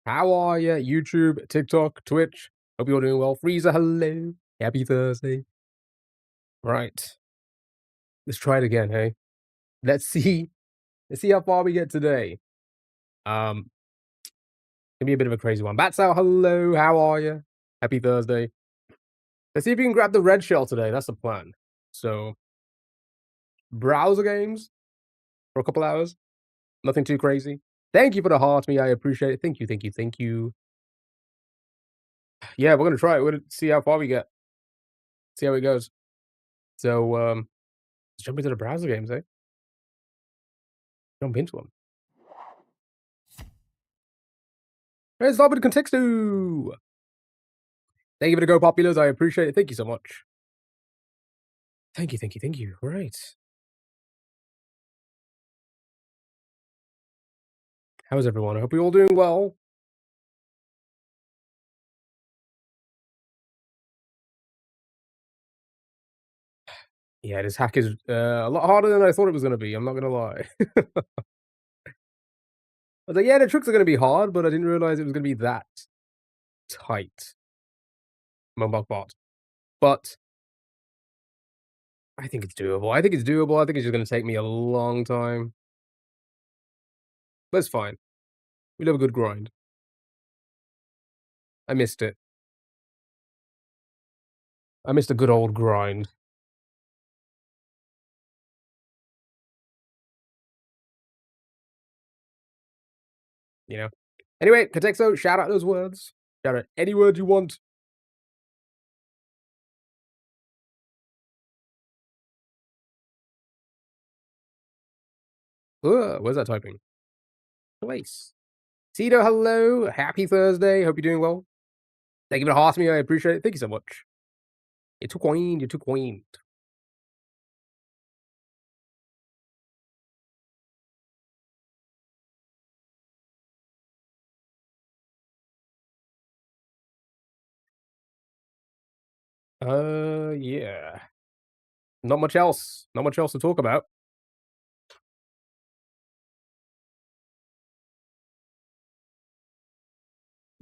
How are ya? YouTube, TikTok, Twitch. Hope you're doing well. Freezer, hello. Happy Thursday. Right. Let's try it again, hey? Let's see. Let's see how far we get today. Gonna be a bit of a crazy one. Bats out, hello. How are ya? Happy Thursday. Let's see if we can grab the red shell today. That's the plan. So, browser games for a couple hours. Nothing too crazy. Thank you for the heart, me. I appreciate it. Thank you, thank you, thank you. Yeah, we're gonna try it. We're gonna see how far we get. See how it goes. So, let's jump into the browser games, eh? Jump into them. Let's start with Contexto. Thank you for the go populars. I appreciate it. Thank you so much. Thank you, thank you, thank you. Right. How's everyone? I hope you're all doing well. Yeah, this hack is a lot harder than I thought it was going to be. I'm not going to lie. I was like, yeah, the tricks are going to be hard, but I didn't realize it was going to be that tight. Mombok bot. But I think it's doable. I think it's doable. I think it's just going to take me a long time. But it's fine. We love a good grind. I missed it. I missed a good old grind. You know? Anyway, Contexto, shout out those words. Shout out any words you want. Where's that typing? Place. Cito, hello. Happy Thursday. Hope you're doing well. Thank you for hosting me. I appreciate it. Thank you so much. You're too queen. You're too queen. Yeah. Not much else. Not much else to talk about.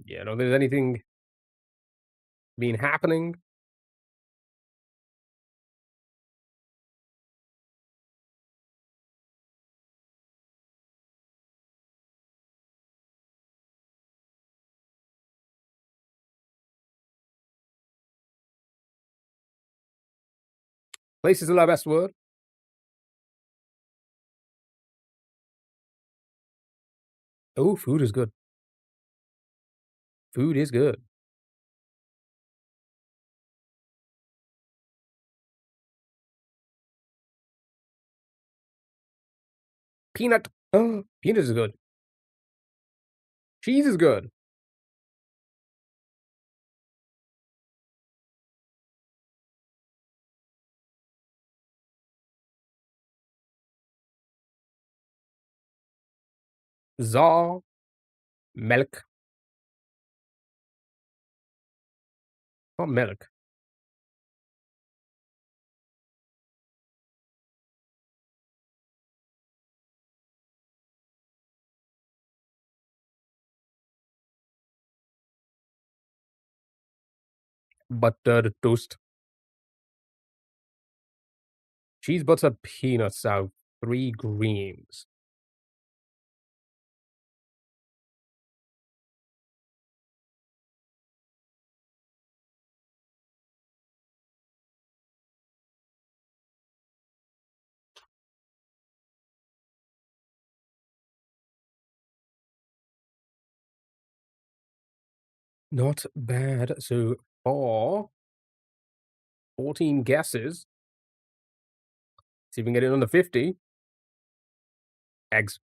Yeah, I don't think there's anything been happening. Place isn't our best word. Oh, food is good. Food is good. Peanut. Oh, peanut is good. Cheese is good. Za. Milk. Not milk. Buttered toast. Cheese, butter, peanuts out. 3 greens. Not bad so far. 14 guesses. See if we can get it under 50. Eggs.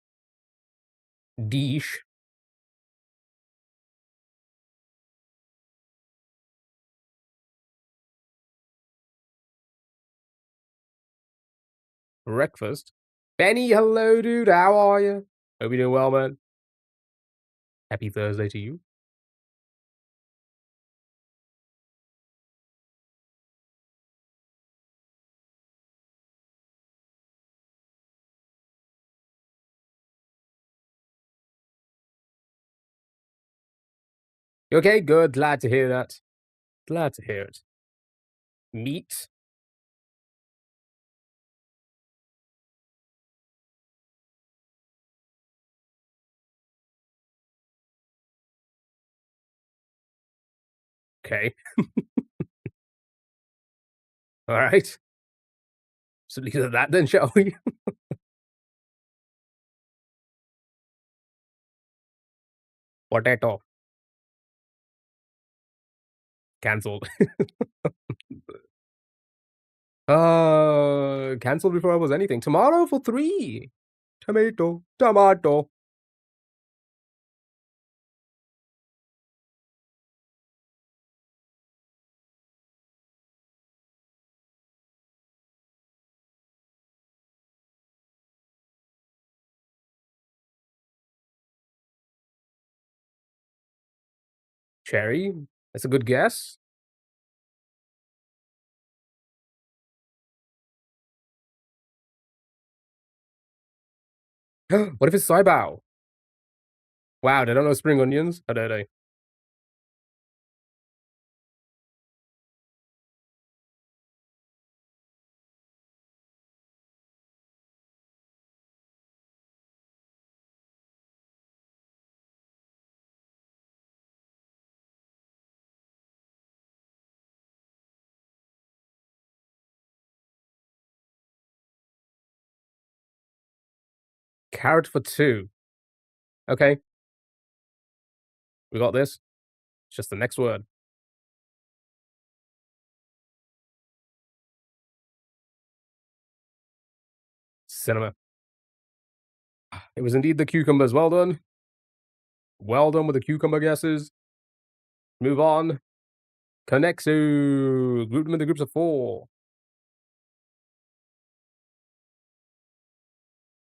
Dish. Breakfast. Benny, hello, dude. How are you? Hope you're doing well, man. Happy Thursday to you. You okay? Good. Glad to hear that. Glad to hear it. Meat. Okay. All right. So leave it at that then, shall we? Potato. Cancelled. Cancelled before I was anything. Tomato for 3. Tomato. Tomato. Cherry. That's a good guess. What if it's Saibao? Wow, they don't know spring onions? How dare they? Carrot for 2. Okay, we got this. It's just the next word. Cinema. It was indeed the cucumbers. Well done. Well done with the cucumber guesses. Move on. Connexu. Group them into groups of 4.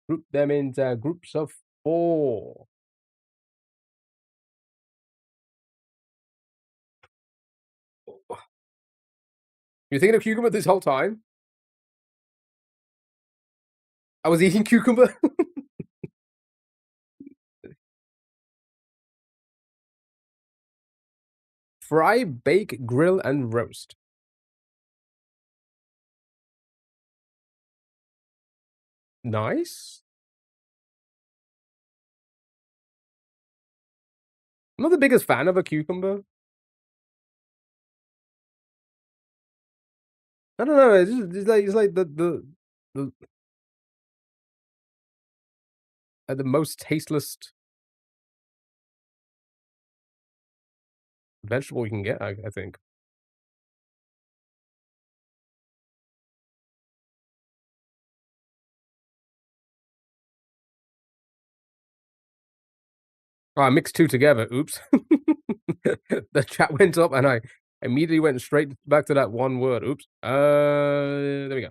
Group them into groups of 4. You're thinking of cucumber this whole time? I was eating cucumber. Fry, bake, grill, and roast. Nice. I'm not the biggest fan of a cucumber. I don't know. It's like the the most tasteless vegetable you can get. I think. Oh, I mixed 2 together. Oops. The chat went up, and I immediately went straight back to that one word. Oops. There we go.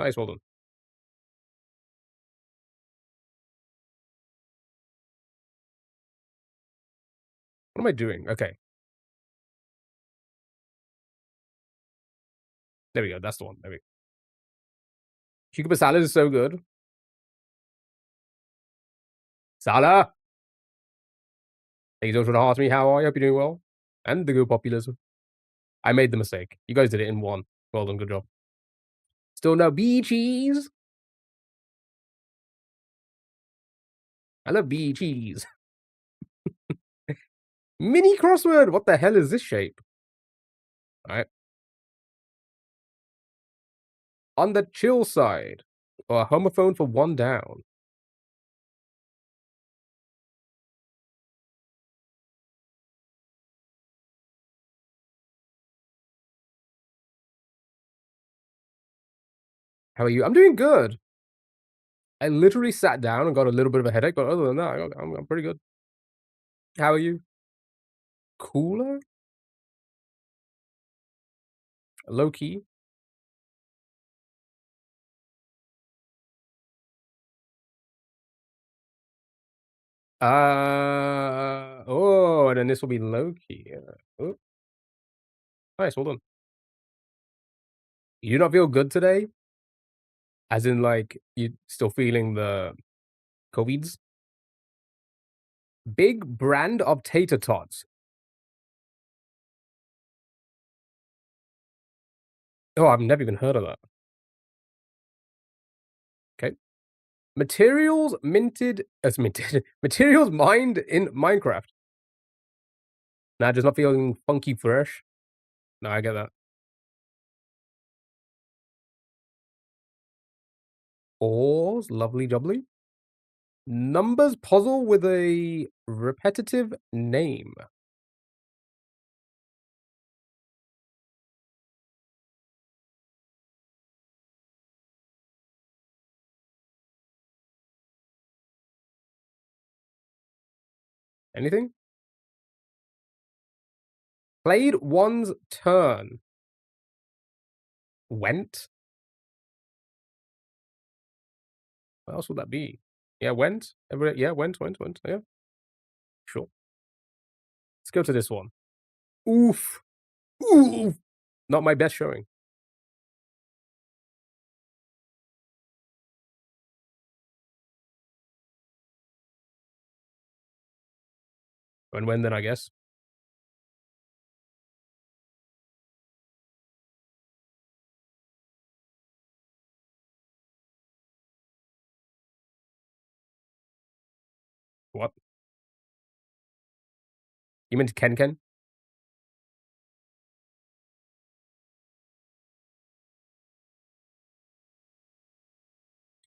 Nice, well done. What am I doing? Okay. There we go. That's the one. There we go. Cucumber salad is so good. Salah! Thank you so much for the heart to me. How are you? Hope you're doing well. And the good populism. I made the mistake. You guys did it in one. Well done. Good job. Still no bee cheese. I love bee cheese. Mini crossword. What the hell is this shape? All right. On the chill side. Or a homophone for 1 down. How are you? I'm doing good. I literally sat down and got a little bit of a headache, but other than that, I'm pretty good. How are you? Cooler? Low key? Oh, and then this will be low key. Oh, nice. Hold on. You not feel good today? As in, like, you still feeling the COVIDs? Big brand of tater tots. Oh, I've never even heard of that. Okay. Materials minted as minted. Materials mined in Minecraft. Nah, just not feeling funky fresh. No, I get that. Ores, lovely jubbly. Numbers puzzle with a repetitive name. Anything? Played one's turn. Went? What else would that be? Yeah, went. Yeah, went. Yeah, sure. Let's go to this one. Oof. Oof. Not my best showing. When then, I guess. What? You meant Ken Ken?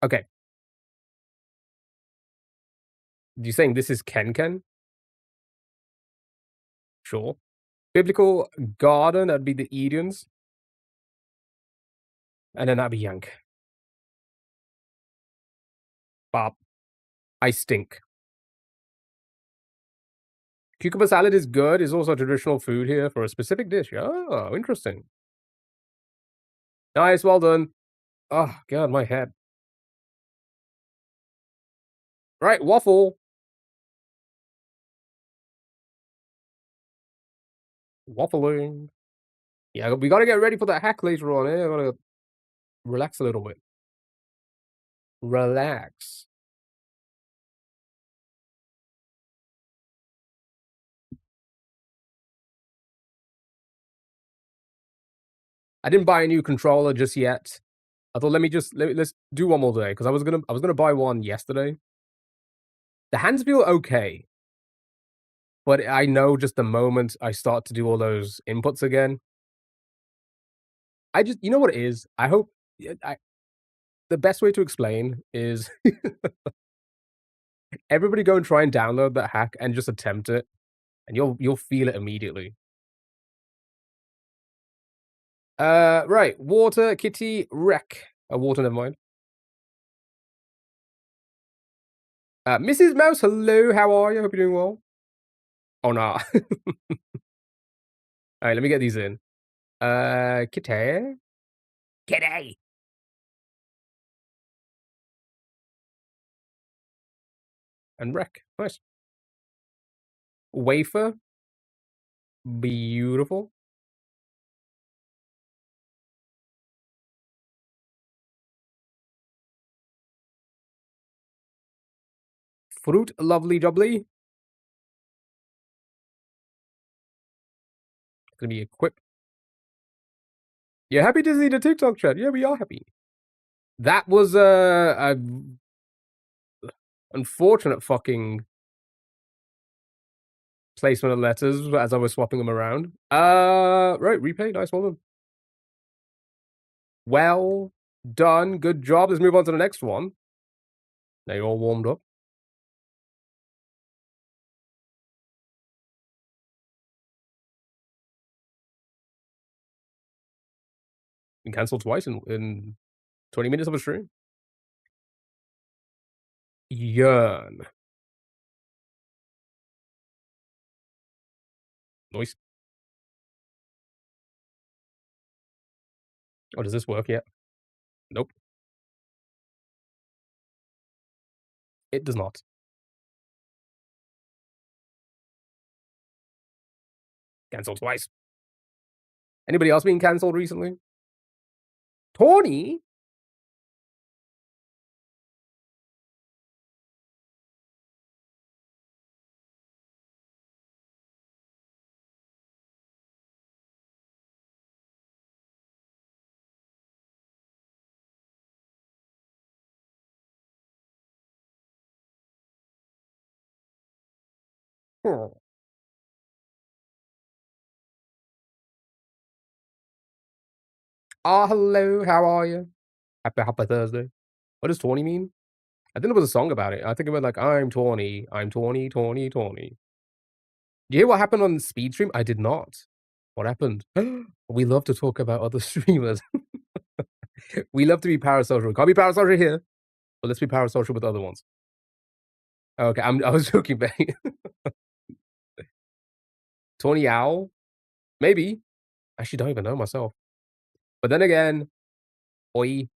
Okay. You saying this is Ken Ken? Sure. Biblical garden, that'd be the Edens. And then that'd be Yank. Bob. I stink. Cucumber salad is good. It's also traditional food here for a specific dish. Oh, interesting. Nice, well done. Oh, God, my head. Right, waffle. Waffling. Yeah, we gotta get ready for that hack later on, eh? I gotta relax a little bit. Relax. I didn't buy a new controller just yet. I thought let's do one more day because I was gonna buy one yesterday. The hands feel okay, but I know just the moment I start to do all those inputs again, I just you know what it is? I hope I the best way to explain is everybody go and try and download that hack and just attempt it, and you'll feel it immediately. Right, water, kitty, wreck. Water, never mind. Mrs. Mouse, hello, how are you? Hope you're doing well. Oh, nah. Alright, let me get these in. Kitty. Kitty. And wreck. Nice. Wafer. Beautiful. Fruit, lovely jubbly. Gonna be equipped. Yeah, happy to see the TikTok chat. Yeah, we are happy. That was a unfortunate fucking placement of letters as I was swapping them around. Right, replay. Nice one. Well done. Good job. Let's move on to the next one. Now you're all warmed up. And cancelled twice in 20 minutes of a stream. Yearn. Nice. Oh, does this work yet? Nope. It does not. Cancelled twice. Anybody else being cancelled recently? Tawny? Oh. Ah, hello, how are you? Happy Thursday. What does tawny mean? I think there was a song about it. I think it went like, "I'm tawny, I'm tawny, tawny, tawny." Did you hear what happened on Speed Stream? I did not. What happened? We love to talk about other streamers. We love to be parasocial. We can't be parasocial here, but let's be parasocial with other ones. Okay, I was joking, Benny. Tawny Owl? Maybe. I actually don't even know myself. But then again, oi,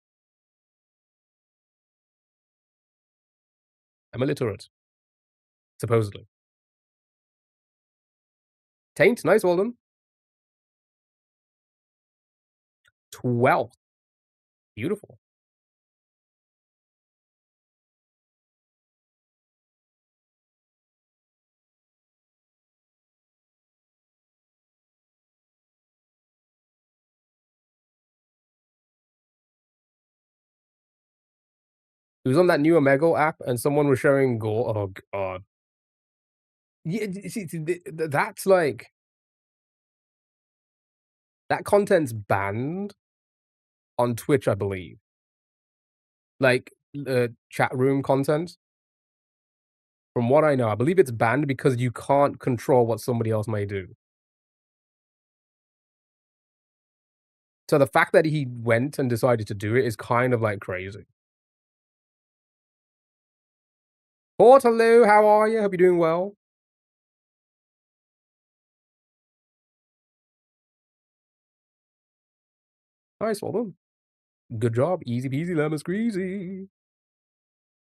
I'm illiterate, supposedly. Taint, nice, well done. 12th. Beautiful. It was on that new Omegle app, and someone was showing gore. Oh god. Yeah, see, that's like that content's banned on Twitch, I believe. Like, chat room content. From what I know, I believe it's banned because you can't control what somebody else may do. So the fact that he went and decided to do it is kind of, like, crazy. Port, hello, how are you? Hope you're doing well. Nice, well done. Good job. Easy peasy lemon squeezy.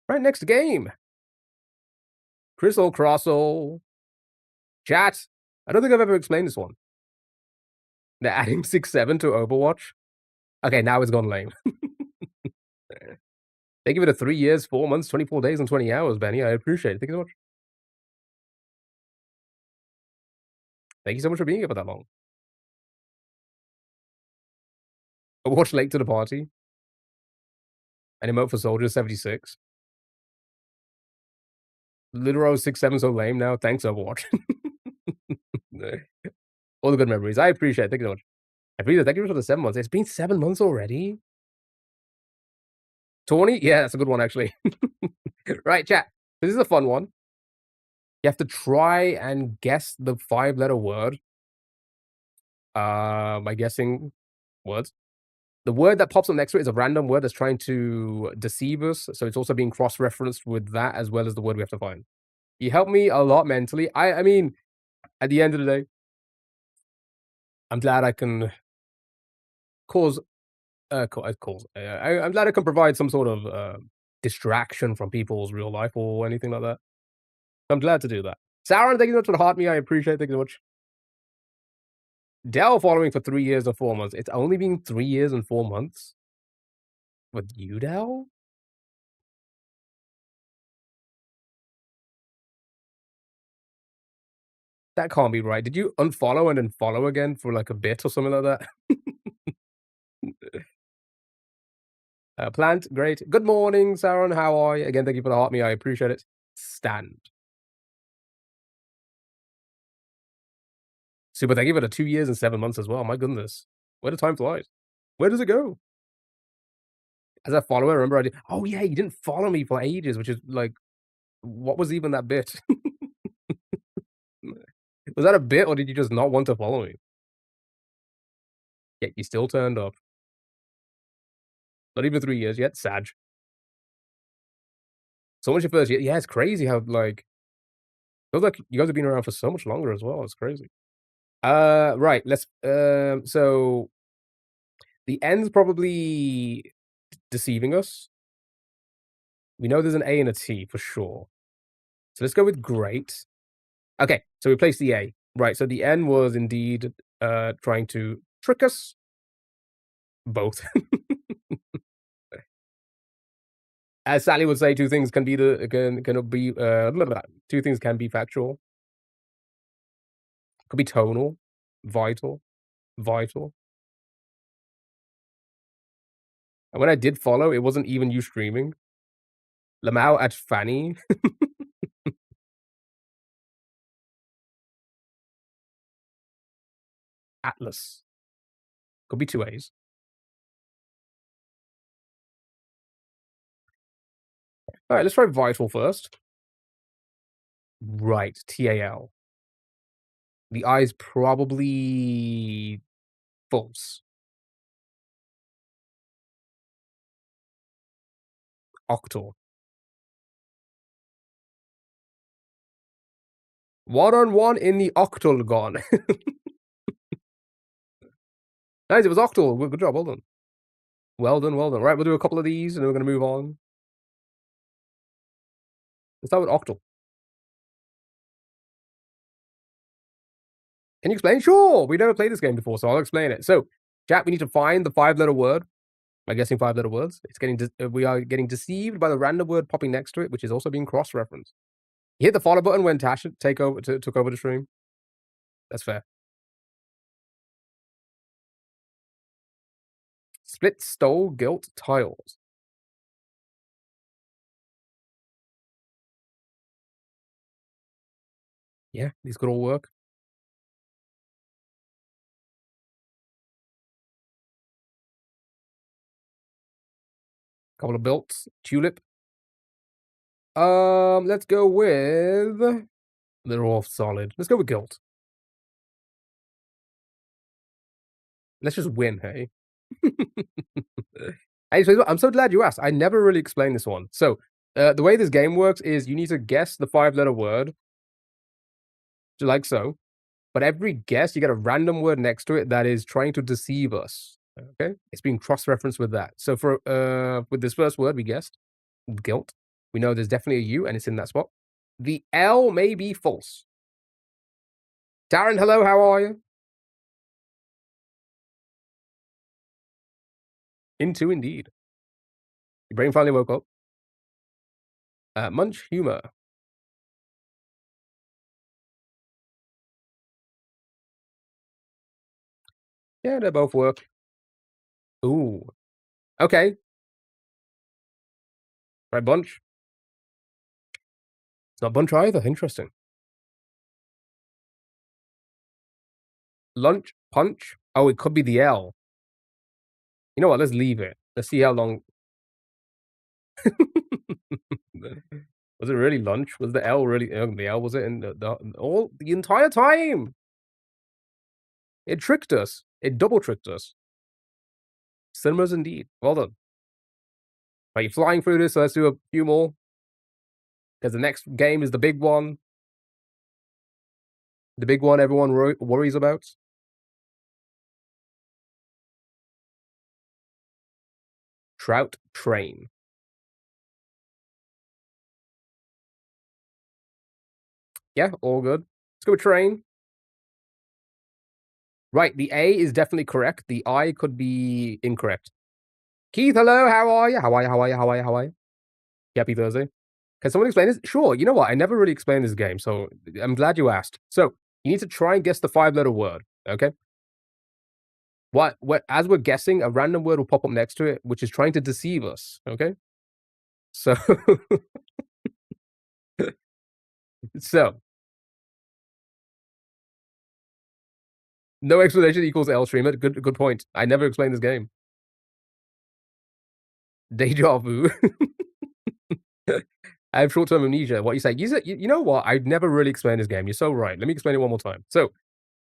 Right, next game. Crystal Crossle. Chat. I don't think I've ever explained this one. They're adding 6-7 to Overwatch. Okay, now it's gone lame. They give it a 3 years, 4 months, 24 days, and 20 hours, Benny. I appreciate it. Thank you so much. Thank you so much for being here for that long. Overwatch late to the party. An emote for Soldier 76. Literal 6-7 so lame now. Thanks, Overwatch. All the good memories. I appreciate it. Thank you so much. I appreciate it. Thank you for the 7 months. It's been 7 months already? 20? Yeah, that's a good one, actually. Right, chat. This is a fun one. You have to try and guess the 5-letter word. By guessing words. The word that pops up next to it is a random word that's trying to deceive us, so it's also being cross-referenced with that as well as the word we have to find. You helped me a lot mentally. I mean, at the end of the day, I'm glad I can cause I'm glad I can provide some sort of, distraction from people's real life or anything like that. I'm glad to do that. Sauron, thank you so much for the heart me, I appreciate it, thank you so much. Dell following for 3 years and 4 months. It's only been 3 years and 4 months? With you, Dell? That can't be right. Did you unfollow and then follow again for, like, a bit or something like that? Plant, great. Good morning, Sauron, how are you? Again, thank you for the heart me, I appreciate it. Stand. Super, thank you for the 2 years and 7 months as well, my goodness. Where the time flies. Where does it go? As a follower, I remember I did oh, yeah, you didn't follow me for ages, which is, like, what was even that bit? Was that a bit, or did you just not want to follow me? Yet you still turned up. Not even 3 years yet, Sag. So much your first year. Yeah, it's crazy how, like feels like you guys have been around for so much longer as well, it's crazy. Right, let's, so the end's probably deceiving us. We know there's an A and a T for sure. So let's go with great. Okay, so we replace the A. Right, so the N was indeed, trying to trick us. Both. As Sally would say, 2 things can be can be, blah, blah, 2 things can be factual. Could be tonal, vital, vital. And when I did follow, it wasn't even you streaming. Lamau at Fanny. Atlas. Could be two A's. All right, let's try vital first. Right, TAL. The I is probably false. Octal. 1-on-1 in the octagon. Nice, it was octal. Good job, well done. Well done, well done. Right, we'll do a couple of these, and then we're gonna move on. Let's start with octal. Can you explain? Sure! We never played this game before, so I'll explain it. So, chat, we need to find the 5-letter word. I'm guessing 5-letter words. We are getting deceived by the random word popping next to it, which is also being cross-referenced. You hit the follow button when Tash took over the stream. That's fair. Split, stole, guilt, tiles. Yeah, these could all work. Couple of builts. Tulip. Let's go with... They're all solid. Let's go with guilt. Let's just win, hey? Hey, so I'm so glad you asked. I never really explained this one. So, the way this game works is you need to guess the 5-letter word, like so. But every guess, you get a random word next to it that is trying to deceive us. Okay? It's being cross-referenced with that. So with this first word we guessed, guilt, we know there's definitely a U and it's in that spot. The L may be false. Darren, hello, how are you? Into indeed. Your brain finally woke up. Munch humor. Yeah, they both work. Ooh. Okay. Right, bunch. It's not bunch either. Interesting. Lunch, punch. Oh, it could be the L. You know what? Let's leave it. Let's see how long. Was it really lunch? Was the L really the L? Was it in the entire time? It tricked us. It double tricked us. Cinemas indeed. Well done. Right, you're flying through this, so let's do a few more. Because the next game is the big one. The big one everyone worries about. Trout train. Yeah, all good. Let's go with train. Right, the A is definitely correct. The I could be incorrect. Keith, hello, how are you? How are you? How are you? How are you? How are you? Happy Thursday. Can someone explain this? Sure, you know what? I never really explained this game, so I'm glad you asked. So, you need to try and guess the 5-letter word, okay? What as we're guessing, a random word will pop up next to it, which is trying to deceive us, okay? So, so no explanation equals L streamer. Good point. I never explained this game. Deja vu. I have short-term amnesia. What you say? You know what? I've never really explained this game. You're so right. Let me explain it one more time. So,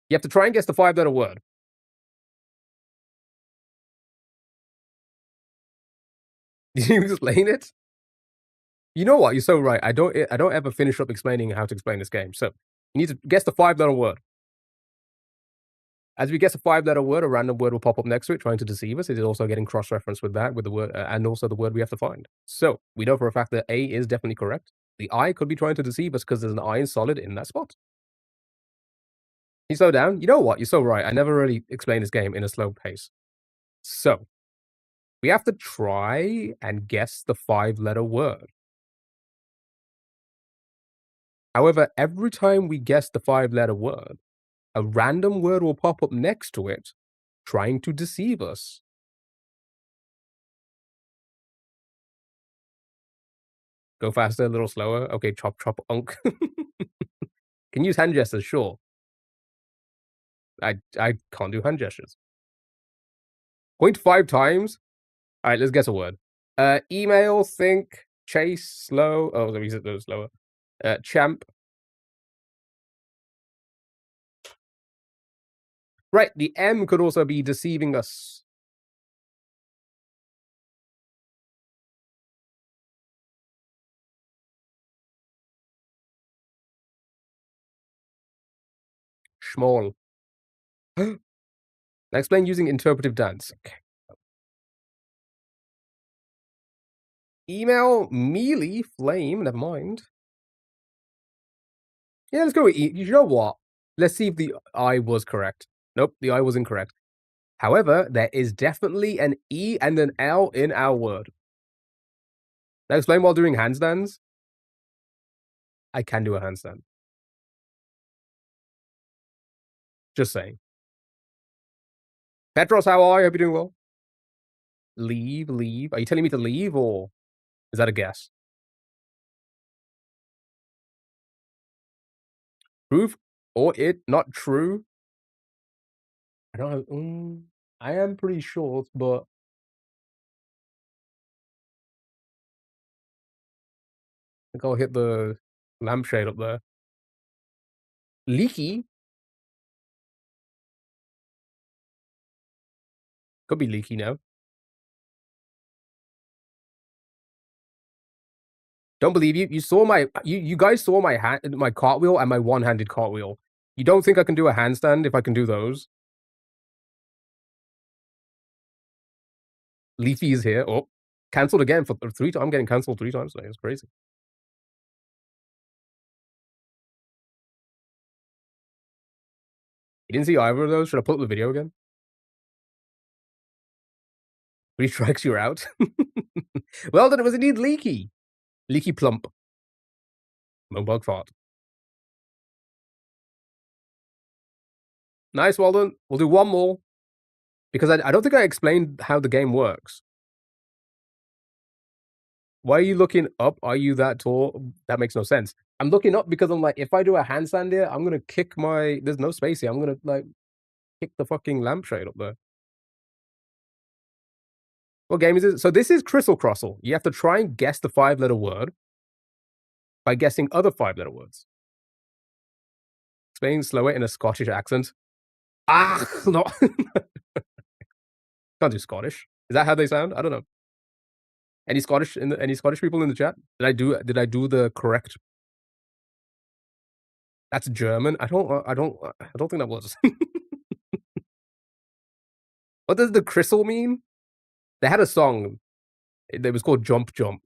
you have to try and guess the 5-letter word. Did you explain it? You know what? You're so right. I don't ever finish up explaining how to explain this game. So, you need to guess the 5-letter word. As we guess a 5-letter word, a random word will pop up next to it, trying to deceive us. It is also getting cross-referenced with that, with the word, and also the word we have to find. So, we know for a fact that A is definitely correct. The I could be trying to deceive us because there's an iron solid in that spot. Can you slow down? You know what? You're so right. I never really explained this game in a slow pace. So, we have to try and guess the 5-letter word. However, every time we guess the 5-letter word, a random word will pop up next to it, trying to deceive us. Go faster, a little slower. Okay, chop, chop, unk. Can use hand gestures, sure. I can't do hand gestures. 0.5 times? Alright, let's guess a word. Email, think, chase, slow. Oh, let me set those slower. Champ. Right, the M could also be deceiving us. Schmall. Now explain using interpretive dance. Okay. Email, melee, flame, never mind. Yeah, let's go with E. You know what? Let's see if the I was correct. Nope, the I was incorrect. However, there is definitely an E and an L in our word. Now explain while doing handstands. I can do a handstand. Just saying. Petros, how are you? Hope you're doing well. Leave, leave. Are you telling me to leave, or is that a guess? Proof or it not true? I don't know. I am pretty sure, but I think I'll hit the lampshade up there. Leaky? Could be leaky now. Don't believe you. You saw my you guys saw my cartwheel and my one-handed cartwheel. You don't think I can do a handstand if I can do those? Leafy is here. Oh, cancelled again for 3 times. I'm getting cancelled 3 times today. It's crazy. You didn't see either of those? Should I pull up the video again? 3 strikes, you're out. Well, then it was indeed leaky. Leaky plump. No bug fart. Nice, well done. We'll do one more. Because I don't think I explained how the game works. Why are you looking up? Are you that tall? That makes no sense. I'm looking up because I'm like, if I do a handstand here, I'm gonna kick my. There's no space here. I'm gonna like kick the fucking lampshade up there. What game is it? So this is Crystal Crossle. You have to try and guess the 5-letter word by guessing other 5-letter words. Explain slower in a Scottish accent. Ah, no. Can't do Scottish. Is that how they sound? I don't know. Any Scottish people in the chat? Did I do the correct? That's German. I don't think that was. What does the crystal mean? They had a song. It was called Jump Jump.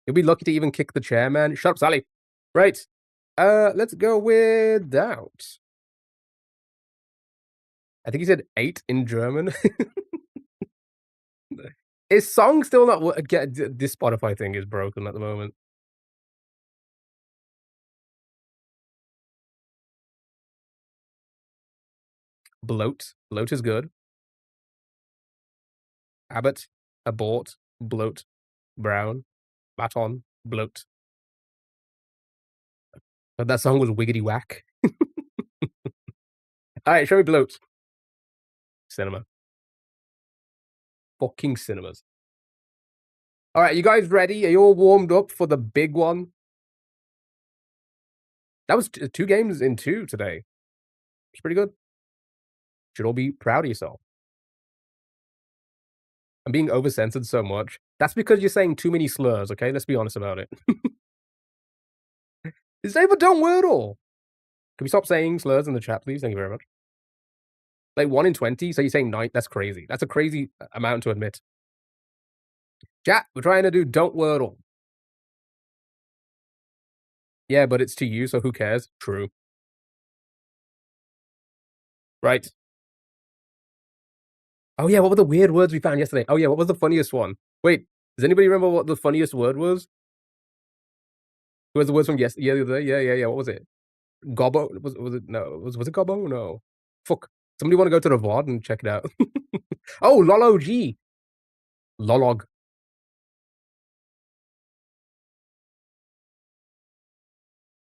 You'll be lucky to even kick the chair, man. Shut up, Sally. Right. Let's go with doubt. I think he said 8 in German. Is song still not this Spotify thing is broken at the moment. Bloat. Bloat is good. Abbott. Abort. Bloat. Brown. Baton. Bloat. But that song was wiggity whack. Alright, show me bloat. Cinema. Fucking cinemas. Alright, you guys ready? Are you all warmed up for the big one? That was 2 games in 2 today. It's pretty good. Should all be proud of yourself. I'm being overcensored so much. That's because you're saying too many slurs, okay? Let's be honest about it. Is David done Wordle? Can we stop saying slurs in the chat, please? Thank you very much. Like 1 in 20, so you're saying 9? That's crazy. That's a crazy amount to admit. Chat, we're trying to do Don't Wordle. Yeah, but it's to you, so who cares? True. Right. Oh yeah, what were the weird words we found yesterday? Oh yeah, what was the funniest one? Wait, does anybody remember what the funniest word was? It was the words from yesterday? Yeah. What was it? Gobbo? Was it? No. Was it Gobbo? No. Fuck. Somebody want to go to the VOD and check it out? Oh, LOLOG. Lolog.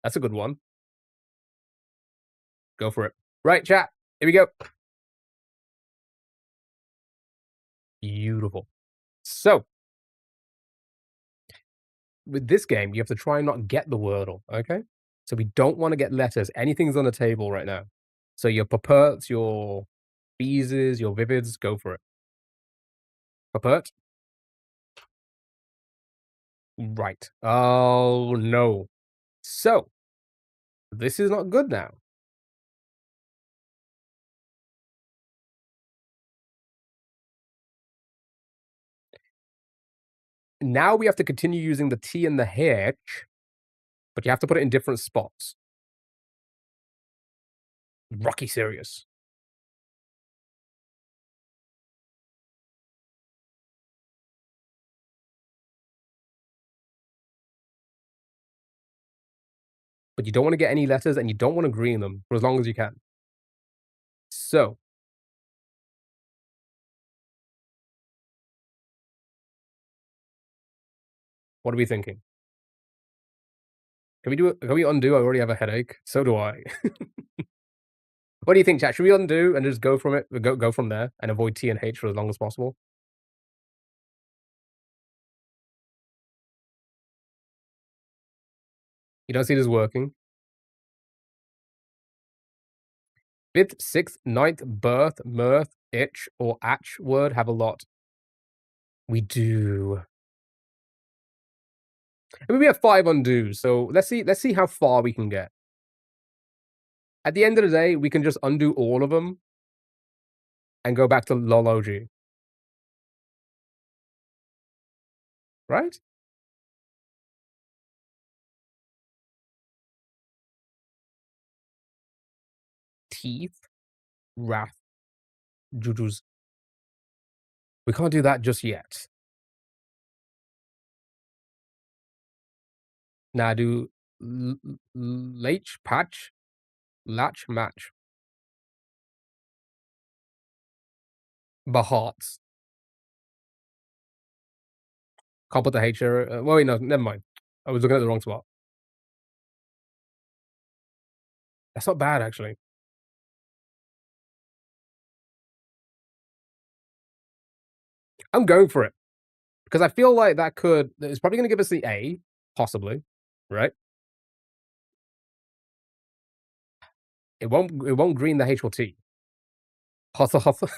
That's a good one. Go for it. Right, chat. Here we go. Beautiful. So, with this game, you have to try and not get the Wordle, okay? So we don't wanna get letters. Anything's on the table right now. So your Purports, your Beezes, your Vivids, go for it. Purport? Right. Oh, no. So, this is not good now. Now we have to continue using the T and the H, but you have to put it in different spots. Rocky serious. But you don't wanna get any letters, and you don't wanna green them for as long as you can. So, what are we thinking? Can we undo? I already have a headache. So do I. What do you think, chat? Should we undo and just go from it go from there and avoid T and H for as long as possible? You don't see this working? 5th, 6th, 9th, birth, mirth, itch, or atch word have a lot. We do. I mean, we have 5 undos, so let's see how far we can get. At the end of the day, we can just undo all of them and go back to LOL right? Teeth, wrath, jujus. We can't do that just yet. Now do lach, patch, latch, match. Bahats. Can't put the H there. Well, wait, no, never mind. I was looking at the wrong spot. That's not bad, actually. I'm going for it because I feel like it's probably going to give us the A, possibly, right? It won't green the H or T. Hossa hossa.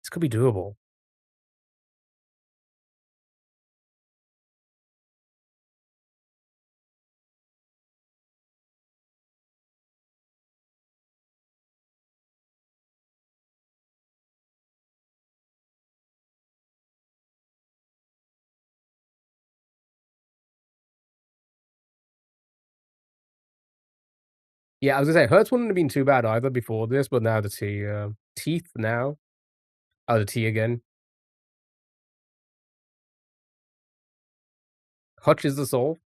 This could be doable. Yeah, I was gonna say Hertz wouldn't have been too bad either before this, but now the T, teeth now. Oh, the T again. Hutch is the soul.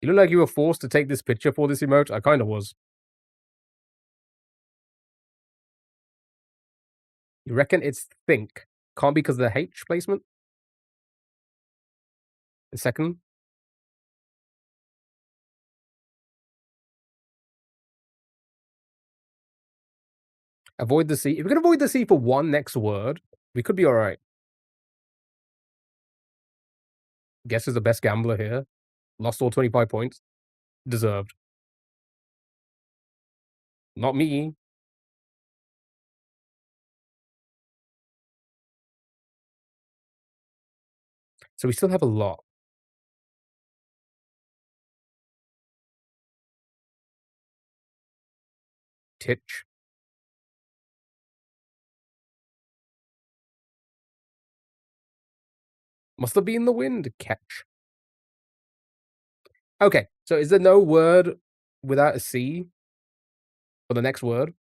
You look like you were forced to take this picture for this emote. I kind of was. You reckon it's think? Can't be because of the H placement. The second. Avoid the C. If we can avoid the C for one next word, we could be all right. Guess is the best gambler here. Lost all 25 points. Deserved. Not me. So we still have a lot. Titch. Must have been the wind. Catch. Okay, so is there no word without a C for the next word?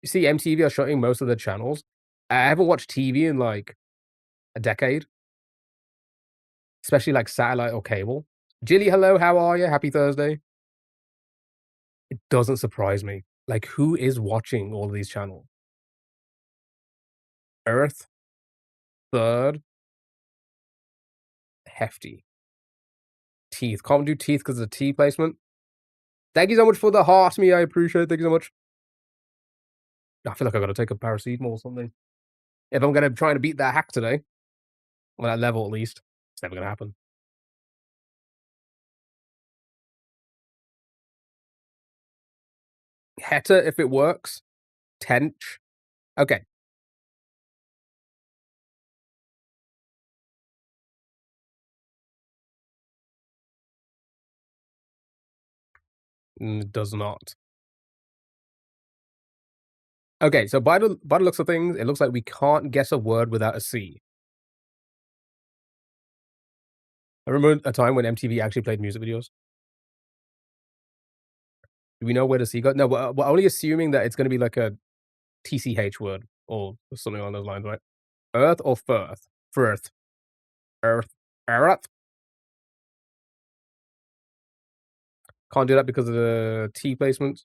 You see, MTV are shutting most of their channels. I haven't watched TV in like a decade, especially like satellite or cable. Jilly, hello, how are you? Happy Thursday. It doesn't surprise me. Like, who is watching all of these channels? Earth, third, hefty. Teeth. Can't do teeth because of the T placement. Thank you so much for the heart, me. I appreciate it. Thank you so much. I feel like I gotta take a paracetamol or something. If I'm gonna try to beat that hack today, on that level at least, it's never gonna happen. Heta, if it works. Tench. Okay. It does not. Okay, so by the looks of things, it looks like we can't guess a word without a C. I remember a time when MTV actually played music videos. Do we know where the C goes? No, we're only assuming that it's gonna be like a TCH word or something along those lines, right? Earth or Firth? Firth. Earth. Earth. Can't do that because of the T placement.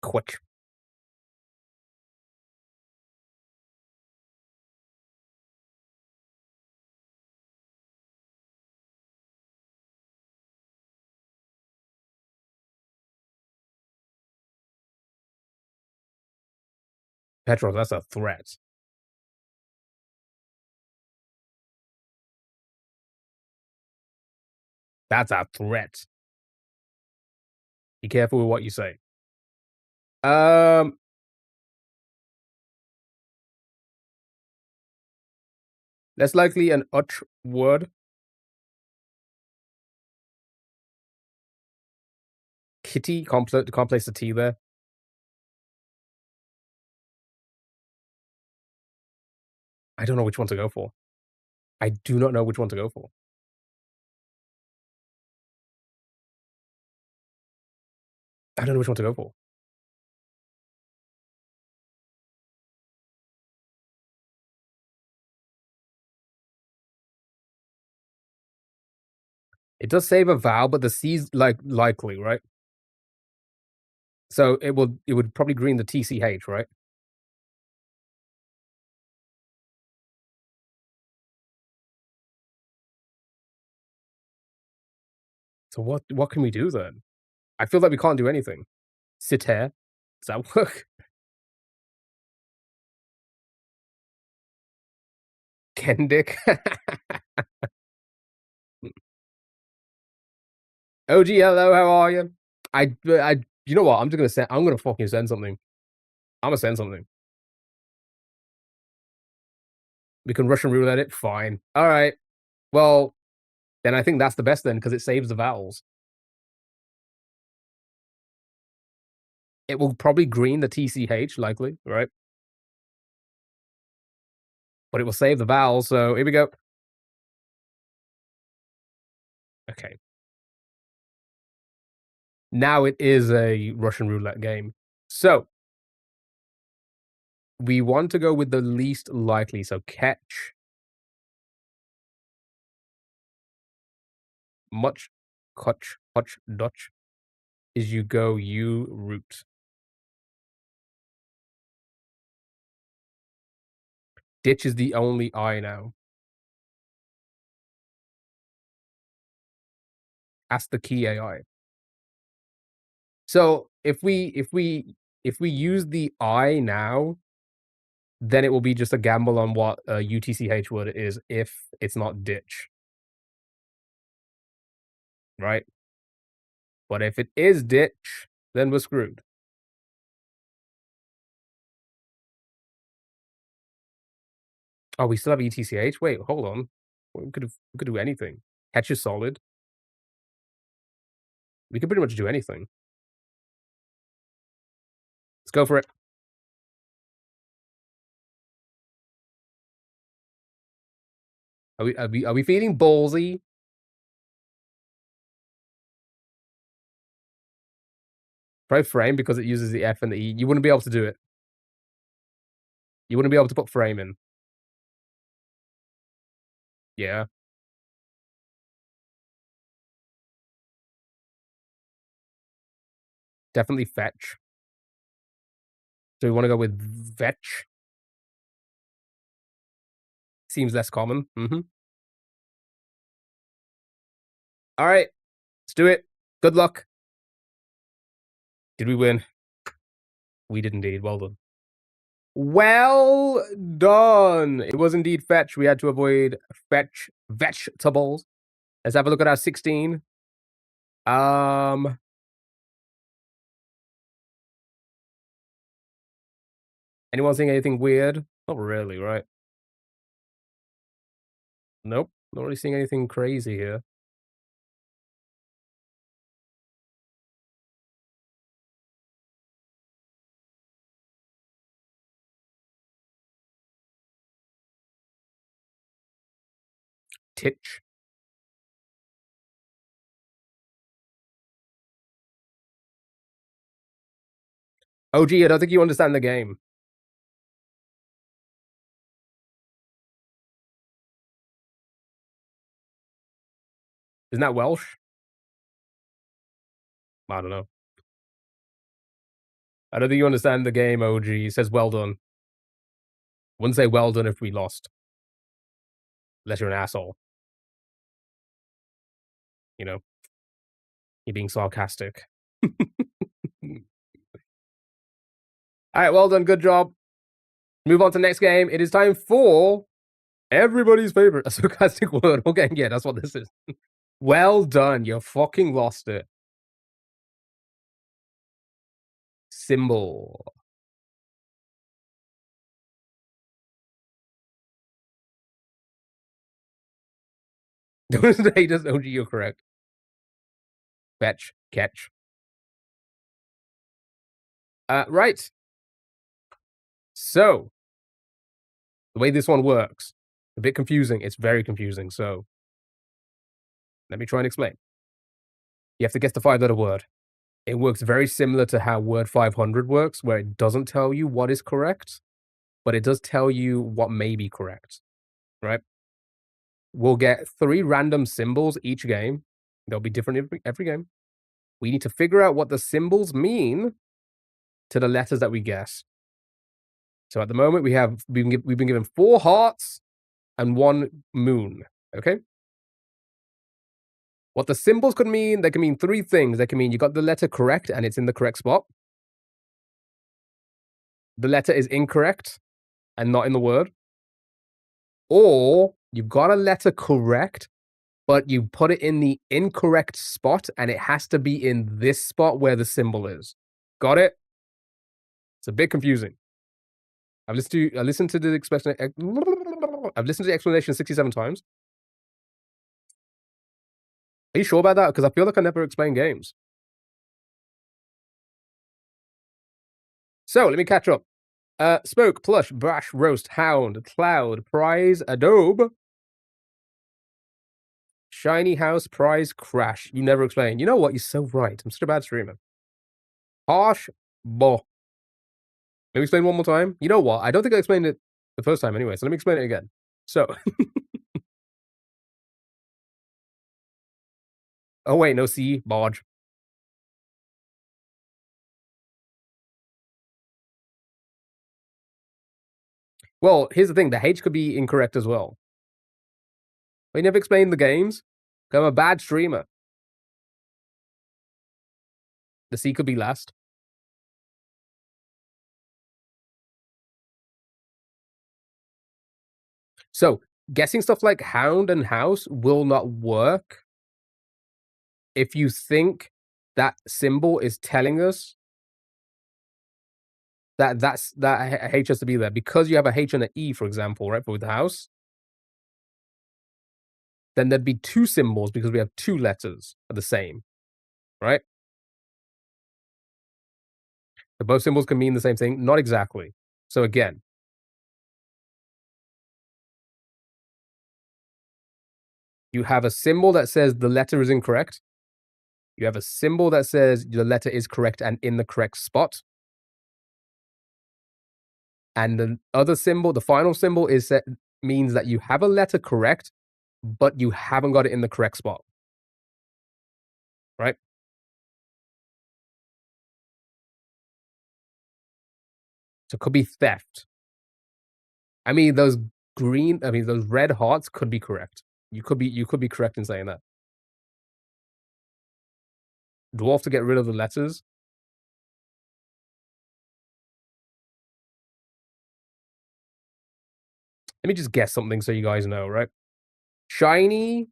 Quick. Petros, that's a threat. That's a threat. Be careful with what you say. Um, that's likely an utch word. Kitty, can't place the T there. I don't know which one to go for. I do not know which one to go for. I don't know which one to go for. It does save a vowel, but the C's like likely, right? So it would probably green the TCH, right? So what can we do then? I feel like we can't do anything. Sit here. Does that work? Kendick. OG, hello, how are you? You know what? I'm gonna fucking send something. I'm gonna send something. We can Russian roulette it. Fine. All right. Well, then I think that's the best then because it saves the vowels. It will probably green the TCH likely, right? But it will save the vowels. So here we go. Okay. Now it is a Russian roulette game. So we want to go with the least likely. So catch, much, kutch, hutch, dutch is you go you root. Ditch is the only I now. Ask the key AI. So if we use the I now, then it will be just a gamble on what a UTCH word is if it's not ditch. Right? But if it is ditch, then we're screwed. Oh, we still have ETCH? Wait, hold on. We could do anything. Catch is solid. We could pretty much do anything. Let's go for it. Are we feeling ballsy? Try frame because it uses the F and the E. You wouldn't be able to do it. You wouldn't be able to put frame in. Yeah. Definitely fetch. So we want to go with vetch. Seems less common. All right, let's do it. Good luck. Did we win? We did indeed. Well done. Well done. It was indeed fetch. We had to avoid fetch vegetables. Let's have a look at our 16. Anyone seeing anything weird? Not really, right? Nope. Not really seeing anything crazy here. Titch. OG, I don't think you understand the game. Isn't that Welsh? I don't know. I don't think you understand the game, OG. He says well done. Wouldn't say well done if we lost. Unless you're an asshole. You know? You're being sarcastic. Alright, well done. Good job. Move on to the next game. It is time for everybody's favorite sarcastic word. Okay, yeah, that's what this is. Well done. You fucking lost it. Symbol. He doesn't OG, you're correct. Fetch. Catch. Right. So, the way this one works, a bit confusing. It's very confusing. So, let me try and explain. You have to guess the 5-letter word. It works very similar to how word 500 works, where it doesn't tell you what is correct, but it does tell you what may be correct, right? We'll get 3 random symbols each game. They'll be different every game. We need to figure out what the symbols mean to the letters that we guess. So at the moment, we've been given 4 hearts and 1 moon, okay? What the symbols could mean, they can mean 3 things. They can mean you got the letter correct and it's in the correct spot. The letter is incorrect and not in the word. Or you've got a letter correct, but you put it in the incorrect spot and it has to be in this spot where the symbol is. Got it? It's a bit confusing. I've listened to the explanation 67 times. Are you sure about that? Because I feel like I never explain games. So let me catch up. Smoke, plush, brash, roast, hound, cloud, prize, adobe, shiny house, prize, crash. You never explain. You know what? You're so right. I'm such a bad streamer. Harsh, bo. Let me explain one more time. You know what? I don't think I explained it the first time anyway, so let me explain it again. So. Oh, wait, no, C, barge. Well, here's the thing. The H could be incorrect as well. We never explained the games. I'm a bad streamer. The C could be last. So, guessing stuff like hound and house will not work if you think that symbol is telling us that that H has to be there. Because you have a H and an E, for example, right, for the house, then there'd be 2 symbols because we have 2 letters are the same, right? So both symbols can mean the same thing. Not exactly. So again, you have a symbol that says the letter is incorrect. You have a symbol that says the letter is correct and in the correct spot. And the other symbol, the final symbol, means that you have a letter correct, but you haven't got it in the correct spot. Right? So it could be theft. I mean, those red hearts could be correct. You could be correct in saying that. Dwarf to get rid of the letters. Let me just guess something so you guys know, right? Shiny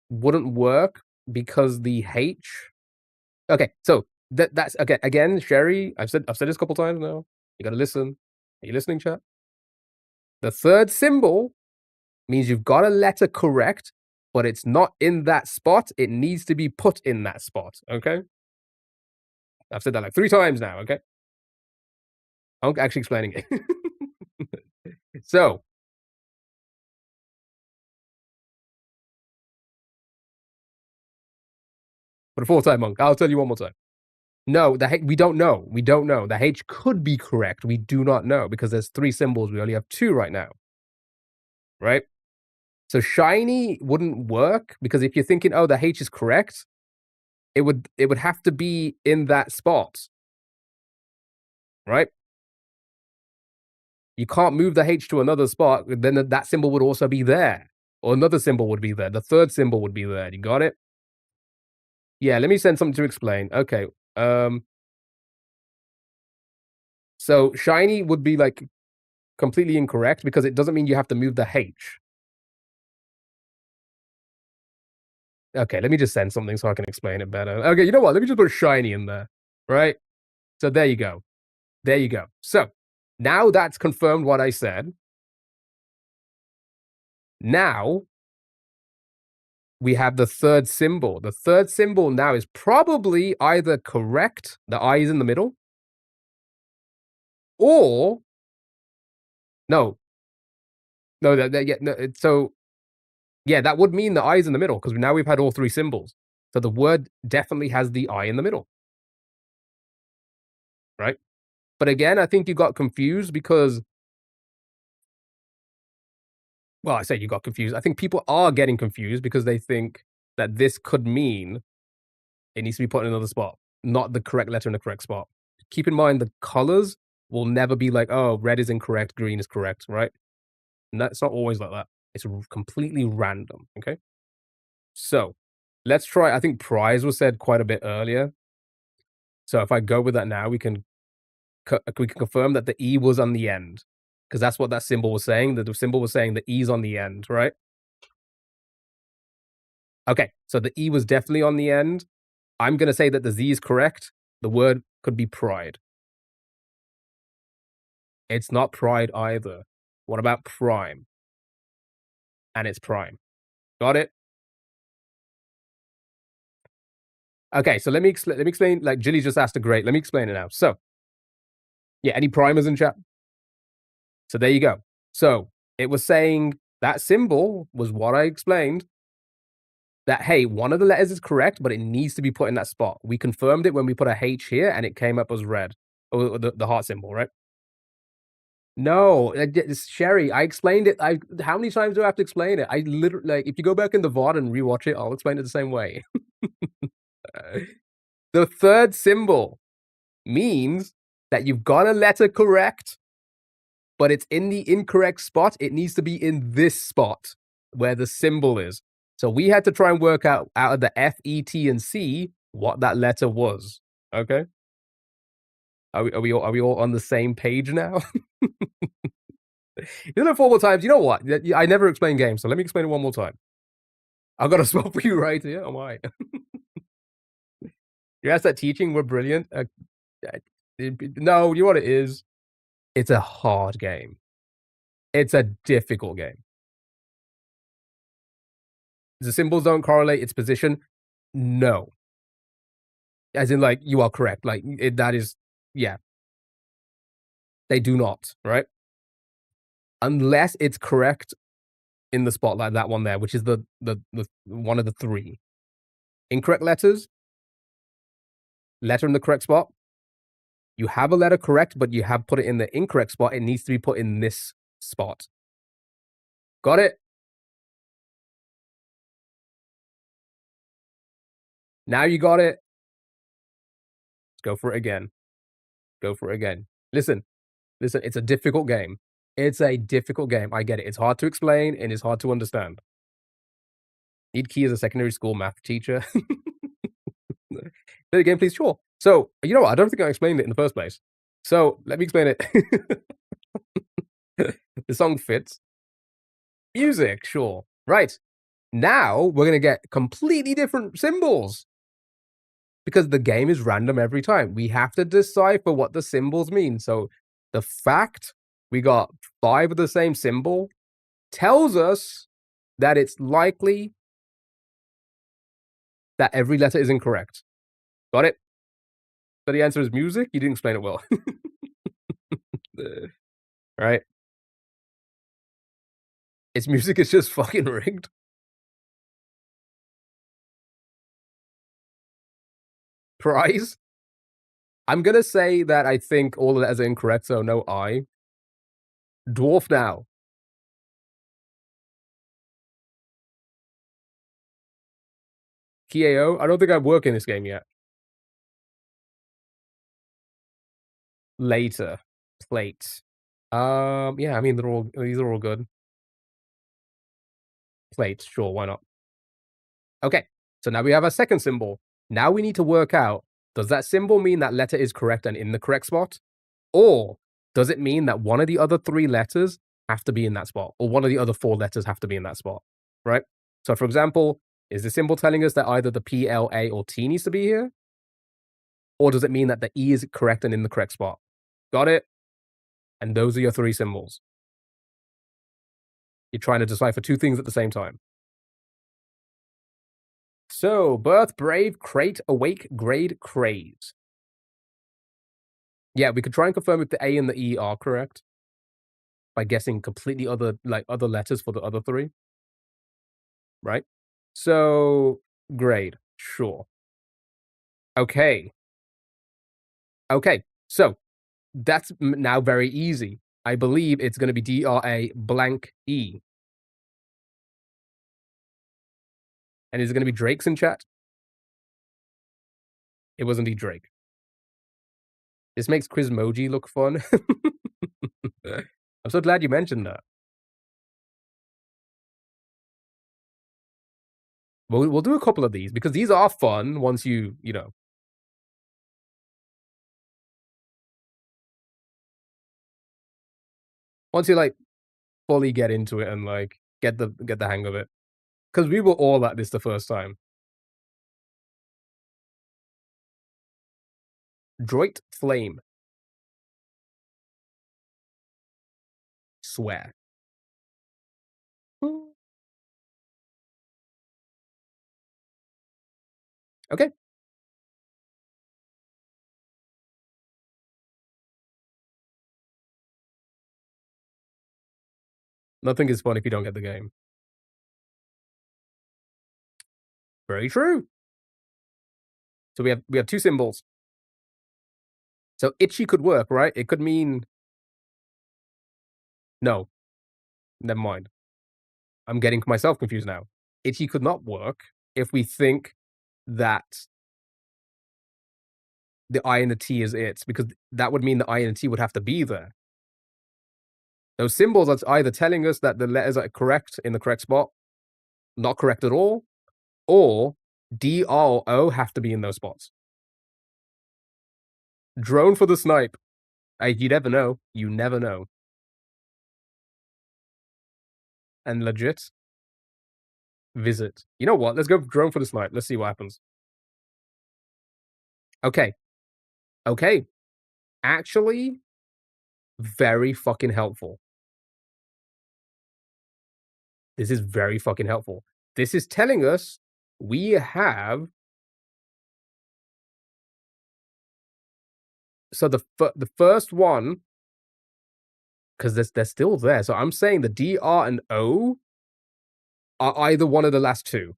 wouldn't work because the H. Okay, so that's okay. Again, Sherry, I've said this a couple times now. You gotta listen. Are you listening, chat? The third symbol means you've got a letter correct, but it's not in that spot. It needs to be put in that spot. Okay. I've said that like 3 times now. Okay. I'm actually explaining it. So for the 4th time, Monk, I'll tell you one more time. No, we don't know. We don't know. The H could be correct. We do not know because there's 3 symbols. We only have 2 right now. Right? So shiny wouldn't work because if you're thinking, oh, the H is correct, it would have to be in that spot. Right? You can't move the H to another spot, then that symbol would also be there. Or another symbol would be there. The third symbol would be there. You got it? Yeah, let me send something to explain. Okay. So shiny would be like completely incorrect because it doesn't mean you have to move the H. Okay, let me just send something so I can explain it better. Okay, you know what? Let me just put shiny in there. Right? So there you go. There you go. So now that's confirmed what I said. Now we have the third symbol. The third symbol now is probably either correct, the I is in the middle, or no. No, so yeah, that would mean the I is in the middle because now we've had all 3 symbols. So the word definitely has the I in the middle. Right? But again, I think you got confused because well, I say you got confused. I think people are getting confused because they think that this could mean it needs to be put in another spot, not the correct letter in the correct spot. Keep in mind the colors will never be like, oh, red is incorrect, green is correct, right? And that's not always like that. It's completely random. Okay. So let's try. I think prize was said quite a bit earlier. So if I go with that now, we can confirm that the E was on the end because that's what that symbol was saying. That the symbol was saying the E's on the end, right? Okay, so the E was definitely on the end. I'm going to say that the Z is correct. The word could be pride. It's not pride either. What about prime? And it's prime. Got it? Okay, so let me explain. Like Jilly just asked a great. Let me explain it now. So, yeah, any primers in chat? So there you go. So it was saying that symbol was what I explained. That hey, one of the letters is correct, but it needs to be put in that spot. We confirmed it when we put a H here, and it came up as red, or the heart symbol, right? No, Sherry, I explained it. How many times do I have to explain it? I literally like if you go back in the VOD and rewatch it, I'll explain it the same way. The third symbol means that you've got a letter correct, but it's in the incorrect spot. It needs to be in this spot where the symbol is. So we had to try and work out of the F, E, T, and C what that letter was. Okay. Are we all on the same page now? You know, 4 more times. You know what? I never explain games, so let me explain it one more time. I've got a spell for you right here. Am I? You asked that teaching were brilliant. No, you know what it is? It's a hard game. It's a difficult game. The symbols don't correlate its position. No. As in, like, you are correct. Like, that is, yeah. They do not, right? Unless it's correct in the spot like that one there, which is the one of the 3. Incorrect letters, letter in the correct spot. You have a letter correct, but you have put it in the incorrect spot. It needs to be put in this spot. Got it? Now you got it. Let's go for it again. Go for it again. Listen, Listen, it's a difficult game. It's a difficult game. I get it. It's hard to explain and it's hard to understand. Need key as a secondary school math teacher. Play the game, please. Sure. So, you know what? I don't think I explained it in the first place. So, let me explain it. The song fits. Music, sure. Right. Now, we're gonna get completely different symbols. Because the game is random every time. We have to decipher what the symbols mean. So, the fact we got 5 of the same symbol tells us that it's likely that every letter is incorrect. Got it? So the answer is music? You didn't explain it well. Right? Its music is just fucking rigged. Prize? I'm gonna say that I think all the letters are incorrect, so no I. Dwarf now. KAO? I don't think I work in this game yet. Later. Plate. Yeah, I mean, these are all good. Plate, sure, why not? Okay, so now we have a second symbol. Now we need to work out, does that symbol mean that letter is correct and in the correct spot? Or does it mean that one of the other 3 letters have to be in that spot? Or one of the other 4 letters have to be in that spot, right? So for example, is the symbol telling us that either the P, L, A, or T needs to be here? Or does it mean that the E is correct and in the correct spot? Got it? And those are your 3 symbols. You're trying to decipher 2 things at the same time. So, birth, brave, crate, awake, grade, craze. Yeah, we could try and confirm if the A and the E are correct by guessing completely other letters for the other 3, right? So, grade, sure. Okay. Okay, so that's now very easy. I believe it's gonna be DRA blank E. And is it gonna be Drake's in chat? It was indeed Drake. This makes Quizmoji look fun. I'm so glad you mentioned that. We'll do a couple of these because these are fun once you know. Once you, like, fully get into it and, like, get the hang of it. Because we were all at this the first time. Droit flame. Swear. Okay. Nothing is fun if you don't get the game. Very true. So we have 2 symbols. So itchy could work, right? It could mean no, never mind. I'm getting myself confused now. Itchy could not work if we think that the I and the T is it, because that would mean the I and the T would have to be there. Those symbols are either telling us that the letters are correct in the correct spot, not correct at all, or D, R, or O have to be in those spots. Drone for the snipe. You never know. You never know. And legit, visit. You know what? Let's go drone for the snipe. Let's see what happens. Okay. Okay. Actually, very fucking helpful. This is very fucking helpful. This is telling us we have so the first one, because they're still there. So I'm saying the D, R, and O are either one of the last 2,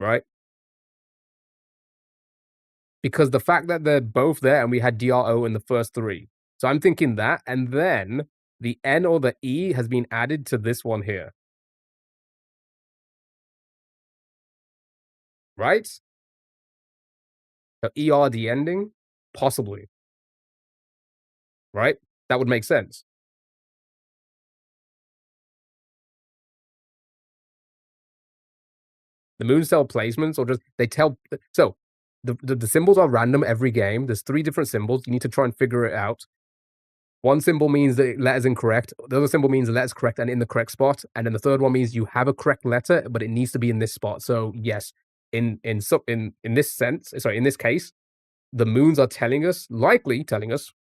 right? Because the fact that they're both there and we had DRO in the first 3. So I'm thinking that, and then the N or the E has been added to this one here. Right? So ER the ending? Possibly. right? That would make sense. The moon cell placements or just they tell so the symbols are random every game. There's 3 different symbols. You need to try and figure it out. One symbol means the letter's incorrect. The other symbol means the letter's correct and in the correct spot. And then the third one means you have a correct letter, but it needs to be in this spot. So yes, in this sense, sorry, in this case, the moons are telling us, likely telling us,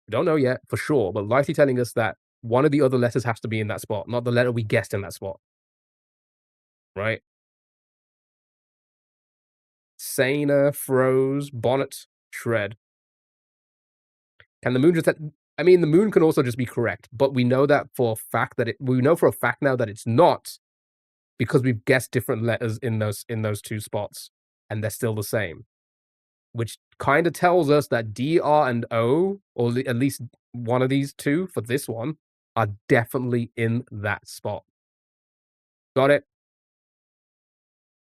we don't know yet for sure, but likely telling us that one of the other letters has to be in that spot, not the letter we guessed in that spot, right? Saner, froze, bonnet, shred. Can the moon just? I mean, the moon can also just be correct, but we know that for a fact that we know for a fact now that it's not because we've guessed different letters in those 2 spots, and they're still the same, which kind of tells us that D, R, and O, or at least one of these 2 for this one, are definitely in that spot. Got it?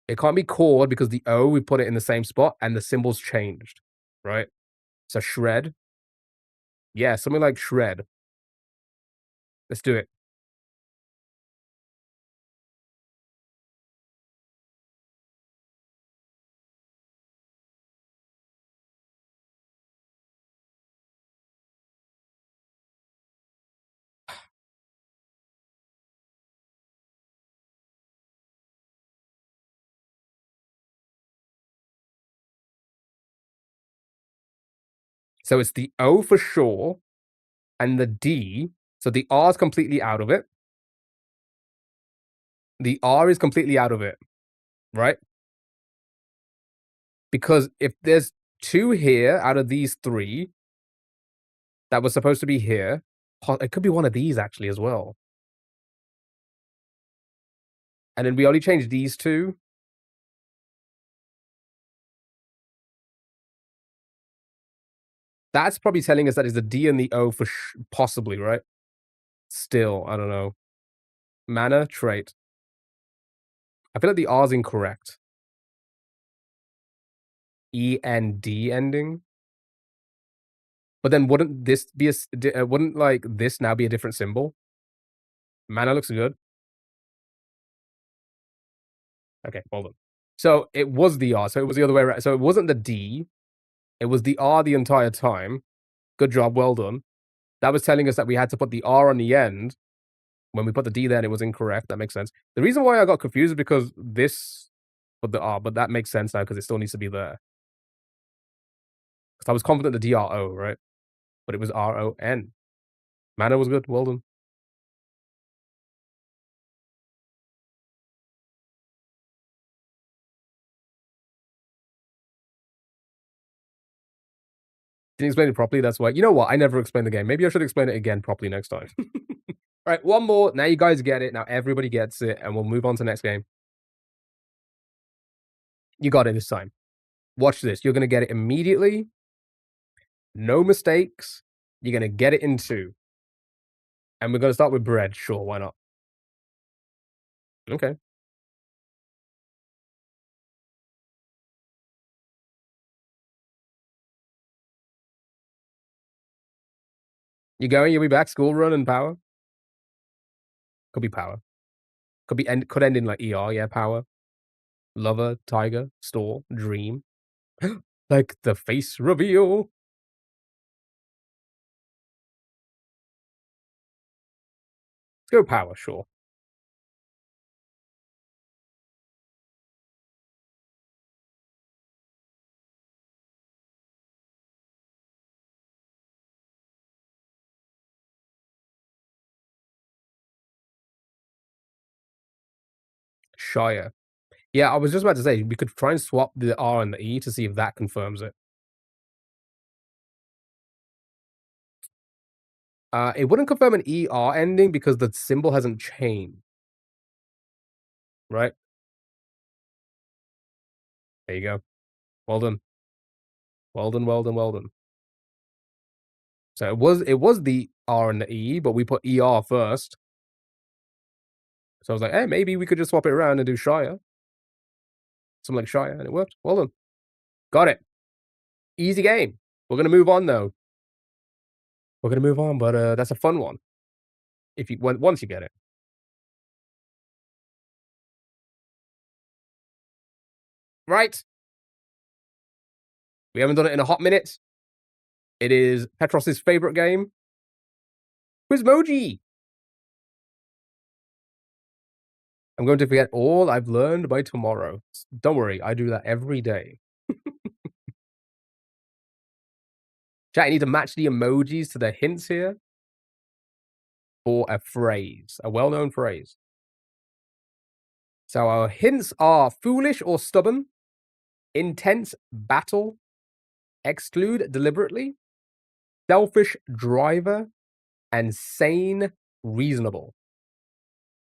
It can't be chord because the O, we put it in the same spot and the symbol's changed, right? So shred. Yeah, something like shred. Let's do it. So it's the O for sure, and the D. So the R is completely out of it. The R is completely out of it, right? Because if there's 2 here out of these 3 that was supposed to be here, it could be one of these actually as well. And then we only changed these 2. That's probably telling us that it's the D and the O for possibly, right? Still, I don't know. Mana, trait. I feel like the R is incorrect. E and D ending? But then wouldn't this be wouldn't, like, this now be a different symbol? Mana looks good. Okay, hold on. So it was the R, so it was the other way around. So it wasn't the D, it was the R the entire time. Good job, well done. That was telling us that we had to put the R on the end. When we put the D there, it was incorrect. That makes sense. The reason why I got confused is because this put the R, but that makes sense now because it still needs to be there. Because I was confident the DRO, right? But it was RON. Mana was good. Well done. Didn't explain it properly. That's why. You know what? I never explained the game. Maybe I should explain it again properly next time. All right, one more. Now you guys get it. Now everybody gets it, and we'll move on to the next game. You got it this time. Watch this. You're gonna get it immediately. No mistakes. You're gonna get it in 2. And we're gonna start with bread. Sure, why not? Okay. You going? You'll be back. School run and power. Could be power. Could end in like ER. Yeah, power. Lover, tiger, store, dream. Like the face reveal. Let's go power. Sure. Shire. Yeah, I was just about to say we could try and swap the R and the E to see if that confirms it. It wouldn't confirm an ER ending because the symbol hasn't changed, right? There you go. Well done. Well done, well done, well done. So it was the R and the E, but we put ER first. So I was like, hey, maybe we could just swap it around and do Shire. Something like Shire, and it worked. Well done. Got it. Easy game. We're gonna move on though. we're gonna move on, but that's a fun one. If you once you get it. Right. We haven't done it in a hot minute. It is Petros's favorite game, Quizmoji. I'm going to forget all I've learned by tomorrow. Don't worry, I do that every day. Chat, I need to match the emojis to the hints here for a phrase, a well-known phrase. So our hints are foolish or stubborn, intense battle, exclude deliberately, selfish driver, and sane reasonable.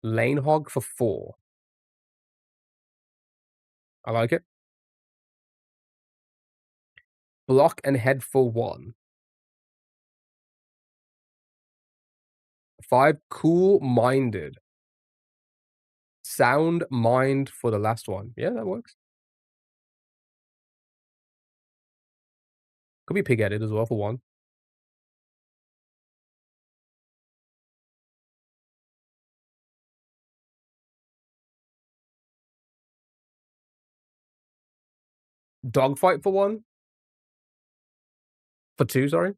Lane hog for 4. I like it. Block and head for 1. 5, cool-minded. Sound mind for the last one. Yeah, that works. Could be pig-headed as well for 1. Dogfight for 1. For 2, sorry.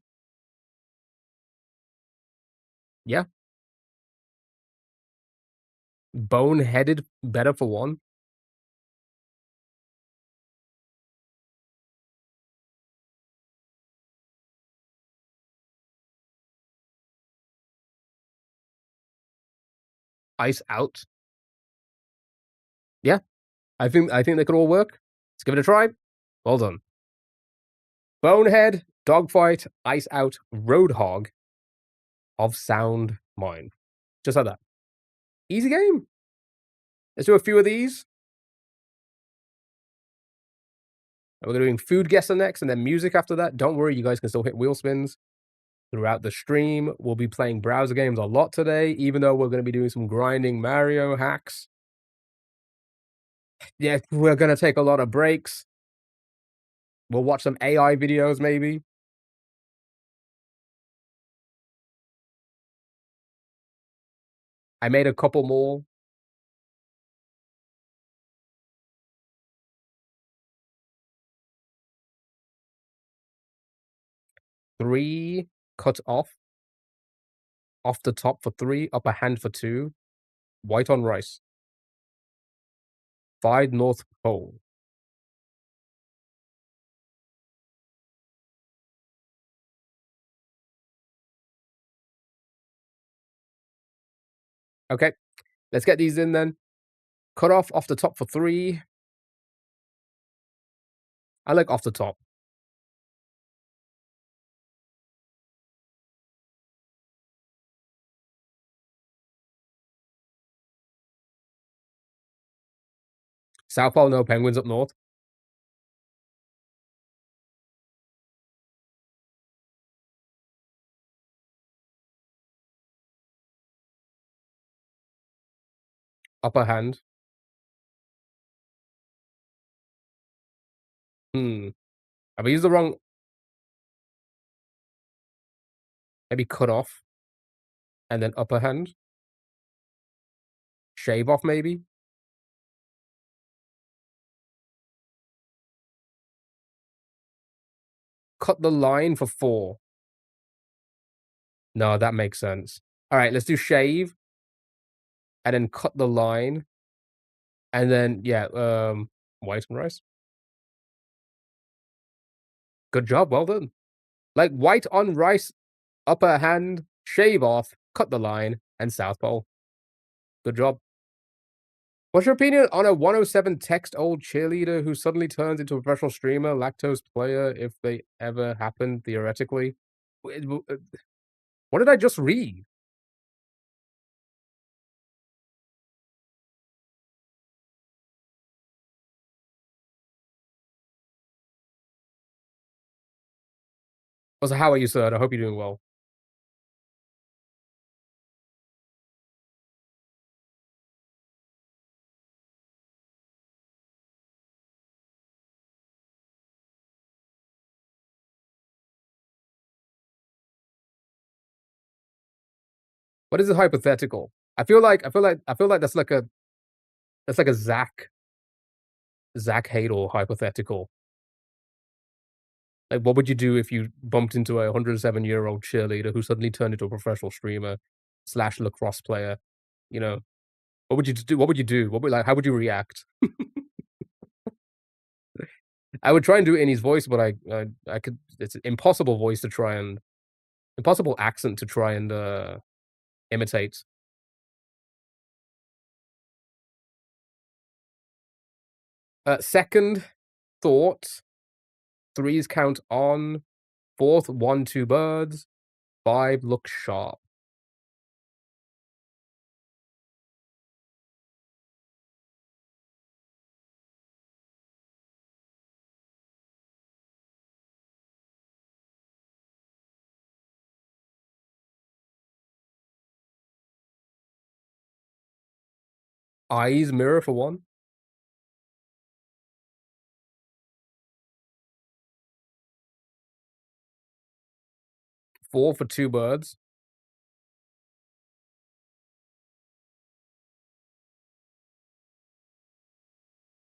Yeah. Boneheaded better for 1. Ice out. Yeah. I think they could all work. Let's give it a try. Well done. Bonehead, dogfight, ice out, roadhog of sound mind. Just like that. Easy game. Let's do a few of these. We're doing food guesser next and then music after that. Don't worry, you guys can still hit wheel spins throughout the stream. We'll be playing browser games a lot today, even though we're going to be doing some grinding Mario hacks. Yeah, we're going to take a lot of breaks. We'll watch some AI videos maybe. I made a couple more. 3 cut off the top for 3, upper hand for 2, white on rice. 5 North Pole. Okay, let's get these in then. Cut off the top for 3. I like off the top. South Pole, no penguins up north. Upper hand. Have I used the wrong? Maybe cut off. And then upper hand. Shave off, maybe? Cut the line for 4. No, that makes sense. Alright, let's do shave. And then cut the line. And then, yeah, white and rice. Good job, well done. Like, white on rice, upper hand, shave off, cut the line, and South Pole. Good job. What's your opinion on a 107 text old cheerleader who suddenly turns into a professional streamer, lactose player, if they ever happen, theoretically? What did I just read? Also, how are you, sir? I hope you're doing well. What is a hypothetical? I feel like that's like a Zach Hadel hypothetical. Like, what would you do if you bumped into a 107-year-old cheerleader who suddenly turned into a professional streamer slash lacrosse player? You know, what would you do? What would you do? What would like? How would you react? I would try and do it in his voice, but I could. It's an impossible voice to try and impossible accent to try and imitate. Second thought. Threes count on. Fourth, 1, 2 birds. 5 look sharp. Eyes mirror for 1. 4 for 2 birds.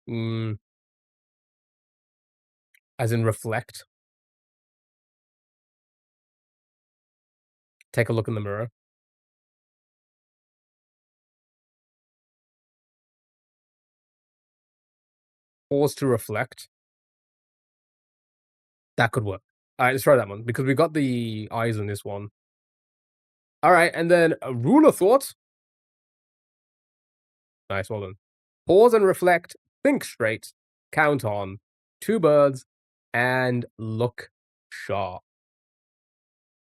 Mm, as in reflect. Take a look in the mirror. Pause to reflect. That could work. Alright, let's try that one, because we got the eyes in this one. Alright, and then a rule of thought. Nice, well done. Pause and reflect, think straight, count on, 2 birds, and look sharp.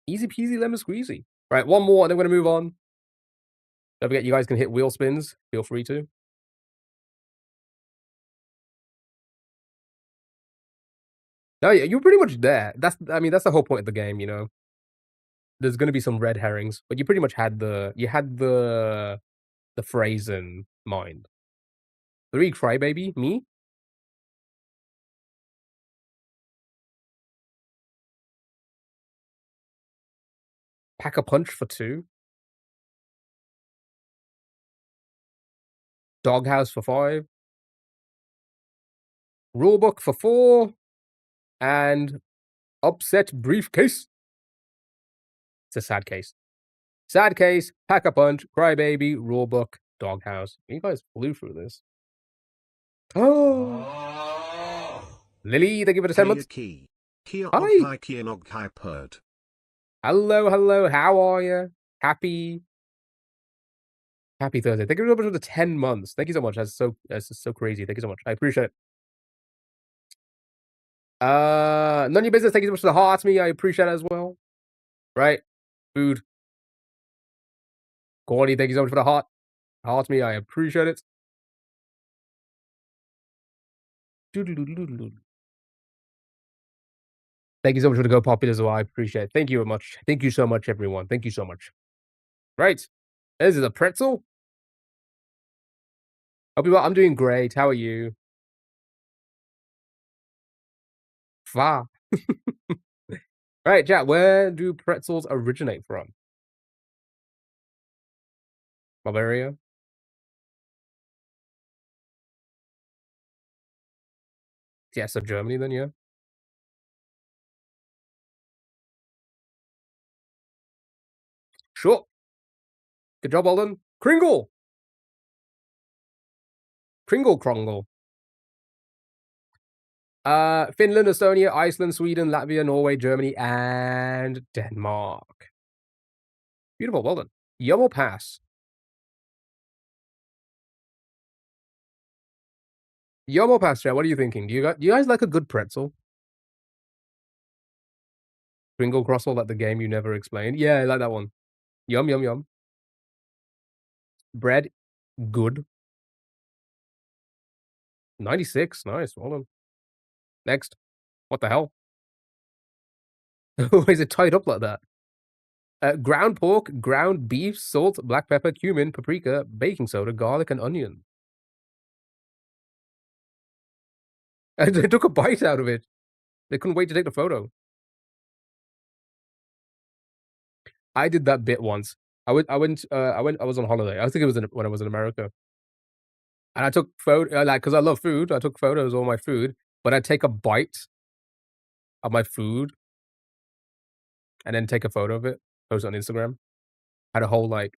Easy peasy lemon squeezy. Right, one more, and then we're gonna move on. Don't forget, you guys can hit wheel spins. Feel free to. No, yeah, you're pretty much there. I mean, that's the whole point of the game, you know? There's gonna be some red herrings, but you pretty much had the phrase in mind. 3 crybaby, me? Pack a punch for 2. Doghouse for 5. Rulebook for 4. And upset briefcase. It's a sad case. Sad case, pack a punch, crybaby, rulebook, doghouse. You guys flew through this. Oh, Lily, thank you for the 10 months. Hi. Hello, hello. How are you? Happy Thursday. Thank you so much for the 10 months. Thank you so much. That's so crazy. Thank you so much. I appreciate it. None of your business. Thank you so much for the heart me. I appreciate it as well. Right? Food. Corny, thank you so much for the heart. Heart me. I appreciate it. Thank you so much for the Go Popular as well. I appreciate it. Thank you very much. Thank you so much, everyone. Thank you so much. Right. This is a pretzel. Hope you well. I'm doing great. How are you? Far. Right, chat. Where do pretzels originate from? Bavaria? Yeah, so Germany then, yeah. Sure. Good job, Alden. Kringle! Kringle Krongle. Finland, Estonia, Iceland, Sweden, Latvia, Norway, Germany, and Denmark. Beautiful, well done. Yum or pass? Yum or pass, chat? What are you thinking? Do you guys like a good pretzel? Kringle Crossle, like the game you never explained. Yeah, I like that one. Yum, yum, yum. Bread, good. 96, nice, well done. Next. What the hell? Why is it tied up like that? Ground pork, ground beef, salt, black pepper, cumin, paprika, baking soda, garlic, and onion. And they took a bite out of it. They couldn't wait to take the photo. I did that bit once. I was on holiday. I think it was when I was in America, and I took photo like, 'cause I love food, I took photos of all my food, but I'd take a bite of my food and then take a photo of it, post it on Instagram. Had a whole, like,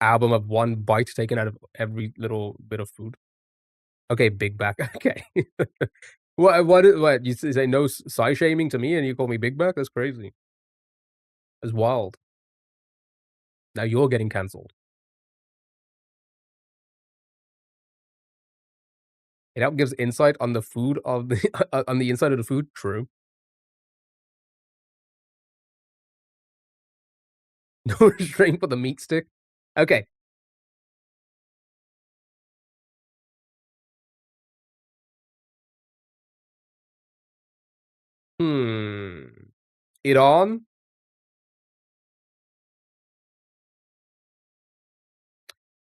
album of one bite taken out of every little bit of food. Okay, big back. Okay. What, you say no size shaming to me and you call me big back? That's crazy. That's wild. Now you're getting canceled. It help gives insight on the food of the on the inside of the food. True. No restraint for the meat stick. Okay. Hmm. Iran,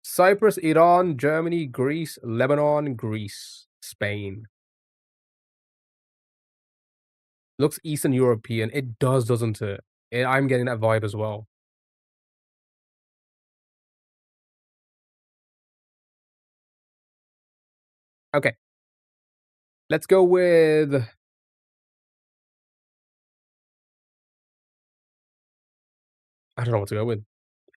Cyprus, Iran, Germany, Greece, Lebanon, Greece, Spain. Looks Eastern European. It does, doesn't it? I'm getting that vibe as well. Okay. Let's go with I don't know what to go with.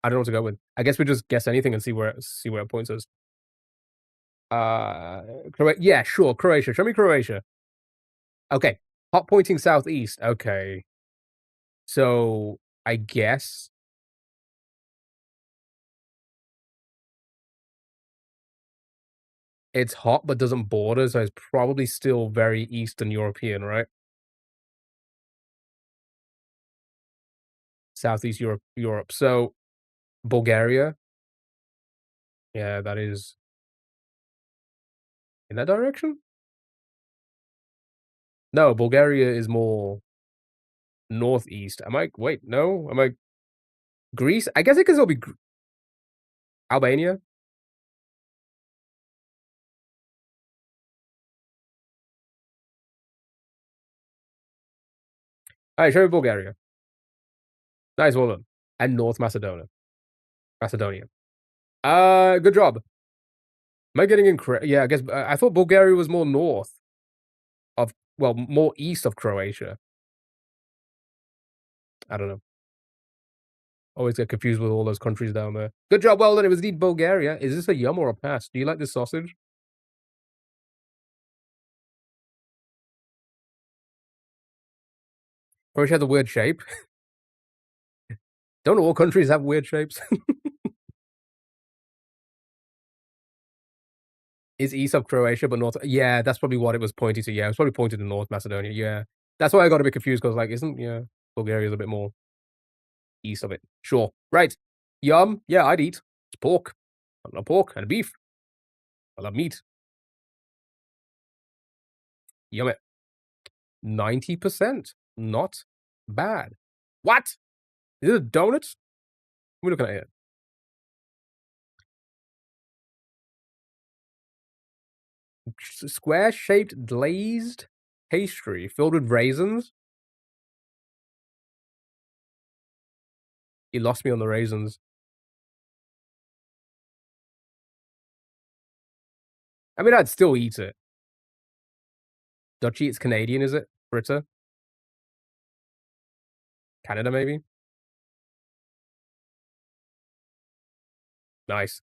I don't know what to go with. I guess we just guess anything and see where it points us. Yeah, sure, Croatia. Show me Croatia. Okay. Hot pointing southeast. Okay. So, I guess it's hot but doesn't border, so it's probably still very Eastern European, right? Southeast Europe. So, Bulgaria? Yeah, that is in that direction? No, Bulgaria is more northeast. Am I wait, no? Am I Greece? I guess it could still be Albania? Alright, show me Bulgaria. Nice, well done. And North Macedonia. Good job. Am I getting yeah, I guess I thought Bulgaria was more north of well, more east of Croatia. I don't know. Always get confused with all those countries down there. Good job, well done. It was indeed Bulgaria. Is this a yum or a pass? Do you like this sausage? Croatia has a weird shape. Don't all countries have weird shapes? Is east of Croatia, but north yeah, that's probably what it was pointing to, yeah, it was probably pointing to North Macedonia, yeah. That's why I got a bit confused because like, isn't yeah, Bulgaria's a bit more east of it. Sure. Right. Yum, yeah, I'd eat. It's pork. I love pork and beef. I love meat. Yum it. 90%. Not bad. What? Is it a donut? What are we looking at here? Square-shaped glazed pastry filled with raisins? You lost me on the raisins. I mean, I'd still eat it. Dutchie, it's Canadian, is it? Britta? Canada, maybe? Nice.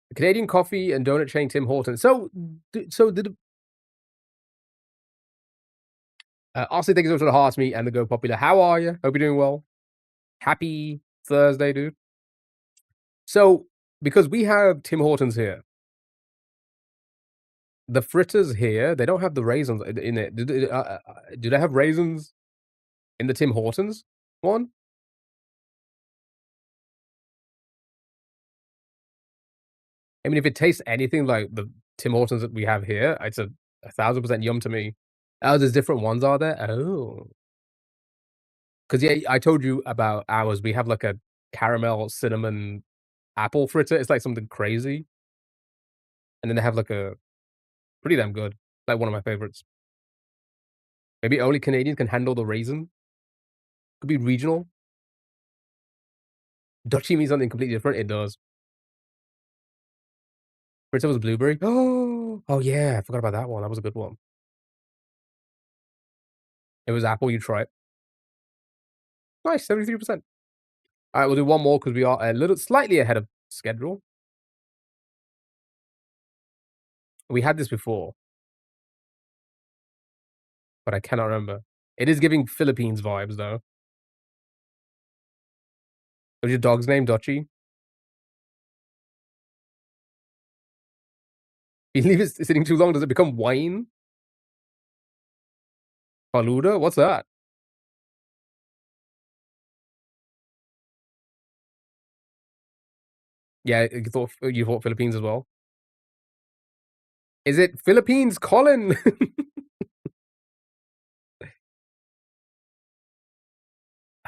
The Canadian coffee and donut chain Tim Hortons. So did Austin, thank you so much for the hearts, me and the Go Popular. How are you? Hope you're doing well. Happy Thursday, dude. So, because we have Tim Hortons here, the fritters here, they don't have the raisins in it. Do they have raisins in the Tim Hortons one? I mean, if it tastes anything like the Tim Hortons that we have here, it's a 1,000% yum to me. Oh, there's different ones, are there? Oh, because yeah, I told you about ours. We have like a caramel cinnamon apple fritter. It's like something crazy, and then they have like a pretty damn good, like one of my favorites. Maybe only Canadians can handle the raisin. Could be regional. Dutchy means something completely different. It does. First it was blueberry. Oh yeah, I forgot about that one. That was a good one. It was apple. You try it. Nice, 73%. All right, we'll do one more because we are a little slightly ahead of schedule. We had this before, but I cannot remember. It is giving Philippines vibes though. What's your dog's name? Dutchy? If you leave it sitting too long, does it become wine? Faluda? What's that? Yeah, you thought Philippines as well. Is it Philippines, Colin?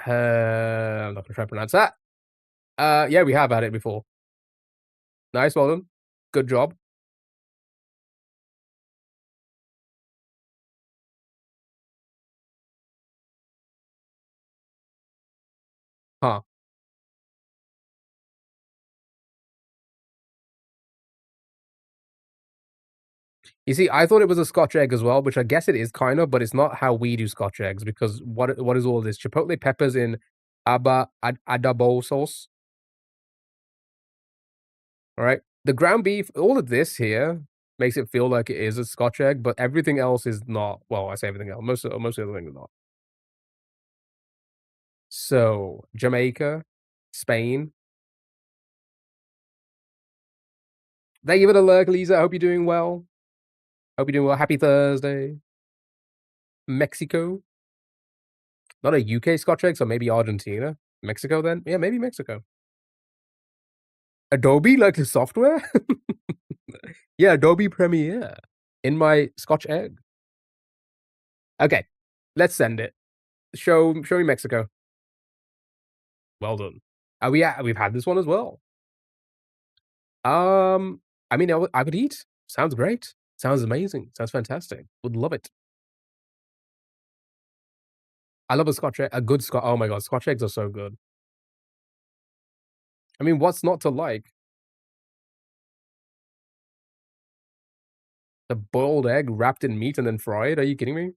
I'm not gonna try to pronounce that. Yeah, we have had it before. Nice, well done. Good job. Huh. You see, I thought it was a Scotch egg as well, which I guess it is kind of, but it's not how we do Scotch eggs because what is all this? Chipotle peppers in adobo sauce. All right. The ground beef, all of this here makes it feel like it is a Scotch egg, but everything else is not. Well, I say everything else. Most of the other things are not. So Jamaica, Spain. Thank you for the lurk, Lisa. I hope you're doing well. Hope you're doing well. Happy Thursday. Mexico. Not a UK Scotch egg, so maybe Argentina. Mexico then? Yeah, maybe Mexico. Adobe, like the software? Yeah, Adobe Premiere. In my Scotch egg. Okay, let's send it. Show me Mexico. Well done. We've had this one as well. I mean, I would eat. Sounds great. Sounds amazing. Sounds fantastic. Would love it. I love a Scotch egg. A good Scotch. Oh my god, Scotch eggs are so good. I mean, what's not to like? The boiled egg wrapped in meat and then fried? Are you kidding me?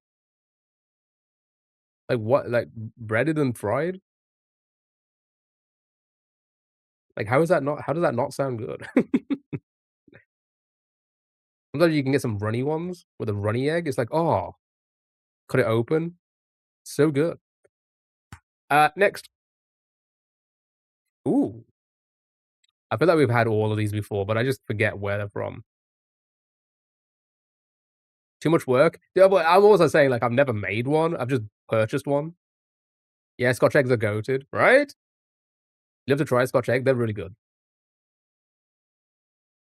Like what? Like breaded and fried? Like how is that not? How does that not sound good? Sometimes you can get some runny ones with a runny egg. It's like, oh, cut it open. So good. Next. Ooh, I feel like we've had all of these before, but I just forget where they're from. Too much work? Yeah, but I'm also saying, like, I've never made one. I've just purchased one. Yeah, Scotch eggs are goated, right? You have to try a Scotch egg. They're really good.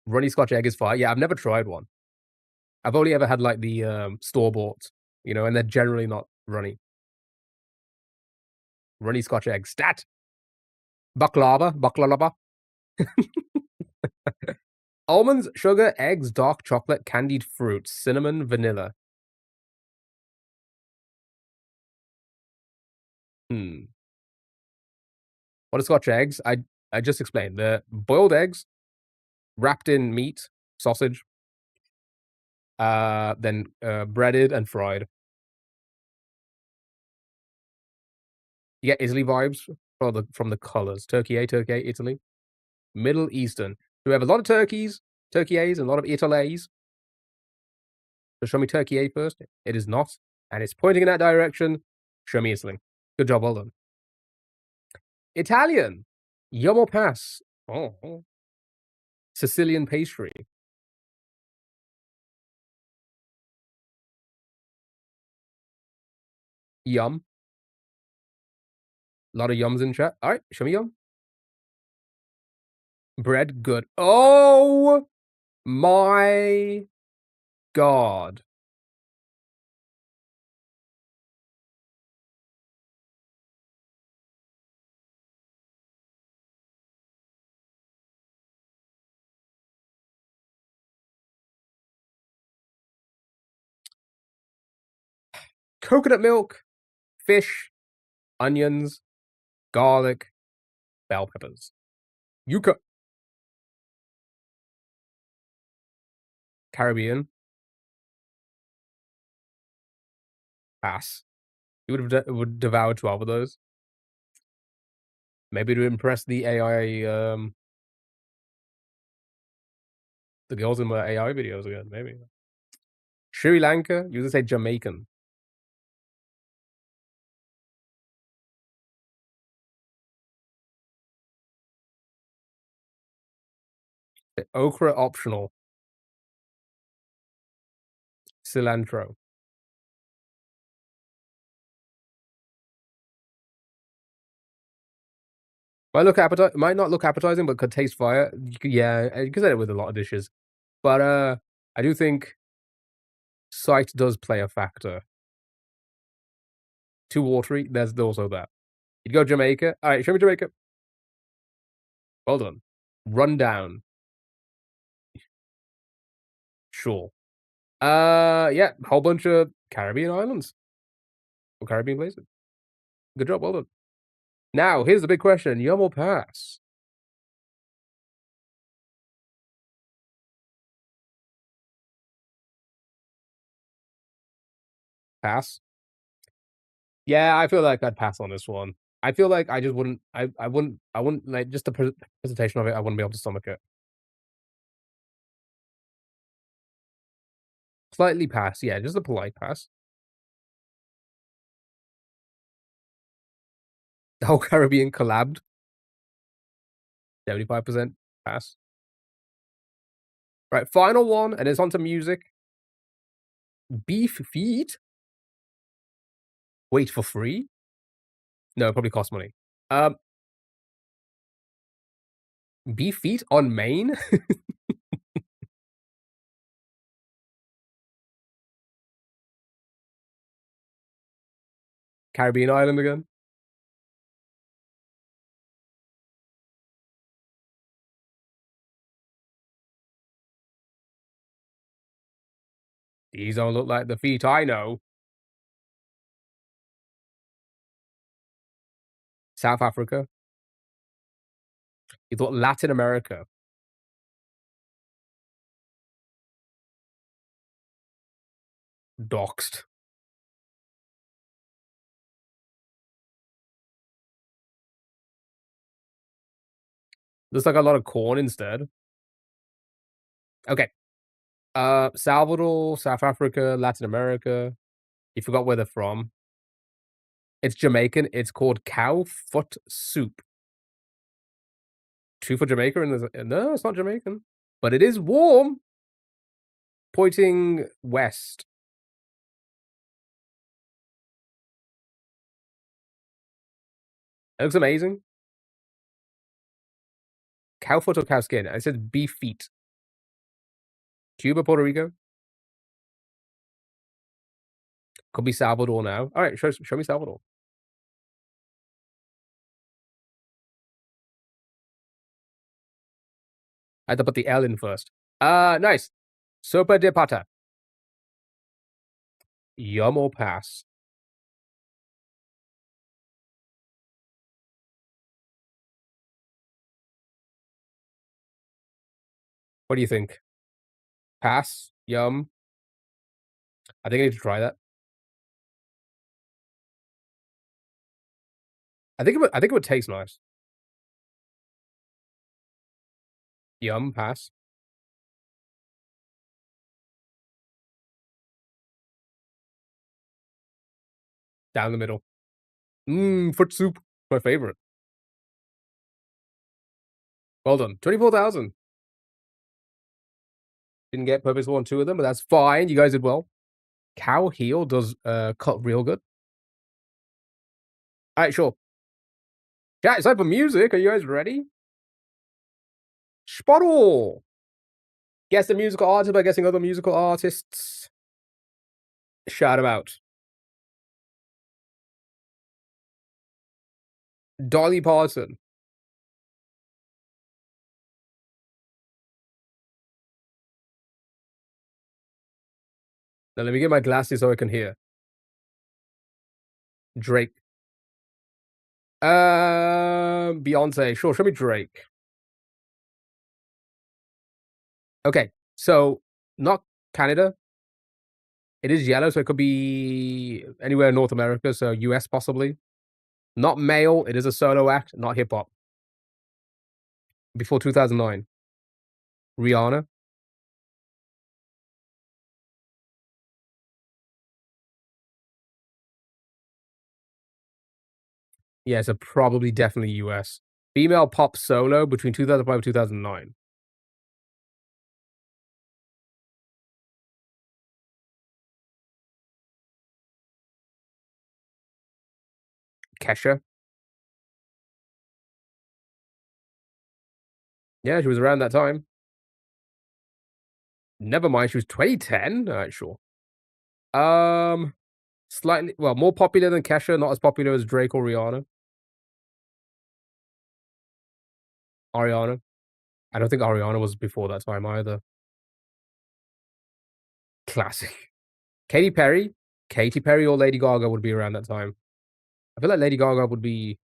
Runny Scotch egg is fire. Yeah, I've never tried one. I've only ever had, like, the, store-bought, and they're generally not runny. Runny Scotch egg. Stat! Baklava. Almonds, sugar, eggs, dark chocolate, candied fruit, cinnamon, vanilla. Hmm. What are Scotch eggs? I just explained. They're boiled eggs wrapped in meat, sausage, then breaded and fried. You get Italy vibes from the colors. Turkey, Italy. Middle Eastern. So we have a lot of turkeys, Turkey A's, and a lot of Italy's. So show me Turkey A first. It is not, and it's pointing in that direction. Show me Italy. Good job, well done. Italian. Yomo pass. Oh. Sicilian pastry. Yum. A lot of yums in chat. All right, show me yum. Bread, good. Oh my god. Coconut milk, fish, onions, garlic, bell peppers. Yuca. Caribbean. Pass. You would devour 12 of those. Maybe to impress the AI, the girls in my AI videos again, maybe. Sri Lanka, you would say Jamaican. Okra optional. Cilantro. Might not look appetizing, but could taste fire. Yeah, you can say it with a lot of dishes. But, I do think sight does play a factor. Too watery, there's also that. You'd go Jamaica. Alright, show me Jamaica. Well done. Rundown. Sure. Yeah, whole bunch of Caribbean islands or Caribbean places. Good job, well done. Now, here's the big question: Yum or pass? Pass. Yeah, I feel like I'd pass on this one. I feel like I just wouldn't. I wouldn't like just the presentation of it. I wouldn't be able to stomach it. Slightly pass, yeah, just a polite pass. The whole Caribbean collabed. 75% pass. Right, final one, and it's onto music. Beef feet. Wait for free? No, it probably costs money. Um, Beef feet on Maine? Caribbean island again? These don't look like the feet I know. South Africa. You thought Latin America. Doxed. Looks like a lot of corn instead. Okay. Salvador, South Africa, Latin America. You forgot where they're from. It's Jamaican. It's called cow foot soup. Two for Jamaica, and no, it's not Jamaican, but it is warm. Pointing west. It looks amazing. Cow foot or cow skin? I said beef feet. Cuba, Puerto Rico. Could be Salvador now. All right, show me Salvador. I had to put the L in first. Nice. Sopa de pata. Yum or pass? What do you think? Pass? Yum? I think I need to try that. I think it would taste nice. Yum, pass. Down the middle. Mmm, foot soup. My favorite. Well done. 24,000. Didn't get purposeful on two of them, but that's fine. You guys did well. Cow heel does cut real good. All right, sure. Chat, it's time for music. Are you guys ready? Spottle. Guess the musical artist by guessing other musical artists. Shout them out. Dolly Parton. Now let me get my glasses so I can hear. Drake. Beyonce. Sure, show me Drake. Okay, so not Canada. It is yellow, so it could be anywhere in North America, so US possibly. Not male, it is a solo act, not hip hop. Before 2009. Rihanna. Yeah, so probably definitely US. Female pop solo between 2005 and 2009. Kesha. Yeah, she was around that time. Never mind, she was 2010? Alright, sure. Um, Slightly well, more popular than Kesha, not as popular as Drake or Rihanna. Ariana. I don't think Ariana was before that time either. Classic. Katy Perry. Katy Perry or Lady Gaga would be around that time. I feel like Lady Gaga would be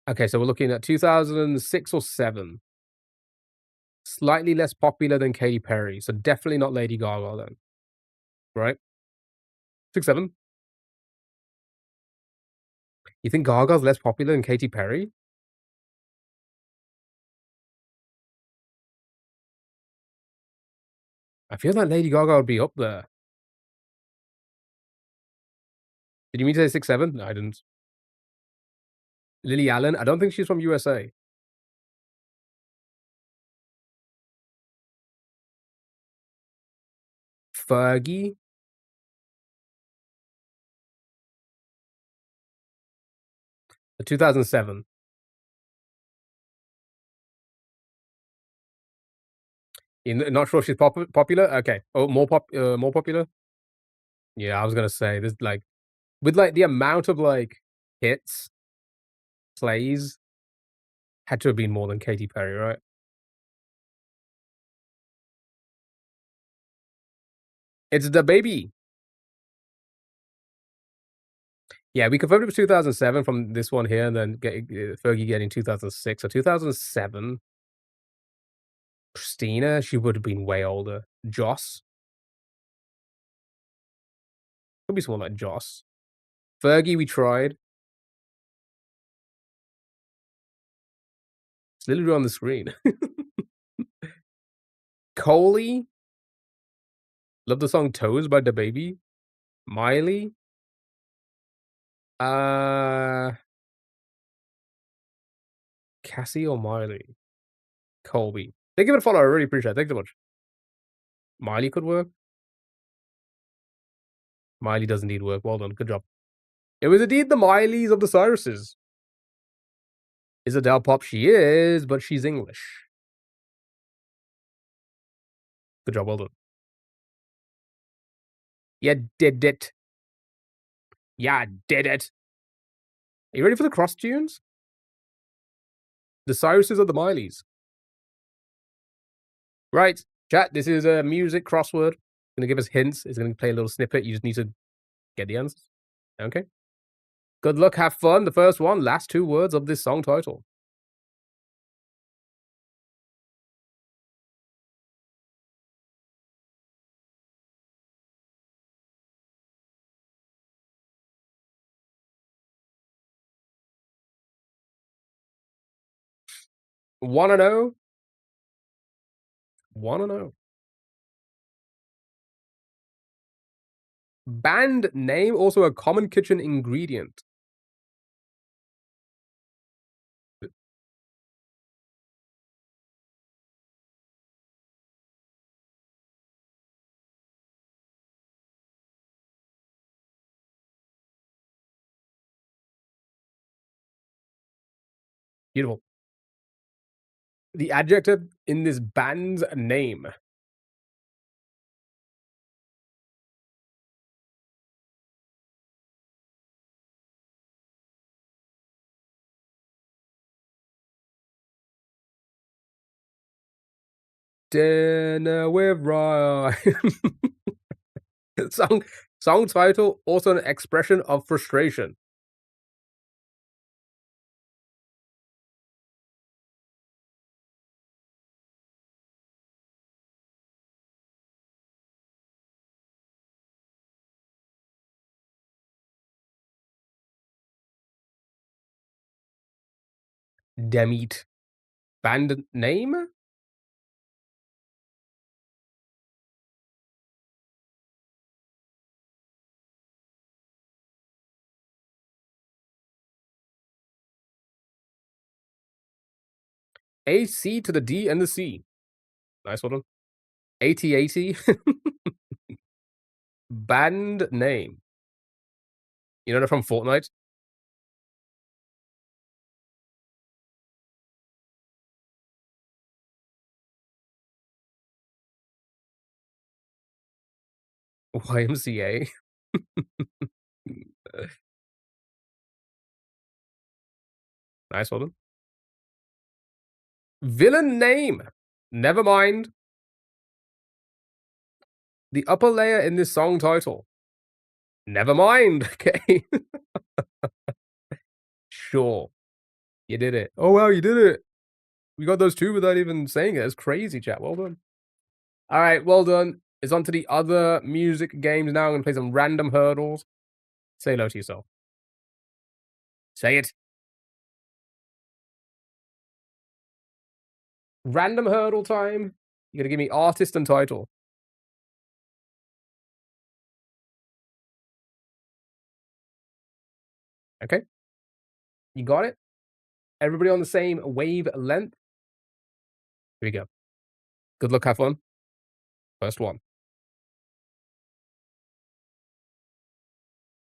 okay, so we're looking at 2006 or 7. Slightly less popular than Katy Perry, so definitely not Lady Gaga then, right? 6, 7? You think Gaga's less popular than Katy Perry? I feel like Lady Gaga would be up there. Did you mean to say 6, 7? No, I didn't. Lily Allen? I don't think she's from USA. Fergie? 2007. You're not sure if she's popular? Okay. Oh, more popular? Yeah, I was gonna say, there's, like with, like, the amount of, like, hits, plays, had to have been more than Katy Perry, right? It's the baby. Yeah, we confirmed it was 2007 from this one here, and then Fergie getting 2006. So 2007, Christina, she would have been way older. Joss, could be someone like Joss. Fergie, we tried. It's literally on the screen. Coley, love the song Toes by the Baby. Miley, uh, Cassie or Miley? Colby. Thank you for the follow. I really appreciate it. Thanks so much. Miley could work. Miley doesn't need work. Well done. Good job. It was indeed the Mileys of the Cyruses. Is Adele pop? She is, but she's English. Good job. Well done. You did it. Yeah, did it. Are you ready for the cross tunes? The Cyruses or the Mileys? Right. Chat, this is a music crossword. It's gonna give us hints. It's gonna play a little snippet. You just need to get the answers. Okay. Good luck. Have fun. The first one, last 2 words of this song title. Wanna know? Wanna know? Band name, also a common kitchen ingredient. Beautiful. The adjective in this band's name. Dinner with Ryan. Song Song title, also an expression of frustration. Demit. Band name? A C to the D and the C. Nice one. AT-AT. Band name. You know they're from Fortnite? YMCA. Nice one. Villain name. Never mind. The upper layer in this song title. Never mind. Okay. Sure. You did it. Oh wow, you did it. We got those two without even saying it. It's crazy, chat. Well done. Alright, well done. It's on to the other music games now. I'm gonna play some random hurdles. Say hello to yourself. Say it. Random hurdle time. You gotta give me artist and title. Okay. You got it? Everybody on the same wavelength? Here we go. Good luck, have fun. First one.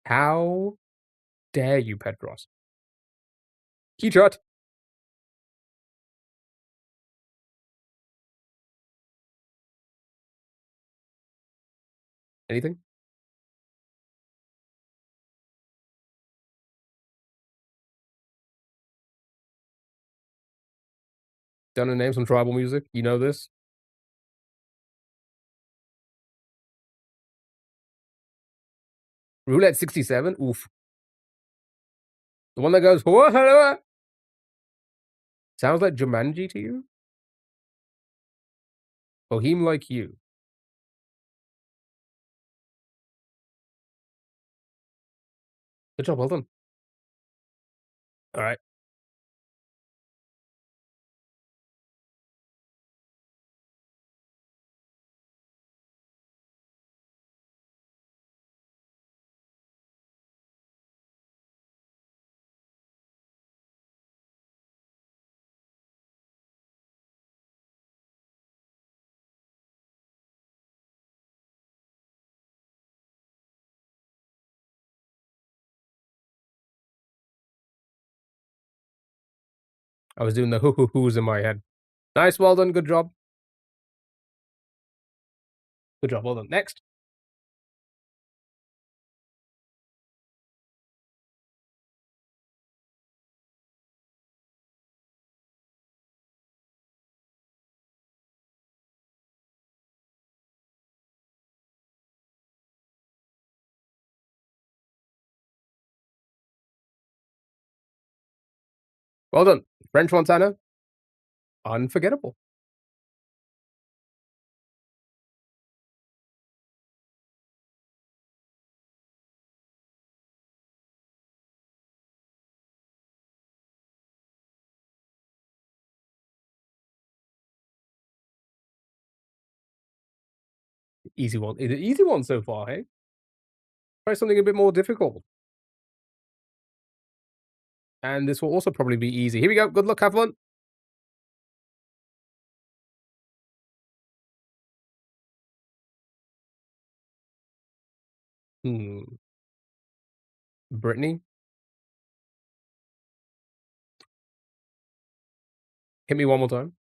How dare you, Petros? Keyshot. Anything? Done to name some tribal music? You know this? Roulette 67? Oof. The one that goes, sounds like Jumanji to you? Boheme like you. Good job, well done. Alright. I was doing the hoo-hoo-hoos in my head. Nice, well done, good job. Good job, well done. Next. Well done. French Montana. Unforgettable. Easy one. It's an easy one so far, hey? Try something a bit more difficult. And this will also probably be easy. Here we go. Good luck, have fun. Brittany. Hit me one more time.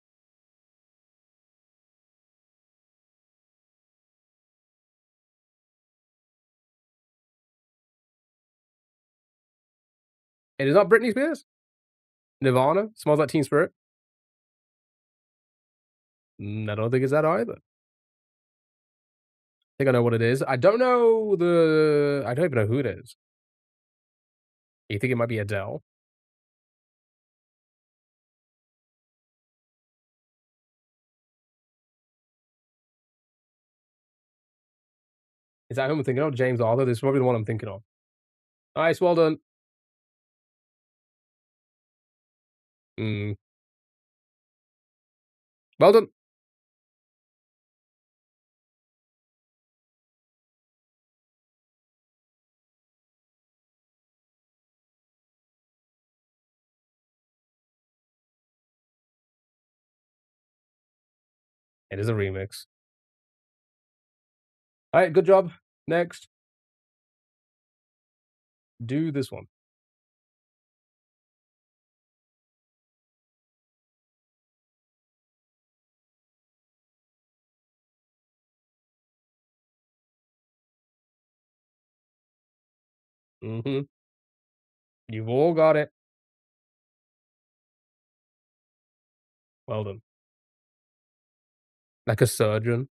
It is not Britney Spears. Nirvana. Smells like Teen Spirit. I don't think it's that either. think I know what it is. I don't know I don't even know who it is. You think it might be Adele? Is that who I'm thinking of? James Arthur? This is probably the one I'm thinking of. Nice, well done. Mm, well done. It is a remix. Alright, good job. Next. Do this one. Mhm. You've all got it. Well done. Like a surgeon.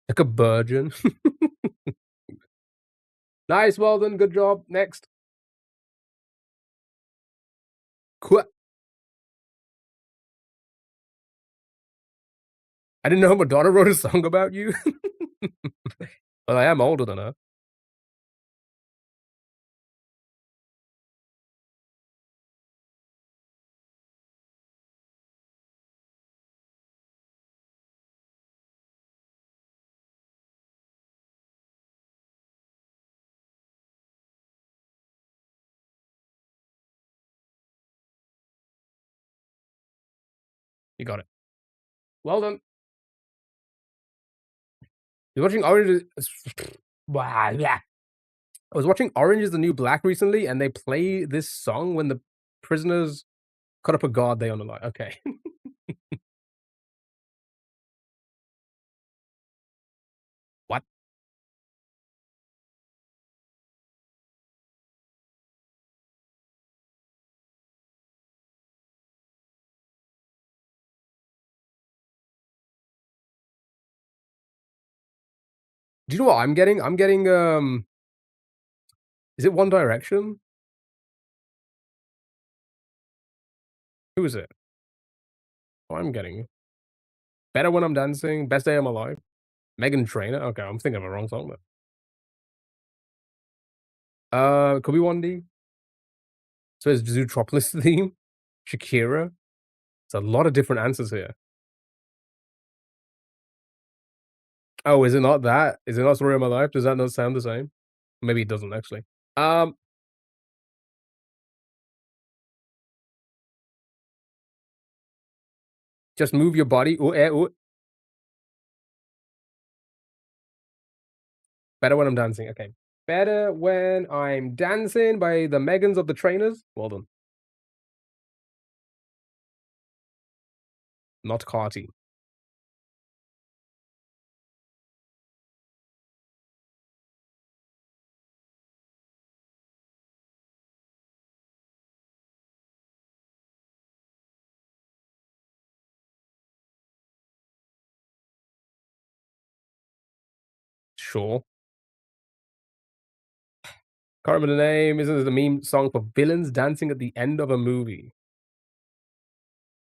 Like a virgin. Nice, well done, good job. Next. Qu I didn't know Madonna wrote a song about you. Well, I am older than her. You got it. Well done. You're watching Orange is Wow, yeah. I was watching Orange is the New Black recently, and they play this song when the prisoners cut up a guard they on the line. Okay. What? Do you know what I'm getting? I'm getting, is it One Direction? Who is it? Oh, I'm getting Better When I'm Dancing, Best Day of My Life, Megan Trainor? Okay, I'm thinking of a wrong song then. Could be 1D. So it's Zootropolis theme? Shakira? It's a lot of different answers here. Oh, is it not that? Is it not Story of My Life? Does that not sound the same? Maybe it doesn't actually. Um, just move your body. Ooh, ooh. Better When I'm Dancing. Okay. Better When I'm Dancing by the Megans of the Trainers. Well done. Not Carti. Sure. Can't remember the name. Isn't it the meme song for villains dancing at the end of a movie?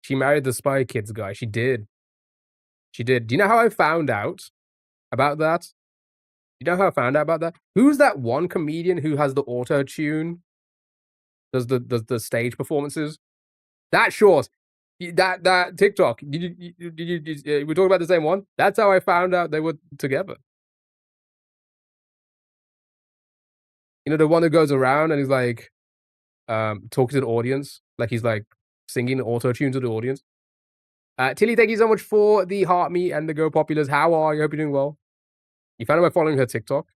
She married the Spy Kids guy. She did. She did. Do you know how I found out about that? You know how I found out about that? Who's that one comedian who has the auto tune? Does the stage performances? That short. That TikTok. We're talking about the same one? That's how I found out they were together. You know, the one that goes around and he's like, talking to the audience, like he's like singing auto tune to the audience. Tilly, thank you so much for the heart me and the Go Populars. How are you? Hope you're doing well. You found out by following her TikTok.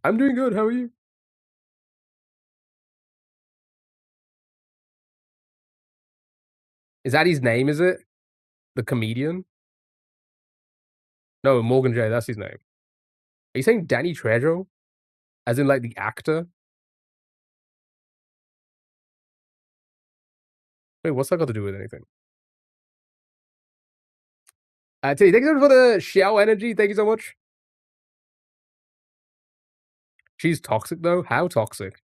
I'm doing good. How are you? Is that his name? Is it? The comedian? No, Morgan J, that's his name. Are you saying Danny Trejo? As in, like, the actor? Wait, what's that got to do with anything? Thank you so much for the shell energy, thank you so much. She's toxic, though? How toxic?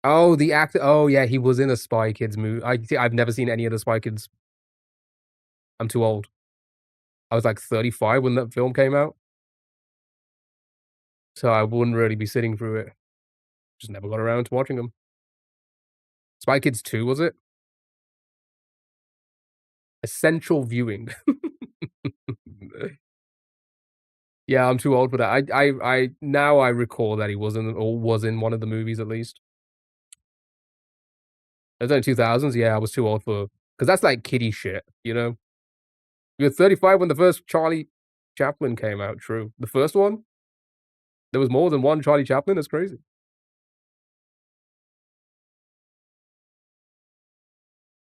Oh, the actor oh, yeah, he was in a Spy Kids movie. I've never seen any of the Spy Kids. I'm too old. I was, like, 35 when that film came out, so I wouldn't really be sitting through it. Just never got around to watching them. Spy Kids 2, was it? Essential viewing. Yeah, I'm too old for that. I now I recall that he wasn't or was in one of the movies at least. It was in 2000s, yeah, I was too old for because that's like kiddie shit, you know? You were 35 when the first Charlie Chaplin came out, true. The first one? There was more than one Charlie Chaplin? That's crazy.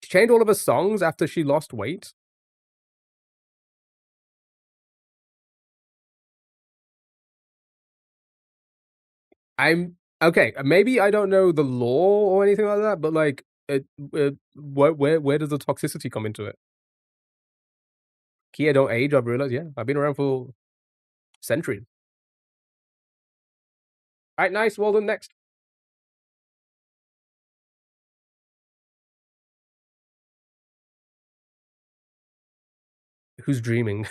She changed all of her songs after she lost weight? I'm okay, maybe I don't know the law or anything like that, but, like, where does the toxicity come into it? Kia don't age, I've realized, yeah. I've been around for centuries. Alright, nice, well done, next. Who's dreaming?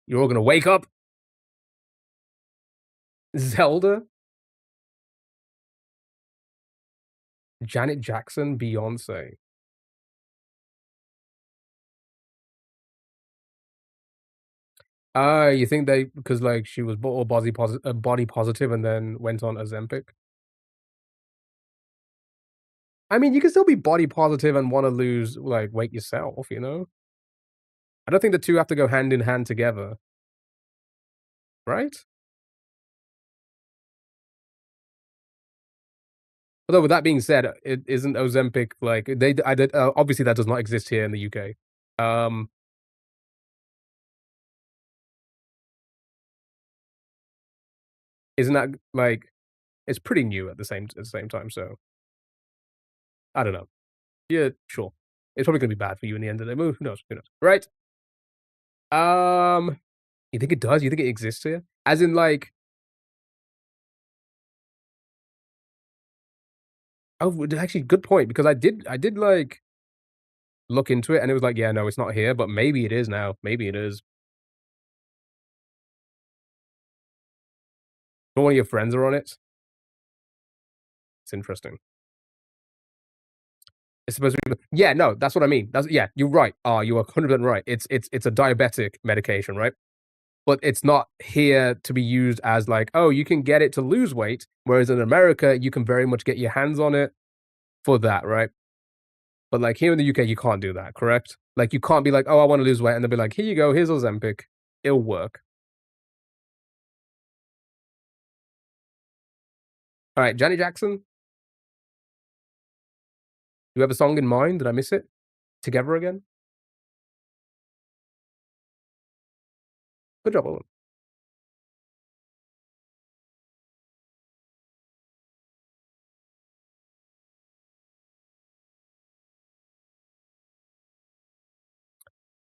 You're all gonna wake up? Zelda? Janet Jackson? Beyonce? Ah, you think they because, like, she was bo body positive and then went on Ozempic? I mean, you can still be body positive and wanna lose, like, weight yourself, you know? I don't think the 2 have to go hand in hand together, right? Although with that being said, it isn't Ozempic, like, they I did obviously, that does not exist here in the UK. Um, isn't that, like it's pretty new at the same time, so I don't know. Yeah, sure. It's probably gonna be bad for you in the end of the day. Who knows? Who knows? Right? Um, you think it does? You think it exists here? As in, like oh, actually, good point because I did, like, look into it and it was like, "Yeah, no, it's not here," but maybe it is now. Maybe it is. But one of your friends are on it. It's interesting. It's supposed to be yeah, no, that's what I mean. That's yeah, you're right. You are 100% right. It's a diabetic medication, right? But it's not here to be used as like, "Oh, you can get it to lose weight," whereas in America, you can very much get your hands on it for that, right? But, like, here in the UK, you can't do that, correct? Like, you can't be like, "Oh, I wanna lose weight," and they'll be like, "Here you go, here's Ozempic." It'll work. Alright, Janet Jackson, you have a song in mind? Did I miss it? Together Again? Good job, well done.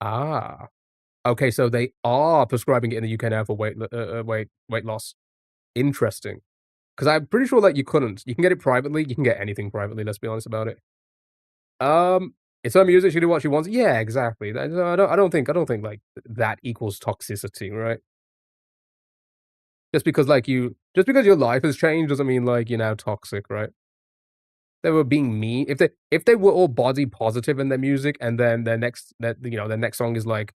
Ah, okay, so they are prescribing it in the UK now for weight loss. Interesting. 'Cause I'm pretty sure that you couldn't. You can get it privately, you can get anything privately, let's be honest about it. Um, it's her music, she do what she wants. Yeah, exactly. That I don't think, like, that equals toxicity, right? Just because your life has changed doesn't mean, like, you're now toxic, right? They were being mean if they were all body positive in their music and then their next song is like,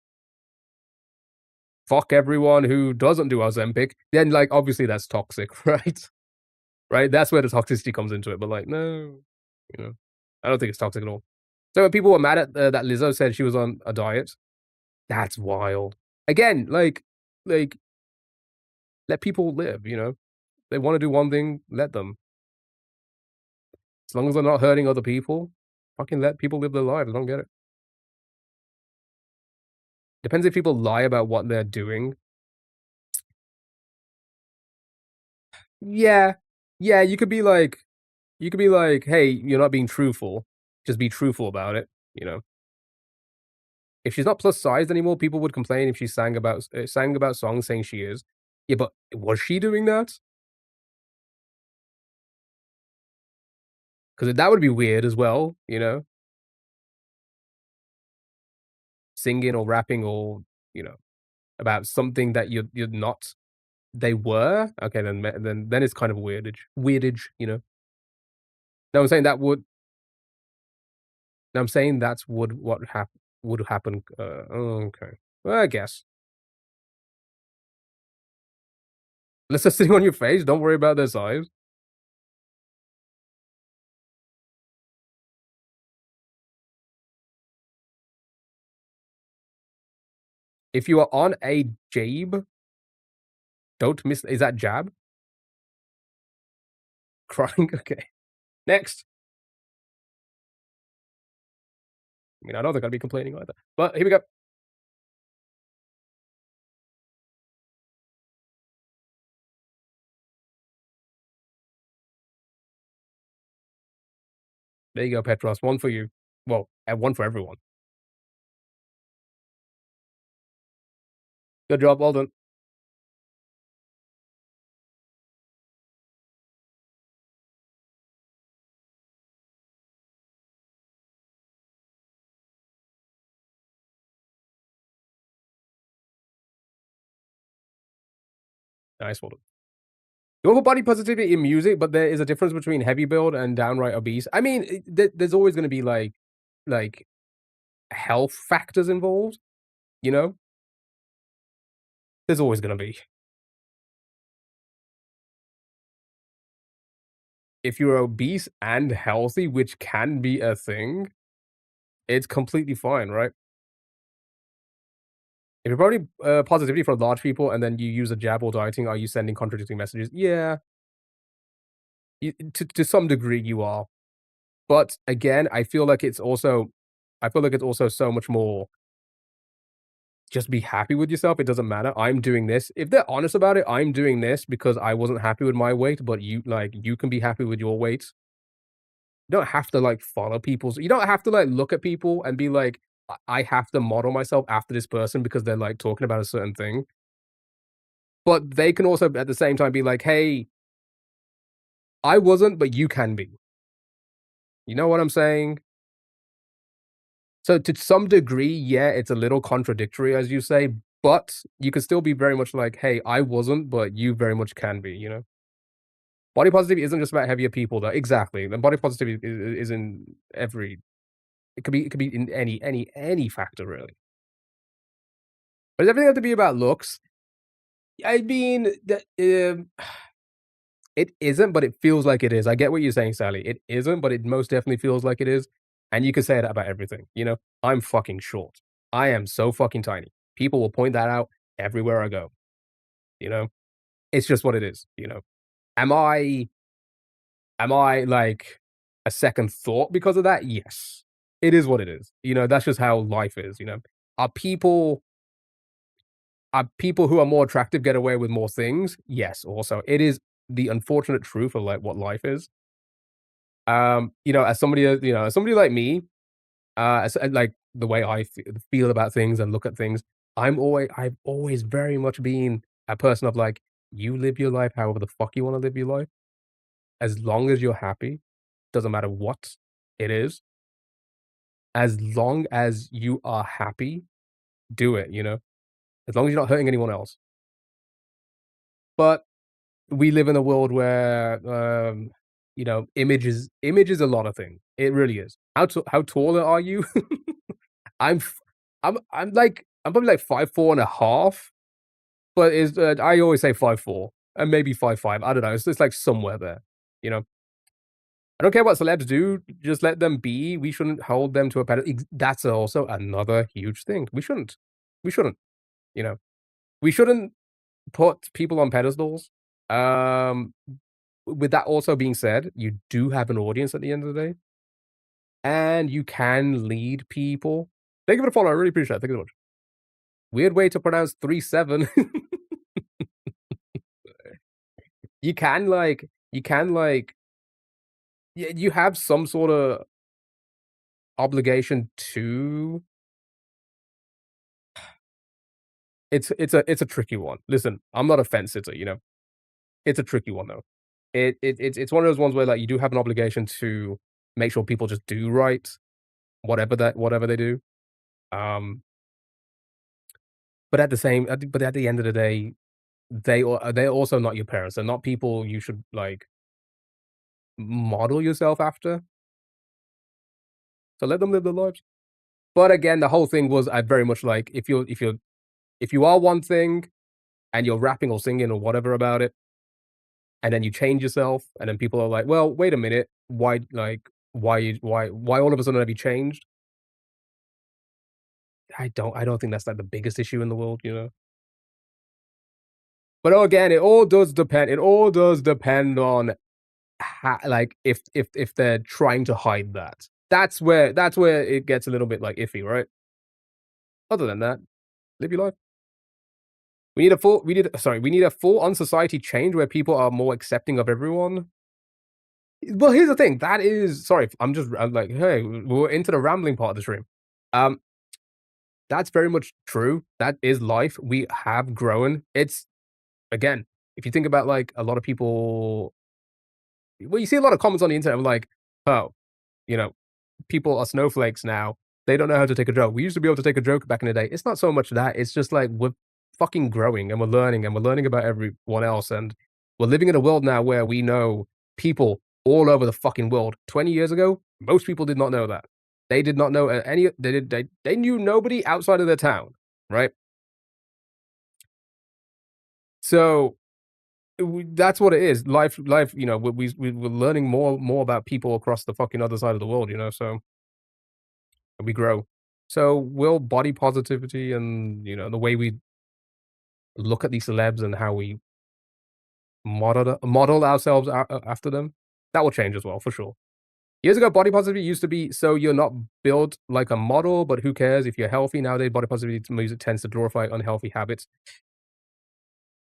"Fuck everyone who doesn't do Ozempic," then, like, obviously that's toxic, right? Right? That's where the toxicity comes into it, but, like, no, you know? I don't think it's toxic at all. So when people were mad at, that Lizzo said she was on a diet, that's wild. Again, like, let people live, you know? They wanna do one thing, let them. As long as they're not hurting other people, fucking let people live their lives, I don't get it. Depends if people lie about what they're doing. Yeah. Yeah, you could be like, "Hey, you're not being truthful. Just be truthful about it," you know? If she's not plus sized anymore, people would complain if she sang about songs saying she is. Yeah, but was she doing that? 'Cause that would be weird as well, you know? Singing or rapping or, you know, about something that you're not they were? Okay, then it's kind of weirdage, you know? No, I'm saying that would no, I'm saying that's would happen, oh, okay. Well, I guess. Unless they're sitting on your face, don't worry about their size. If you are on a jabe, don't miss is that jab? Crying? Okay. Next. I mean, I don't think I'd be complaining either. But here we go. There you go, Petros, 1 for you. Well, and 1 for everyone. Good job, well done. Nice, well done. You want body positivity in music, but there is a difference between heavy build and downright obese. I mean, there's always gonna be, like, health factors involved, you know? There's always gonna be. If you're obese and healthy, which can be a thing, it's completely fine, right? If you're promoting, positivity for large people and then you use a jab or dieting, are you sending contradicting messages? Yeah, to some degree you are. But again, I feel like it's also so much more just be happy with yourself, it doesn't matter, I'm doing this. If they're honest about it, I'm doing this because I wasn't happy with my weight, but you can be happy with your weight. You don't have to, like, follow people's you don't have to, like, look at people and be like, I have to model myself after this person because they're, like, talking about a certain thing." But they can also at the same time be like, "Hey, I wasn't, but you can be." You know what I'm saying? So to some degree, yeah, it's a little contradictory, as you say, but you can still be very much like, "Hey, I wasn't, but you very much can be," you know? Body positivity isn't just about heavier people, though. Exactly, and body positivity is in every it could be in any factor, really. But does everything have to be about looks? I mean, it isn't, but it feels like it is. I get what you're saying, Sally. It isn't, but it most definitely feels like it is, and you can say that about everything, you know? I'm fucking short. I am so fucking tiny. People will point that out everywhere I go, you know? It's just what it is, you know? Am I like, a second thought because of that? Yes. It is what it is, you know? That's just how life is, you know? Are people who are more attractive get away with more things? Yes, also. It is the unfortunate truth of, like, what life is. You know, as somebody like me, like, the way I feel about things and look at things, I've always very much been a person of, like, you live your life however the fuck you wanna live your life, as long as you're happy, doesn't matter what it is, as long as you are happy, do it, you know? As long as you're not hurting anyone else. But we live in a world where, you know, image is a lot of things. It really is. How tall are you? I'm f I'm probably like 5'4" and a half, but I always say 5'4" and maybe 5'5". I don't know. It's just like somewhere there, you know? I don't care what celebs do, just let them be. We shouldn't hold them to a pedestal. That's also another huge thing. We shouldn't. We shouldn't, you know? We shouldn't put people on pedestals. Um, with that also being said, you do have an audience at the end of the day, and you can lead people. Thank you for the follow. I really appreciate it. Thank you so much. Weird way to pronounce 3-7. You can, you have some sorta obligation to it's a tricky one. Listen, I'm not a fence sitter, you know? It's a tricky one, though. It's one of those ones where, like, you do have an obligation to make sure people just do right, whatever they do. Um, but at the end of the day, they're also not your parents. They're not people you should, like, model yourself after, so let them live their lives. But again, the whole thing was I very much like, if you are one thing and you're rapping or singing or whatever about it, and then you change yourself, and then people are like, "Well, wait a minute, why all of a sudden have you changed?" I don't think that's, like, the biggest issue in the world, you know? But again, it all does depend on like, if they're trying to hide that. That's where it gets a little bit, like, iffy, right? Other than that, live your life. We need a full-on society change where people are more accepting of everyone. Well, here's the thing, that is sorry, I'm like, hey, we're into the rambling part of the stream. Um, that's very much true. That is life. We have grown. It's again, if you think about, like, a lot of people well, you see a lot of comments on the internet of like, "Oh, you know, people are snowflakes now. They don't know how to take a joke. We used to be able to take a joke back in the day." It's not so much that, it's just like we're fucking growing and we're learning about everyone else, and we're living in a world now where we know people all over the fucking world. 20 years ago, most people did not know that. They did not know any they knew nobody outside of their town, right? So, that's what it is. Life, you know, we're learning more about people across the fucking other side of the world, you know, so we grow. So will body positivity and, you know, the way we look at these celebs and how we model ourselves after them, that will change as well, for sure. Years ago, body positivity used to be, so you're not built like a model, but who cares if you're healthy. Nowadays, body positivity music tends to glorify unhealthy habits.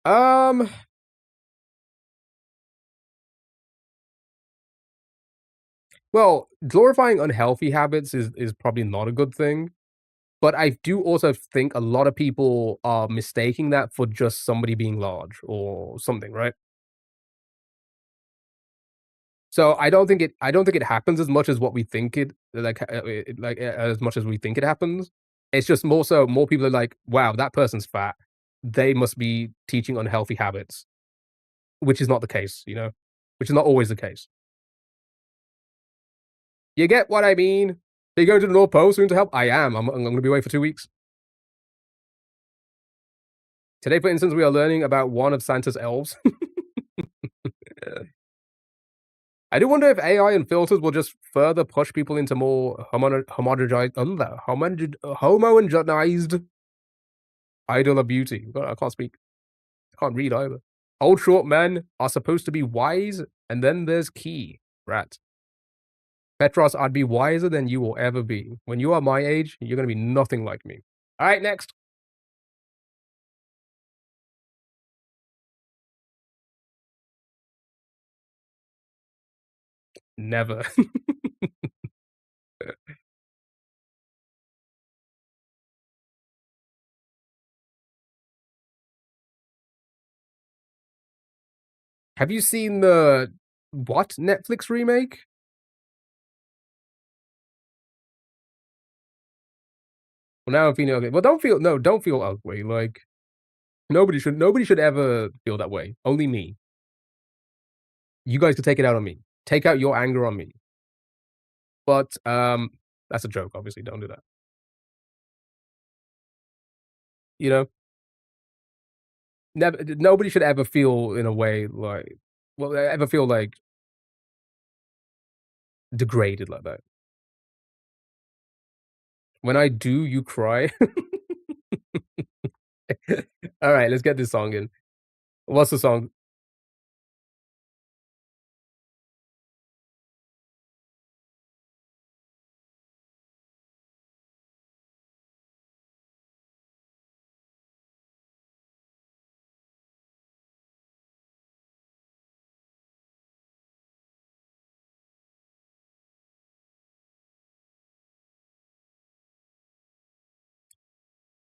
Um, well, glorifying unhealthy habits is probably not a good thing. But I do also think a lot of people are mistaking that for just somebody being large or something, right? So I don't think it happens as much as what we think as much as we think it happens. It's just more so more people are like, "Wow, that person's fat. They must be teaching unhealthy habits," which is not the case, you know? Which is not always the case. You get what I mean? Are you going to the North Pole soon to help? I am. I'm gonna be away for 2 weeks. Today, for instance, we are learning about one of Santa's elves. I do wonder if AI and filters will just further push people into more homogenized idol of beauty. God, I can't speak. I can't read either. Old short men are supposed to be wise, and then there's key. Rat. Petros, I'd be wiser than you will ever be. When you are my age, you're gonna be nothing like me. Alright, next. Never. Have you seen the what Netflix remake? Well, now I'm feeling okay. Well, don't feel ugly. Like nobody should ever feel that way. Only me. You guys could take it out on me. Take out your anger on me. But, that's a joke, obviously, don't do that. You know? Nobody should ever feel in a way like ever feel, like, degraded like that. When I do, you cry. Alright, let's get this song in. What's the song?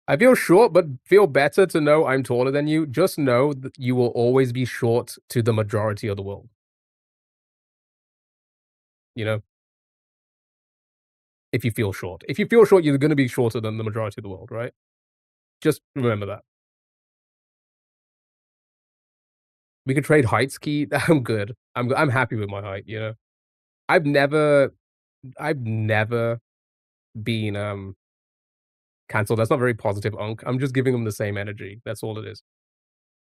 I feel short, but feel better to know I'm taller than you. Just know that you will always be short to the majority of the world. You know, if you feel short. If you feel short, you're gonna be shorter than the majority of the world, right? Just remember that. We could trade height ski. I'm good. I'm happy with my height, you know? I've never I've never been, cancelled. That's not very positive, Unc. I'm just giving them the same energy. That's all it is.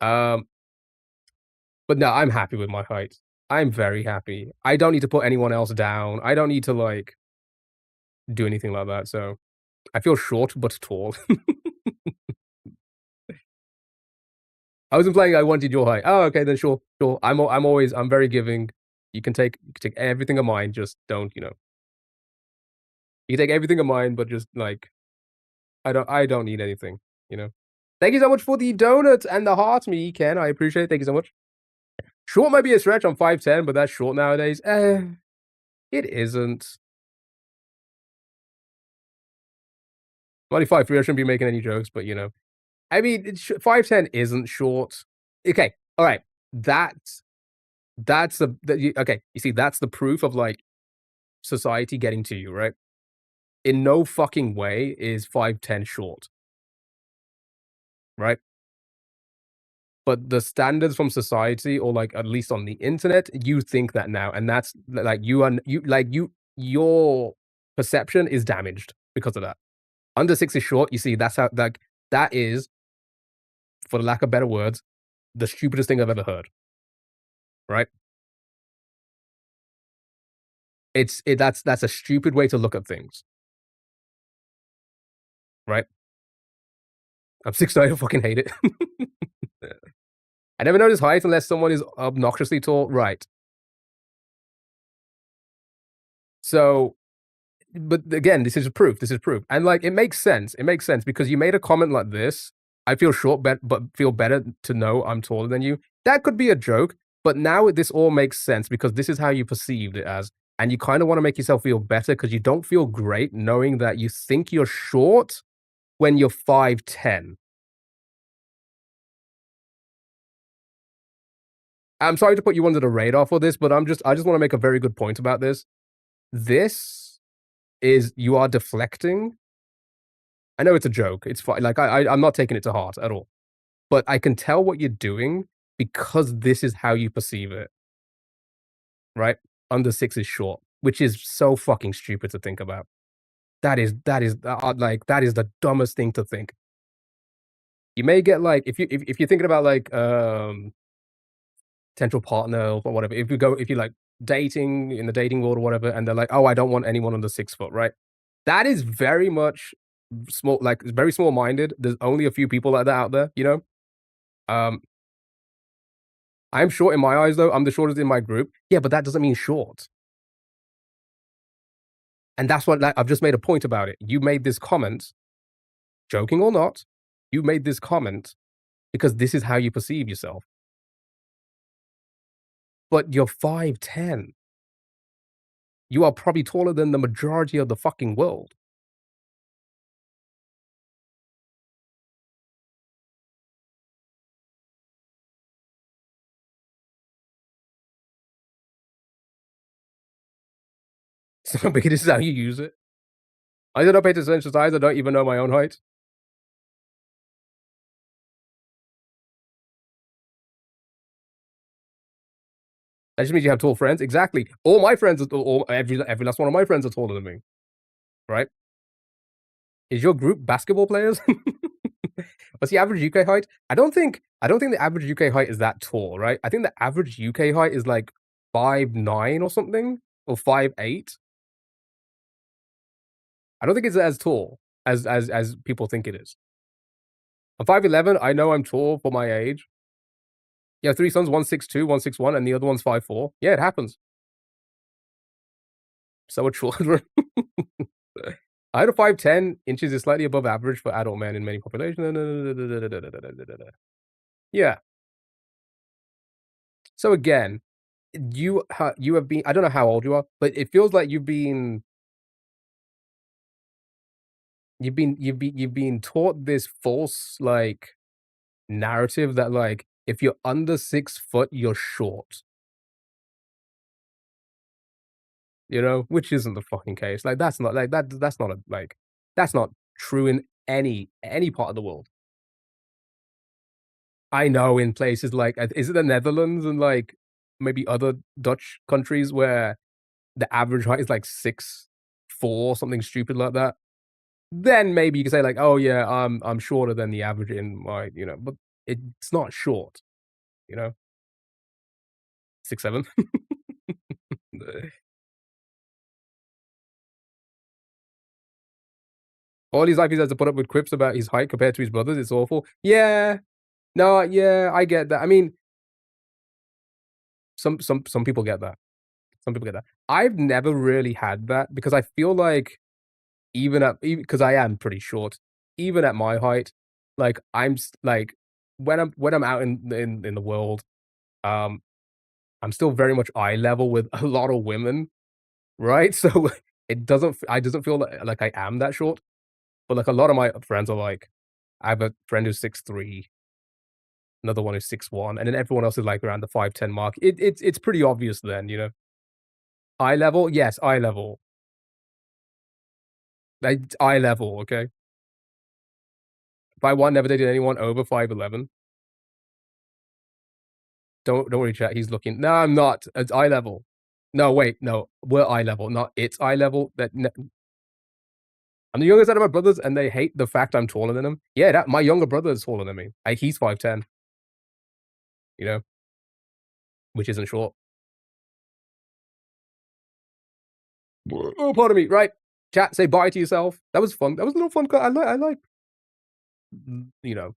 Um, but no, I'm happy with my height. I'm very happy. I don't need to put anyone else down. I don't need to, like, do anything like that, so I feel short but tall. I was implying I wanted your height. Oh, okay, then sure, sure. I'm very giving. You can take everything of mine, just don't, you can take everything of mine, but just, like, I don't need anything, you know? Thank you so much for the donut and the heart me, Ken. I appreciate it. Thank you so much. Short might be a stretch. I'm 5'10", but that's short nowadays. It isn't. I'm only 5'3". I shouldn't be making any jokes, but, I mean, 5'10" isn't short. Okay, alright. That's that's okay, you see, that's the proof of, like, society getting to you, right? In no fucking way is 5'10" short, right? But the standards from society or, like, at least on the internet, you think that now, and that's like, your perception is damaged because of that. Under 6 is short, you see, that's how like, that is, for the lack of better words, the stupidest thing I've ever heard, right? That's a stupid way to look at things, right? I'm 6'9", I fucking hate it. I never notice height unless someone is obnoxiously tall, right. So, but again, this is proof, and, like, it makes sense because you made a comment like this, "I feel short but feel better to know I'm taller than you." That could be a joke, but now this all makes sense because this is how you perceived it as, and you kinda wanna make yourself feel better because you don't feel great knowing that you think you're short when you're 5'10". I'm sorry to put you under the radar for this, but I just wanna make a very good point about this. This is you are deflecting. I know it's a joke, it's fine, like, I'm not taking it to heart at all, but I can tell what you're doing because this is how you perceive it, right? Under 6 is short, which is so fucking stupid to think about. Like, that is the dumbest thing to think. You may get, like, if you're thinking about, like, potential partner or whatever, if you're, like, dating in the dating world or whatever, and they're like, "Oh, I don't want anyone under 6 foot," right? That is very much small, like, very small-minded. There's only a few people like that out there, you know? Um, I'm short in my eyes, though. I'm the shortest in my group. Yeah, but that doesn't mean short. And that's what, like, I've just made a point about it. You made this comment, joking or not, you made this comment because this is how you perceive yourself. But you're 5'10". You are probably taller than the majority of the fucking world. So maybe this is how you use it. I don't pay attention to size. I don't even know my own height. That just means you have tall friends. Exactly. All my friends are all every last one of my friends are taller than me, right? Is your group basketball players? What's the average UK height? I don't think the average UK height is that tall, right? I think the average UK height is like 5'9" or something, or 5'8". I don't think it's as tall as people think it is. I'm 5'11". I know I'm tall for my age. Yeah, 3 sons, one's 6'2", one's 6'1", and the other one's 5'4". Yeah, it happens. So are children. I had a 5'10" inches is slightly above average for adult men in many populations. Yeah. So again, you have been, I don't know how old you are, but it feels like you've been you've been taught this false, like, narrative that, like, if you're under 6 foot, you're short, you know, which isn't the fucking case. Like, that's not like, that's not a like, that's not true in any part of the world. I know in places like, is it the Netherlands and, like, maybe other Dutch countries where the average height is, like, 6'4", something stupid like that? Then maybe you can say like, "Oh, yeah, I'm shorter than the average in my," you know, but it's not short, you know? 6'7". All his life he has to put up with quips about his height compared to his brothers, it's awful. Yeah. No, yeah, I get that. I mean, some people get that. Some people get that. I've never really had that because I feel like even because I am pretty short, even at my height, like, like, when I'm out in the world, um, I'm still very much eye level with a lot of women, right? So, it doesn't feel like I am that short, but, like, a lot of my friends are like, I have a friend who's 6'3", another one who's 6'1", and then everyone else is, like, around the 5'10" mark. It's pretty obvious then, you know? Eye level? Yes, eye level. Like, eye level, okay? If I one never dated anyone over 5'11". Don't worry, chat, he's looking. No, I'm not. It's eye level. No, wait, no, we're eye level, not it's eye level. That n I'm the youngest out of my brothers, and they hate the fact I'm taller than them. Yeah, that my younger brother is taller than me. He's 5'10", you know, which isn't short. Oh, pardon me. Right. Chat, say bye to yourself. That was fun. That was a little fun. I like, you know,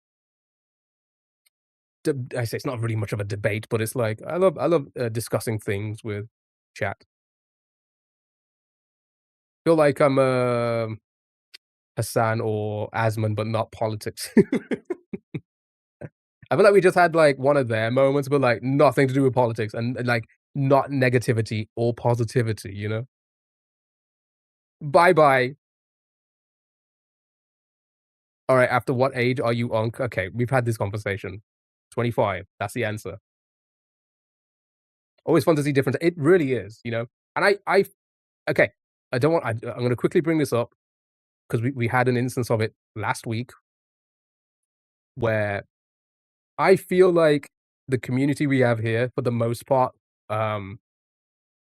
I say it's not really much of a debate, but it's like I love discussing things with chat. Feel like I'm Hassan or Asman, but not politics. I feel like we just had like one of their moments, but like nothing to do with politics and like not negativity or positivity. You know. Bye bye. All right. After what age are you on? Okay, we've had this conversation. 25. That's the answer. Always fun to see different. It really is. You know. And I okay. I don't want. I'm going to quickly bring this up because we had an instance of it last week where I feel like the community we have here, for the most part, um,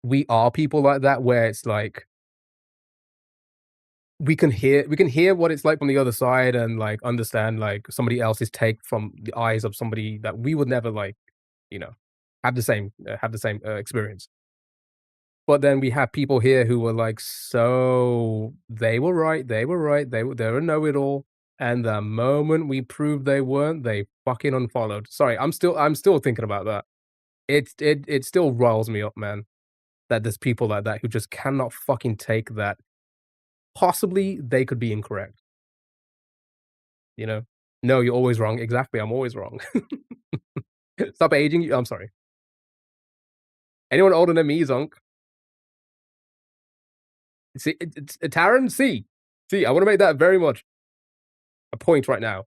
we are people like that where it's like we can hear what it's like from the other side and like understand like somebody else's take from the eyes of somebody that we would never like, you know, have the same experience. But then we have people here who were like, so they were right, they were right, they're a know-it-all. And the moment we proved they weren't, they fucking unfollowed. Sorry, I'm still thinking about that. It still riles me up, man, that there's people like that who just cannot fucking take that possibly they could be incorrect, you know? "No, you're always wrong." Exactly, I'm always wrong. Stop aging you I'm sorry. Anyone older than me is unk. See, it's Taran, see. See, I wanna make that very much a point right now.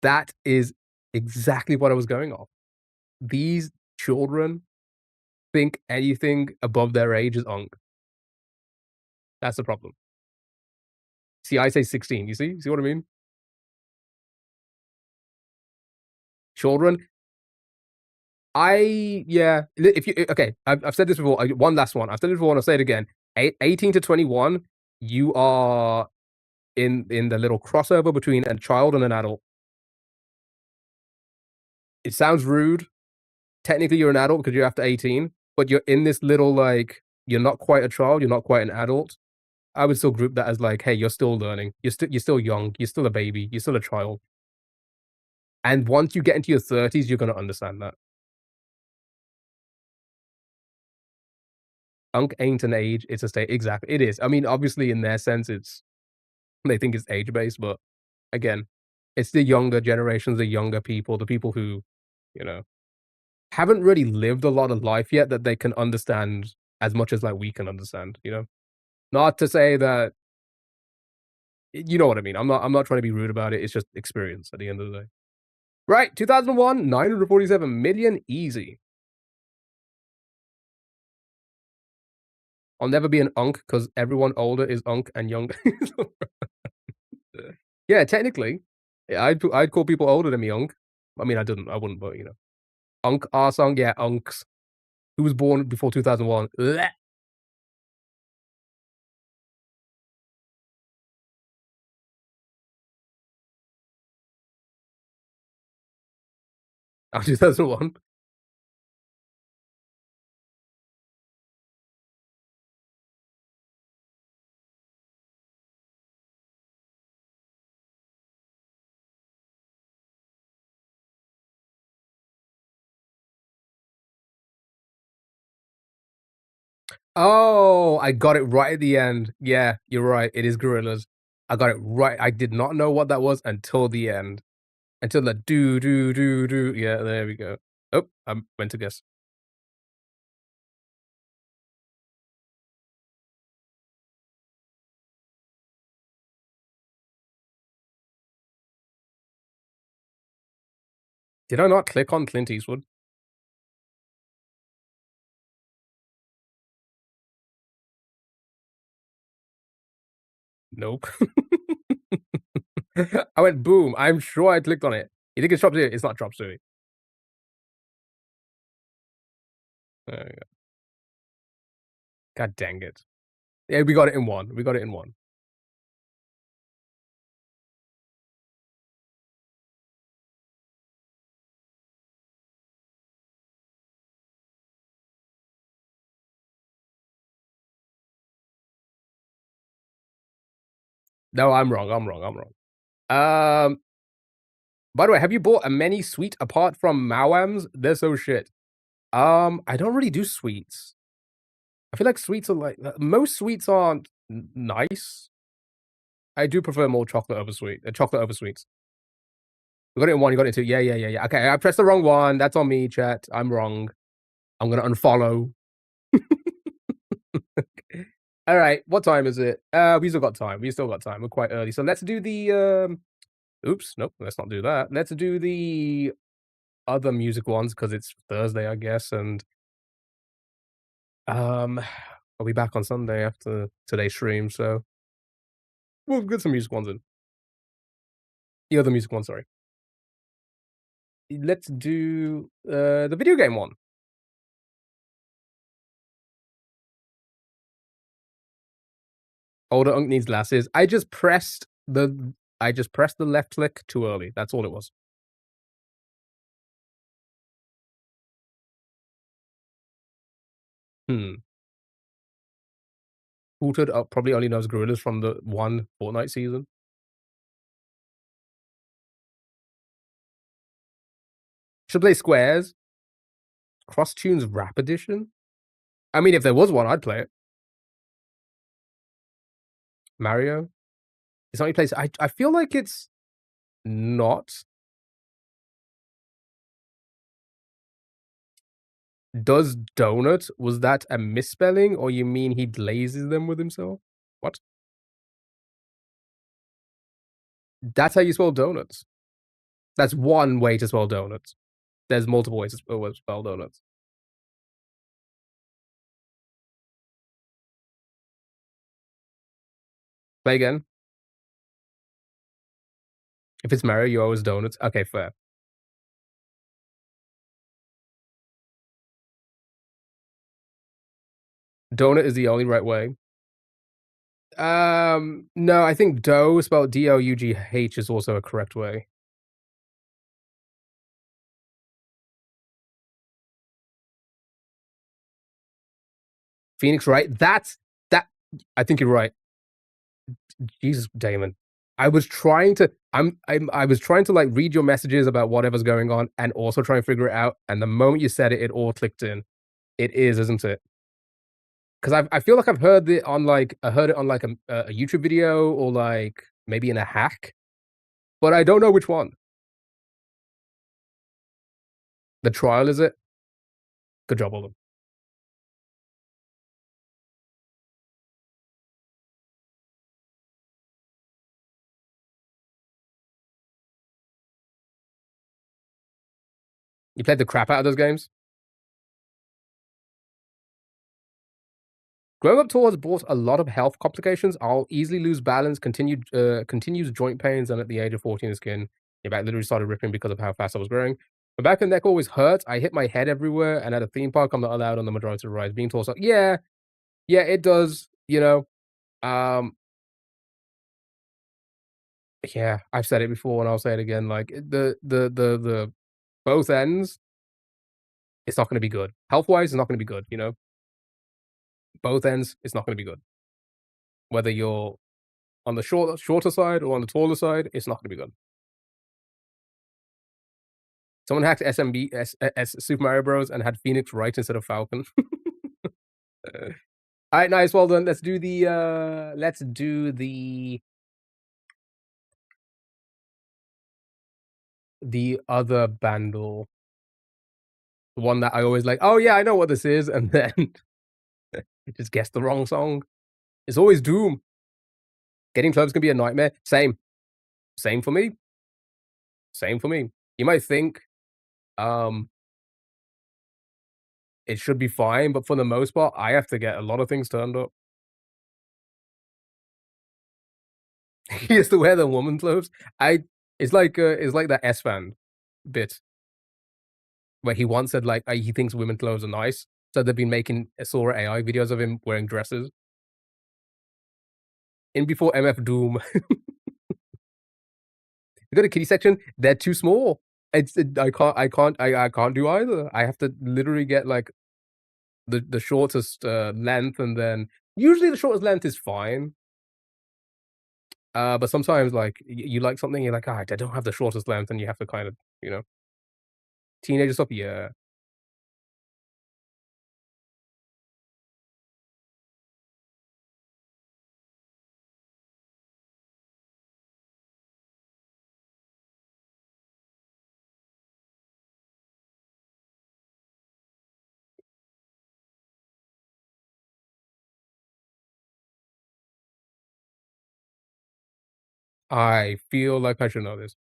That is exactly what I was going off. These children think anything above their age is unk. That's the problem. See, I say 16, you see? See what I mean? Children, yeah, if you okay, I've said this before, one last one. I've said it before and I'll say it again. 18 to 21, you are in the little crossover between a child and an adult. It sounds rude. Technically, you're an adult because you're after 18, but you're in this little, like, you're not quite a child, you're not quite an adult. I would still group that as like, "Hey, you're still learning. You're still young. You're still a baby. You're still a child." And once you get into your 30s, you're gonna understand that. Unk ain't an age, it's a state. Exactly, it is. I mean, obviously, in their sense, they think it's age-based, but again, it's the younger generations, the younger people, the people who, you know, haven't really lived a lot of life yet that they can understand as much as, like, we can understand, you know? Not to say that You know what I mean. I'm not trying to be rude about it. It's just experience at the end of the day. Right, 2001, 947 million easy. I'll never be an unk because everyone older is unk and young. Yeah, technically, yeah, I'd call people older than me unk. I mean, I wouldn't, but, you know. Unk, arsong, yeah, unks. Who was born before 2001? Bleh. Oh, 2001? Oh, I got it right at the end. Yeah, you're right, it is Gorillaz. I got it right. I did not know what that was until the end. Until the do, do, do, do. Yeah, there we go. Oh, I went to guess. Did I not click on Clint Eastwood? Nope. I went boom. I'm sure I clicked on it. You think it's Chop Suey? It's not Chop Suey. There we go. God dang it. Yeah, we got it in one. We got it in one. No, I'm wrong. I'm wrong. I'm wrong. Um, by the way, have you bought a many sweet apart from Mawams? They're so shit. I don't really do sweets. I feel like sweets are like most sweets aren't nice. I do prefer more chocolate over sweets. We got it in one, you got it in two. Yeah, yeah, yeah, yeah. Okay, I pressed the wrong one. That's on me, chat. I'm wrong. I'm gonna unfollow. All right, what time is it? We still got time. We still got time. We're quite early. So let's do the oops, nope, let's not do that. Let's do the other music ones because it's Thursday, I guess, and um I'll be back on Sunday after today's stream, so we'll get some music ones in. The other music one, sorry. Let's do the video game one. Older Unk needs glasses. I just pressed the left click too early. That's all it was. Hmm. Altered probably only knows Gorillas from the one Fortnite season. Should play Squares. Cross Tunes Rap Edition? I mean, if there was one, I'd play it. Mario? It's not any place. I feel like it's not. Does donut? Was that a misspelling, or you mean he glazes them with himself? What? That's how you spell donuts. That's one way to spell donuts. There's multiple ways to spell donuts. Play again. If it's Mario, you always donuts. Okay, fair. Donut is the only right way. No, I think dough spelled Dough is also a correct way. Phoenix, right? That. I think you're right. Jesus, Damon. I was trying to. I was trying to like read your messages about whatever's going on, and also try and figure it out. And the moment you said it, it all clicked in. It is, isn't it? Because I feel like I've heard it on like I heard it on like a YouTube video or like maybe in a hack, but I don't know which one. The trial is it? Good job, Olden. You played the crap out of those games? Growing up towards brought a lot of health complications. I'll easily lose balance, continues joint pains, and at the age of 14, the skin, your back literally started ripping because of how fast I was growing. My back and neck always hurt. I hit my head everywhere, and at a theme park, I'm not allowed on the majority of the rides. Being told, so yeah, yeah, it does. Um, yeah, I've said it before, and I'll say it again. Like the both ends, it's not going to be good. Health wise, it's not going to be good. Both ends, it's not going to be good. Whether you're on the shorter side or on the taller side, it's not going to be good. Someone hacked Super Mario Bros. And had Phoenix right instead of Falcon. Alright, nice, well done. Let's do the other bundle. The one that I always like, "Oh, yeah, I know what this is," and then just guess the wrong song. It's always Doom. Getting clubs can be a nightmare. Same. Same for me. Same for me. You might think, um, it should be fine, but for the most part, I have to get a lot of things turned up. He has to wear the woman clothes. I it's like that S-Fan bit where he once said, like, he thinks women clothes are nice, so they've been making Sora AI videos of him wearing dresses. In before MF Doom, you go to kiddie section, they're too small. I can't do either. I have to literally get, like, the shortest, length, and then usually the shortest length is fine, but sometimes, like, you like something, you're like, "Ah, I don't have the shortest length," and you have to kind of, you know teenager stuff, yeah. I feel like I should know this.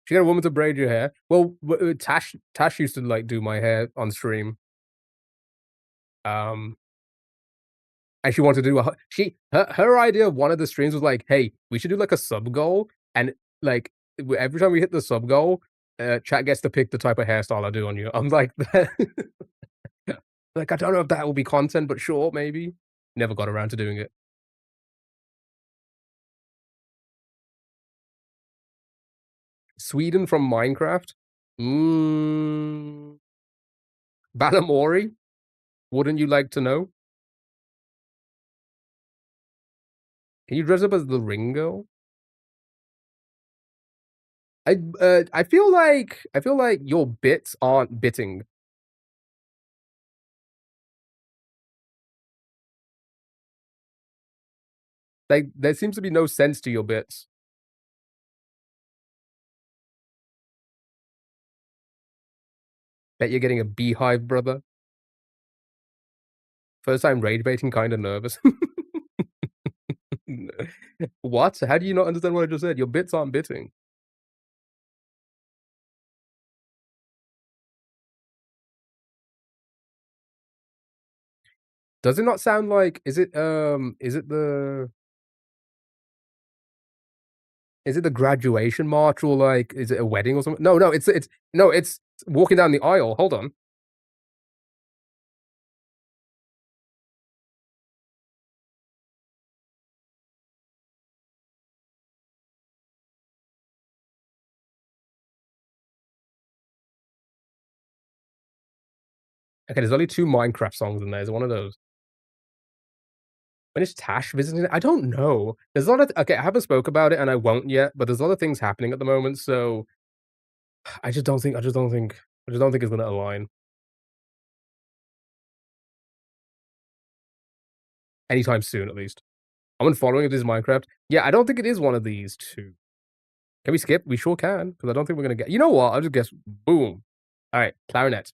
She got a woman to braid your hair. Well, Tash used to, like, do my hair on stream, um, and she wanted to do a her idea of one of the streams was like, "Hey, we should do, like, a sub goal, and, like, every time we hit the sub goal, chat gets to pick the type of hairstyle I do on you." I'm like, like, I don't know if that will be content, but sure, maybe. Never got around to doing it. Sweden from Minecraft? Mm, Balamori? Wouldn't you like to know? Can you dress up as the Ring Girl? I feel like your bits aren't bitting. Like, there seems to be no sense to your bits. Bet you're getting a beehive, brother. First time rage baiting, kinda nervous. What? How do you not understand what I just said? Your bits aren't bitting. Does it not sound like is it the graduation march, or, like, is it a wedding or something? No, no, it's no, it's walking down the aisle. Hold on. Okay, there's only 2 Minecraft songs in there. Is it one of those? When is Tash visiting? I don't know. There's a lot of okay, I haven't spoke about it and I won't yet, but there's a lot of things happening at the moment, so I just don't think it's gonna align anytime soon, at least. I'm unfollowing this Minecraft. Yeah, I don't think it is one of these 2. Can we skip? We sure can, because I don't think we're gonna get you know what? I'll just guess boom. Alright, clarinet.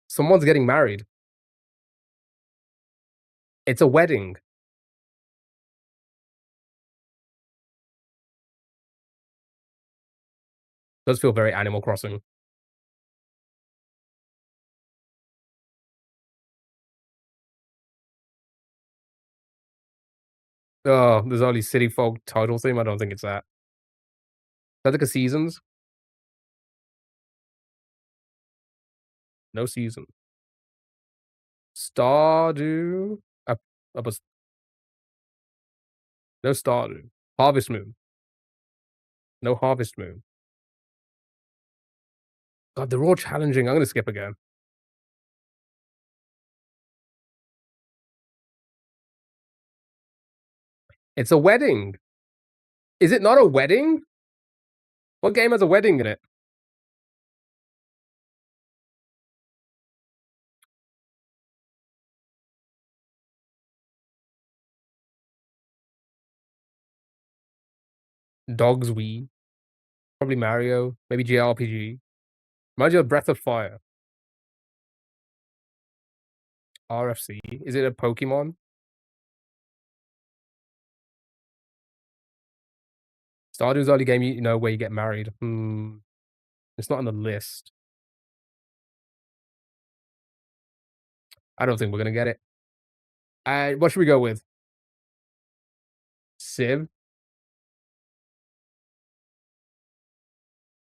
Someone's getting married. It's a wedding. Does feel very Animal Crossing. Oh, there's only City Folk title theme. I don't think it's that. Is that like a seasons? No season. Stardew. Up, up a, no Stardew. Harvest Moon. No Harvest Moon. God, they're all challenging. I'm gonna skip again. It's a wedding. Is it not a wedding? What game has a wedding in it? Dogs Wii. Probably Mario. Maybe JRPG. Reminds you of Breath of Fire. RFC. Is it a Pokemon? Stardew's the only game you know where you get married. It's not on the list. I don't think we're gonna get it. What should we go with? Civ?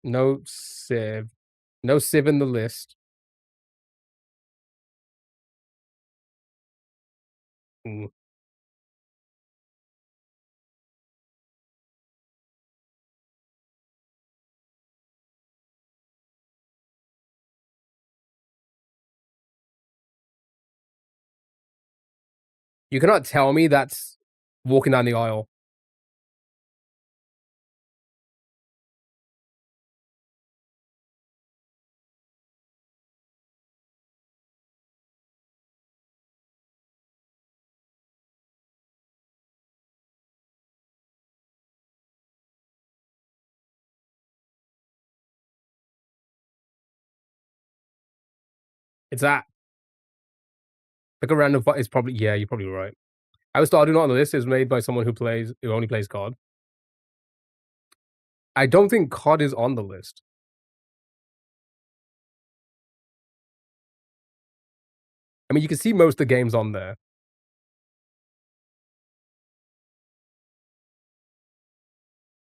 No Civ. No Civ in the list. Mm. You cannot tell me that's walking down the aisle. It's that. Like a random fight. It's probably, yeah, you're probably right. I was Stardew not on the list. It's made by someone who only plays COD. I don't think COD is on the list. I mean, you can see most of the games on there.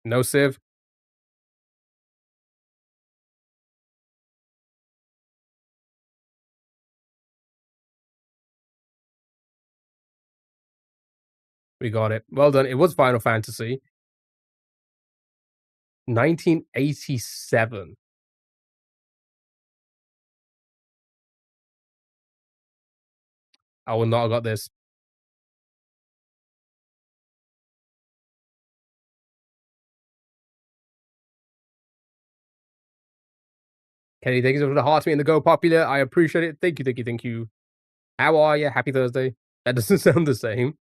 No Civ. We got it. Well done. It was Final Fantasy. 1987. I would not have got this. Kenny, thank you so much for the heart to me and the Go Popular. I appreciate it. Thank you, thank you, thank you. How are you? Happy Thursday. That doesn't sound the same.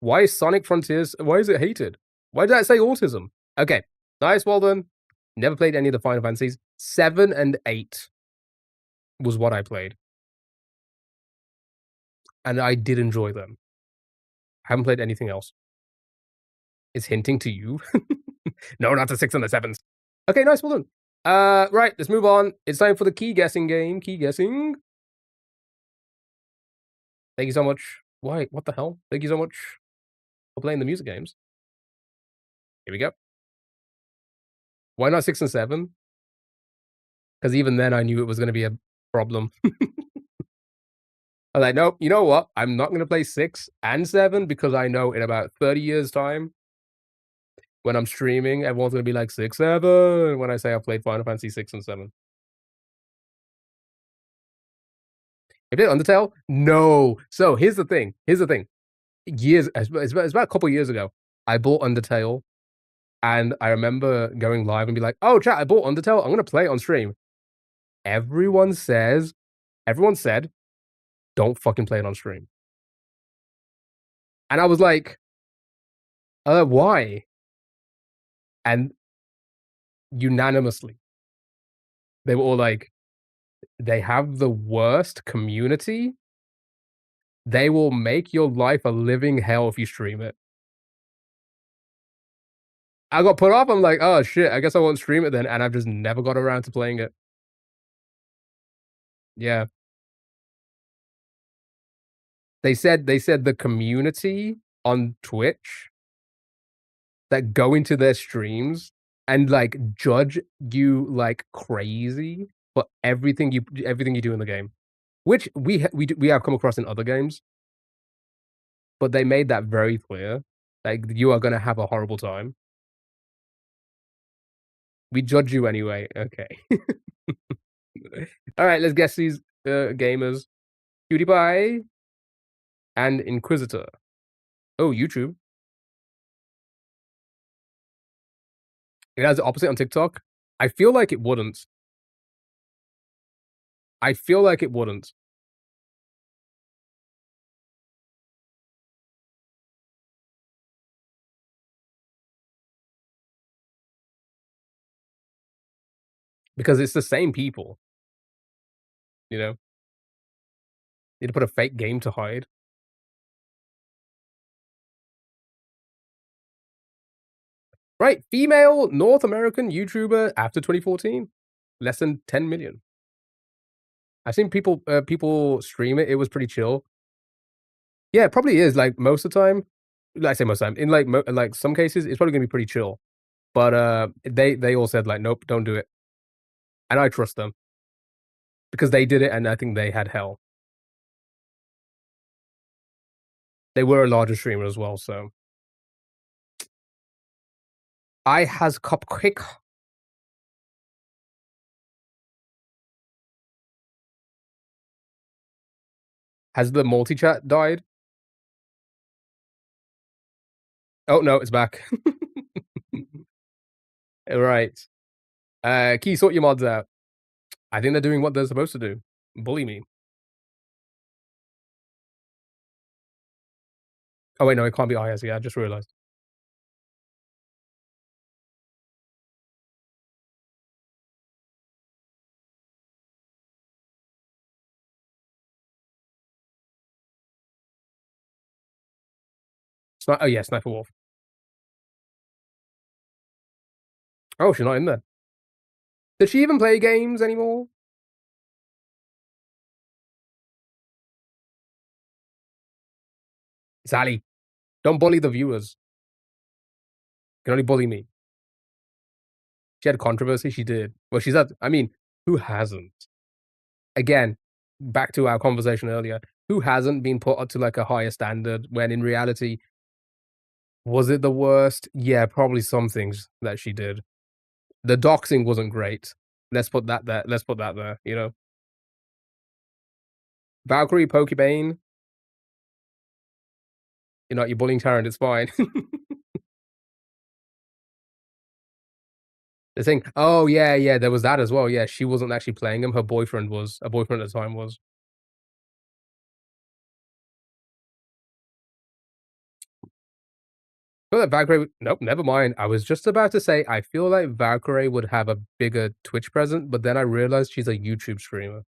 Why is Sonic Frontiers, why is it hated? Why did I say autism? Okay, nice, well done. Never played any of the Final Fantasies. 7 and 8 was what I played. And I did enjoy them. Haven't played anything else. Is hinting to you? No, not the 6 and the 7s. Okay, nice, well done. Right, let's move on. It's time for the key guessing game. Key guessing. Thank you so much. Why? What the hell? Thank you so much for playing the music games. Here we go. Why not 6 and 7? Because even then I knew it was going to be a problem. I'm like, nope, you know what? I'm not going to play 6 and 7 because I know in about 30 years' time, when I'm streaming, everyone's going to be like 6, 7 when I say I played Final Fantasy 6 and 7. If it Undertale? No. So here's the thing. It's about a couple years ago. I bought Undertale, and I remember going live and be like, "Oh, chat, I bought Undertale. I'm gonna play it on stream." Everyone said, "Don't fucking play it on stream." And I was like, why?" And unanimously, they were all like, "They have the worst community. They will make your life a living hell if you stream it." I got put off. I'm like, oh shit, I guess I won't stream it then, and I've just never got around to playing it. Yeah. They said the community on Twitch that go into their streams and like judge you like crazy for everything you do in the game, which we have come across in other games, but they made that very clear. Like you are gonna have a horrible time. We judge you anyway. Okay. All right, let's guess these gamers. PewDiePie and Inquisitor. Oh, YouTube. It has the opposite on TikTok. I feel like it wouldn't. I feel like it wouldn't. Because it's the same people, you know? Need to put a fake game to hide. Right, female North American YouTuber after 2014. Less than 10 million. I've seen people stream it. It was pretty chill. Yeah, it probably is. Like most of the time, like I say most of the time, in like some cases, it's probably gonna be pretty chill. But they all said like, nope, don't do it, and I trust them because they did it, and I think they had hell. They were a larger streamer as well, so I has cupcake. Has the multi chat died? Oh no, it's back. Right. Key, sort your mods out. I think they're doing what they're supposed to do. Bully me. Oh wait, no, it can't be IS. Yeah, I just realized. Oh yeah, Sniper Wolf. Oh, she's not in there. Does she even play games anymore? Sally, don't bully the viewers. You can only bully me. She had controversy. She did. Well, she's had. I mean, who hasn't? Again, back to our conversation earlier. Who hasn't been put up to like a higher standard when in reality, was it the worst? Yeah, probably some things that she did. The doxing wasn't great. Let's put that there. Let's put that there. You know, Valkyrie, Pokebane. You're bullying Tarrant. It's fine. The thing. Oh yeah, yeah. There was that as well. Yeah, she wasn't actually playing him. Her boyfriend was. Her boyfriend at the time was. I feel like Valkyrie. Nope, never mind. I was just about to say. I feel like Valkyrie would have a bigger Twitch presence, but then I realized she's a YouTube streamer.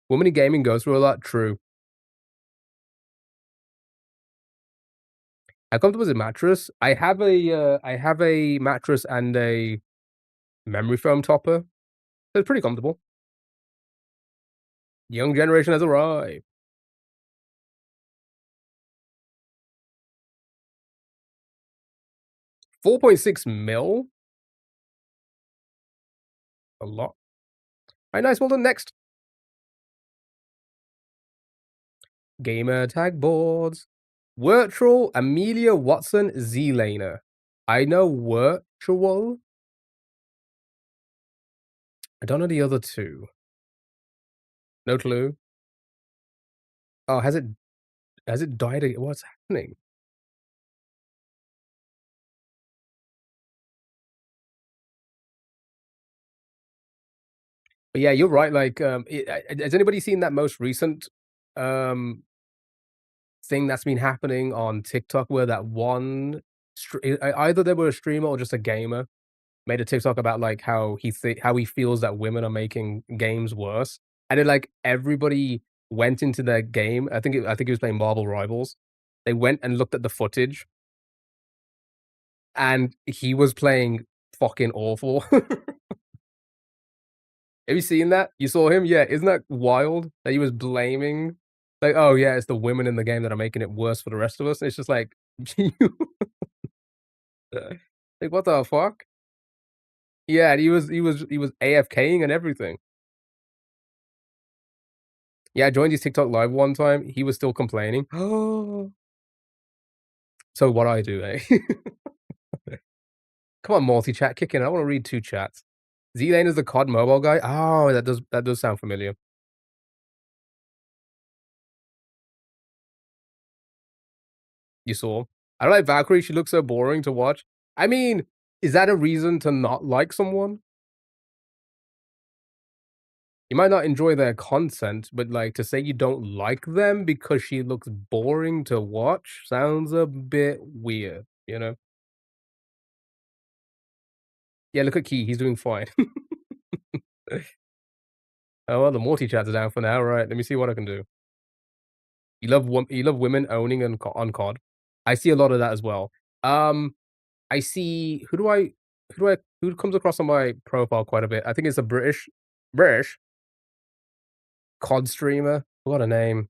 Woman in gaming goes through a lot. True. How comfortable is a mattress? I have a mattress and a memory foam topper. So it's pretty comfortable. Young generation has arrived. 4.6 mil? A lot. Alright, nice. Well done. Next. Gamer tag boards. Virtual Amelia Watson Z-Laner. I know Virtual. I don't know the other two. No clue. Oh, has it died again? What's happening? But yeah, you're right. Like, has anybody seen that most recent um thing that's been happening on TikTok where that one either they were a streamer or just a gamer made a TikTok about like how he feels that women are making games worse, and then like everybody went into their game. I think he was playing Marvel Rivals. They went and looked at the footage, and he was playing fucking awful. Have you seen that? You saw him? Yeah, isn't that wild that he was blaming like, "Oh, yeah, it's the women in the game that are making it worse for the rest of us." And it's just like, you like, what the fuck? Yeah, and he was AFKing and everything. Yeah, I joined his TikTok live one time, he was still complaining. So what I do, eh? Come on, multi-chat, kick in, I wanna read 2 chats. Z-Lane is the COD mobile guy? Oh, that does sound familiar. You saw? I don't like Valkyrie, she looks so boring to watch. I mean, is that a reason to not like someone? You might not enjoy their content, but, like, to say you don't like them because she looks boring to watch sounds a bit weird, you know? Yeah, look at Key, he's doing fine. Oh, well, the multi-chats are down for now, right, let me see what I can do. You love women owning on COD? I see a lot of that as well. Um, I see who comes across on my profile quite a bit? I think it's a British COD streamer. What a name.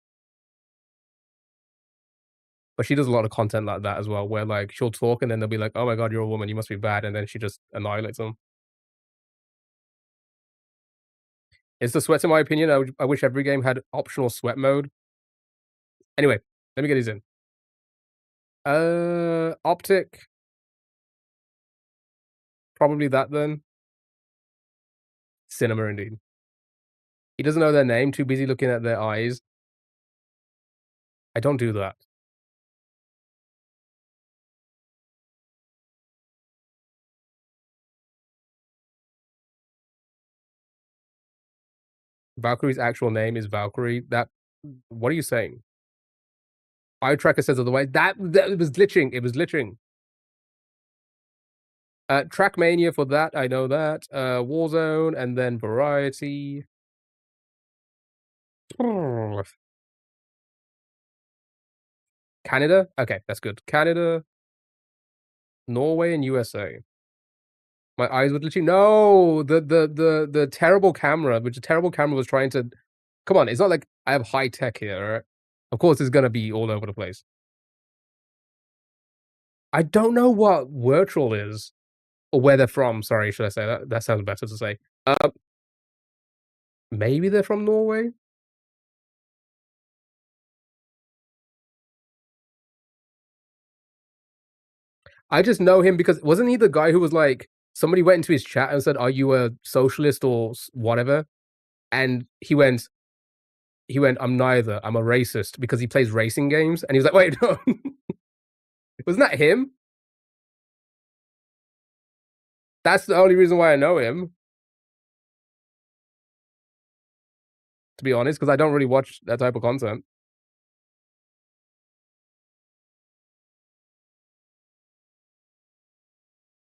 But she does a lot of content like that as well, where, like, she'll talk and then they'll be like, "Oh my god, you're a woman, you must be bad," and then she just annihilates them. It's the sweats in my opinion, I wish every game had optional sweat mode. Anyway, let me get these in. Optic, probably that then. Cinema indeed. He doesn't know their name, too busy looking at their eyes. I don't do that. Valkyrie's actual name is Valkyrie. That what are you saying? Eye tracker says otherwise. That it was glitching. It was glitching. Trackmania for that, I know that. Warzone and then Variety. Canada? Okay, that's good. Canada, Norway, and USA. My eyes were glitching. No, the terrible camera, which the terrible camera was trying to. Come on, it's not like I have high tech here, right? Of course, it's gonna be all over the place. I don't know what virtual is or where they're from. Sorry, should I say that? That sounds better to say. Maybe they're from Norway. I just know him because wasn't he the guy who was like somebody went into his chat and said, "Are you a socialist or whatever?" And he went, "I'm neither. I'm a racist," because he plays racing games. And he was like, "Wait, no." Wasn't that him? That's the only reason why I know him, to be honest, because I don't really watch that type of content.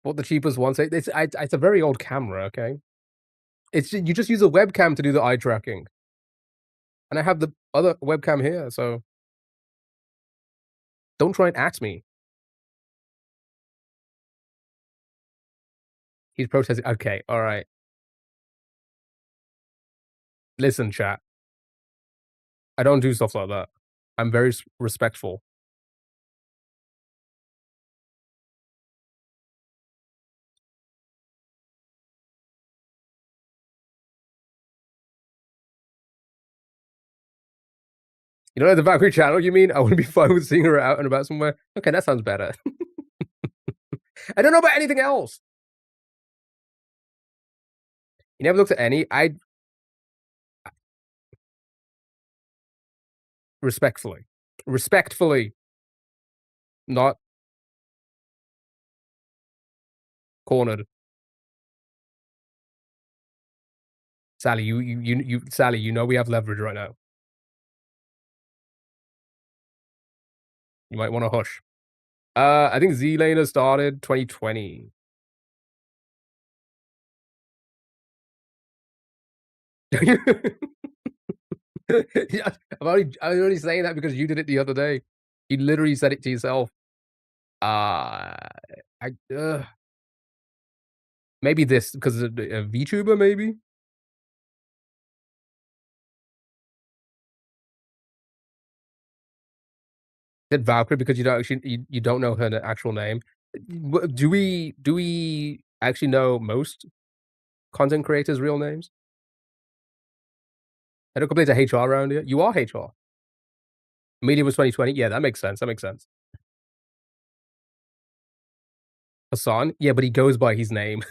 What the cheapest one? Say it's a very old camera, okay? You just use a webcam to do the eye tracking, and I have the other webcam here, so don't try and ask me. He's protesting. Okay, all right. Listen, chat. I don't do stuff like that. I'm very respectful. You know, the Valkyrie channel, you mean? I wouldn't be fine with seeing her out and about somewhere. Okay, that sounds better. I don't know about anything else. You never looked at any? I respectfully, respectfully, not cornered. Sally, Sally, you know we have leverage right now. You might want to hush. I think Z Laner started 2020. Yeah, I'm only saying that because you did it the other day. You literally said it to yourself. Uh, maybe this because of the VTuber maybe? Did Valkyrie because you don't actually you don't know her actual name. Do we actually know most content creators' real names? I don't complain to HR around here. You are HR. Media was 2020. Yeah, that makes sense. That makes sense. Hassan? Yeah, but he goes by his name.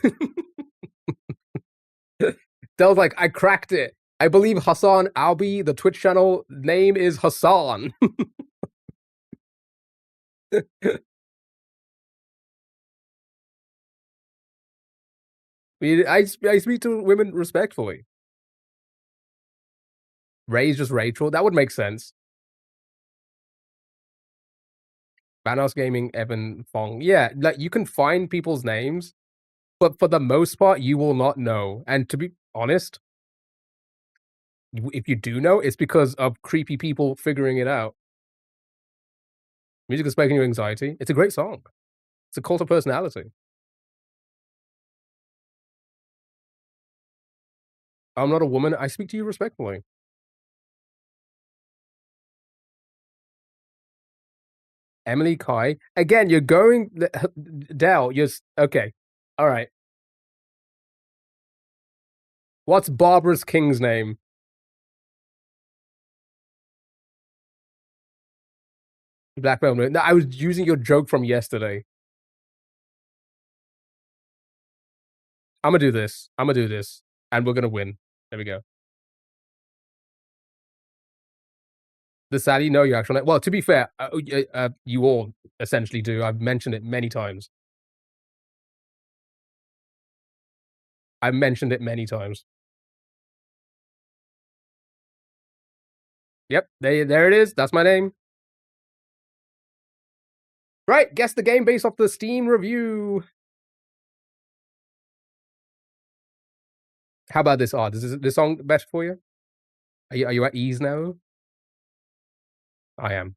That was like, I cracked it. I believe Hassan Albi, the Twitch channel name is Hassan. I speak to women respectfully. Ray's just Rachel. That would make sense. Banos Gaming, Evan Fong. Yeah, like you can find people's names, but for the most part, you will not know. And to be honest, if you do know, it's because of creepy people figuring it out. Music is making you anxiety. It's a great song. It's a cult of personality. I'm not a woman. I speak to you respectfully. Emily Kai. Again, you're going Dell. Okay. All right. What's Barbara's king's name? Black Belt. No, I was using your joke from yesterday. I'm gonna do this. I'm gonna do this, and we're gonna win. There we go. The Sally, no, you actually. Well, to be fair, you all essentially do. I've mentioned it many times. I've mentioned it many times. Yep, there it is. That's my name. Right, guess the game based off the Steam review. How about this? Is this song better for you? Are you at ease now? I am.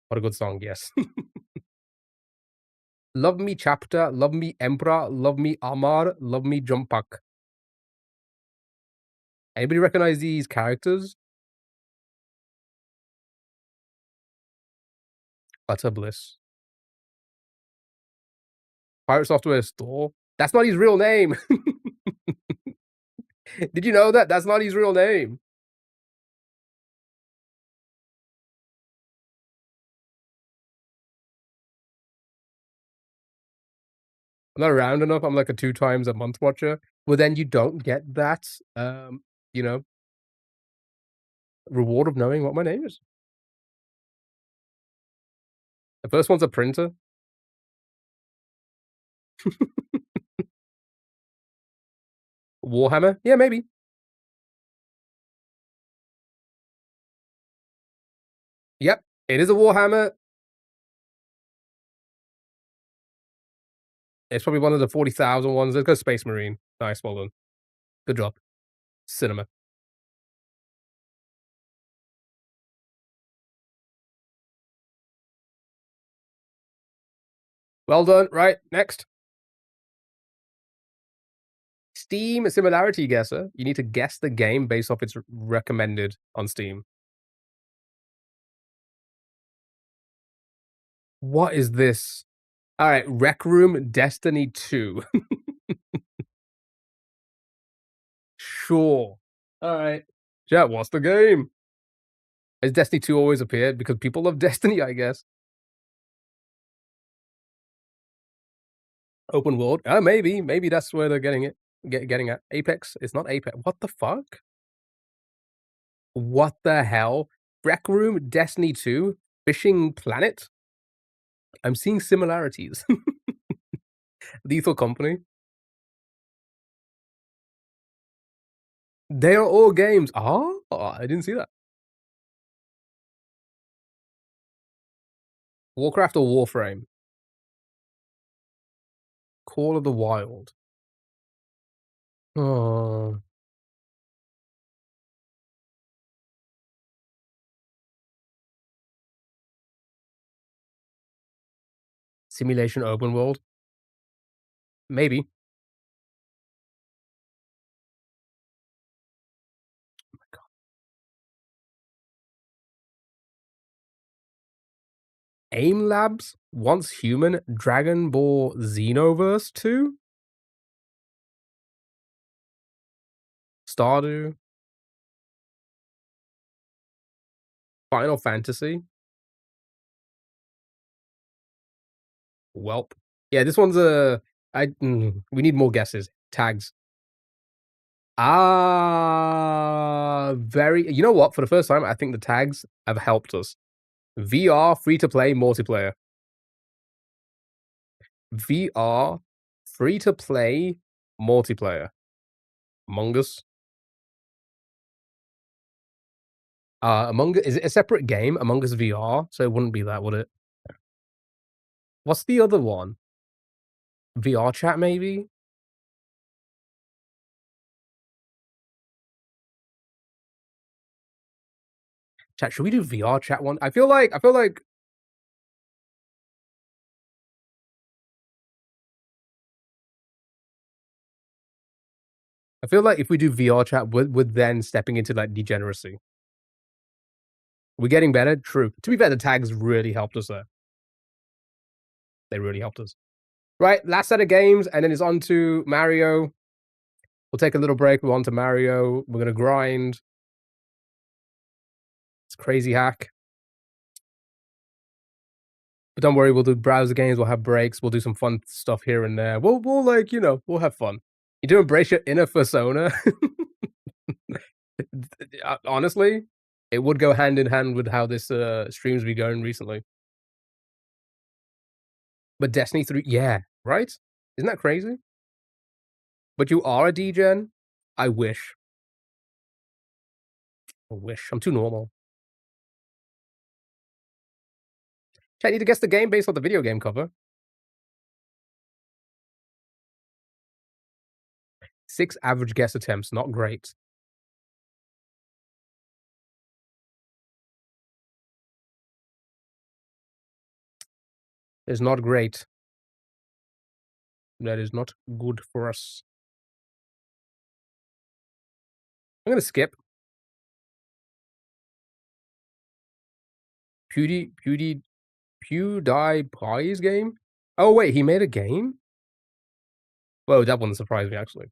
What a good song, yes. Love Me Chapter, Love Me Emperor, Love Me Amar, Love Me Jumpak. Anybody recognize these characters? Utter Bliss. Pirate Software Store. That's not his real name. Did you know that? That's not his real name. I'm not around enough. I'm like a 2 times a month watcher. Well, then you don't get that, you know, reward of knowing what my name is. The first one's a printer. Warhammer? Yeah, maybe. Yep, it is a Warhammer. It's probably one of the 40,000 ones. Let's go Space Marine. Nice, well done. Good job. Cinema. Well done. Right, next. Steam similarity guesser. You need to guess the game based off its recommended on Steam. What is this? All right, Rec Room Destiny 2. Sure. All right. Yeah, what's the game? Has Destiny 2 always appeared? Because people love Destiny, I guess. Open world? Maybe. Maybe that's where they're getting it. Getting at. Apex? It's not Apex. What the fuck? What the hell? Rec Room, Destiny 2, Fishing Planet? I'm seeing similarities. Lethal Company? They are all games. Oh, I didn't see that. Warcraft or Warframe? Call of the Wild. Oh. Simulation open world? Maybe. AIM Labs? Once Human? Dragon Ball Xenoverse 2? Stardew? Final Fantasy? Welp. Yeah, this one's we need more guesses. Tags. Very. You know what? For the first time, I think the tags have helped us. VR free to play multiplayer. VR free to play multiplayer. Among Us. Among Us, is it a separate game? Among Us VR, so it wouldn't be that, would it? What's the other one? VR chat, maybe? Chat, should we do VR chat one? I feel like if we do VR chat, we're then stepping into like degeneracy. We're getting better, true. To be fair, the tags really helped us there. They really helped us. Right, last set of games, and then it's on to Mario. We'll take a little break. We're on to Mario. We're gonna grind. It's crazy hack. But don't worry, we'll do browser games. We'll have breaks. We'll do some fun stuff here and there. We'll like we'll have fun. You do embrace your inner persona. Honestly, it would go hand in hand with how this streams be going recently. But Destiny 3, yeah, right? Isn't that crazy? But you are a degen? I wish. I wish. I'm too normal. Chat, need to guess the game based on the video game cover. 6 average guess attempts, not great. It's not great. That is not good for us. I'm gonna skip. PewDiePie's game? Oh wait, he made a game? Whoa, that one surprised me actually.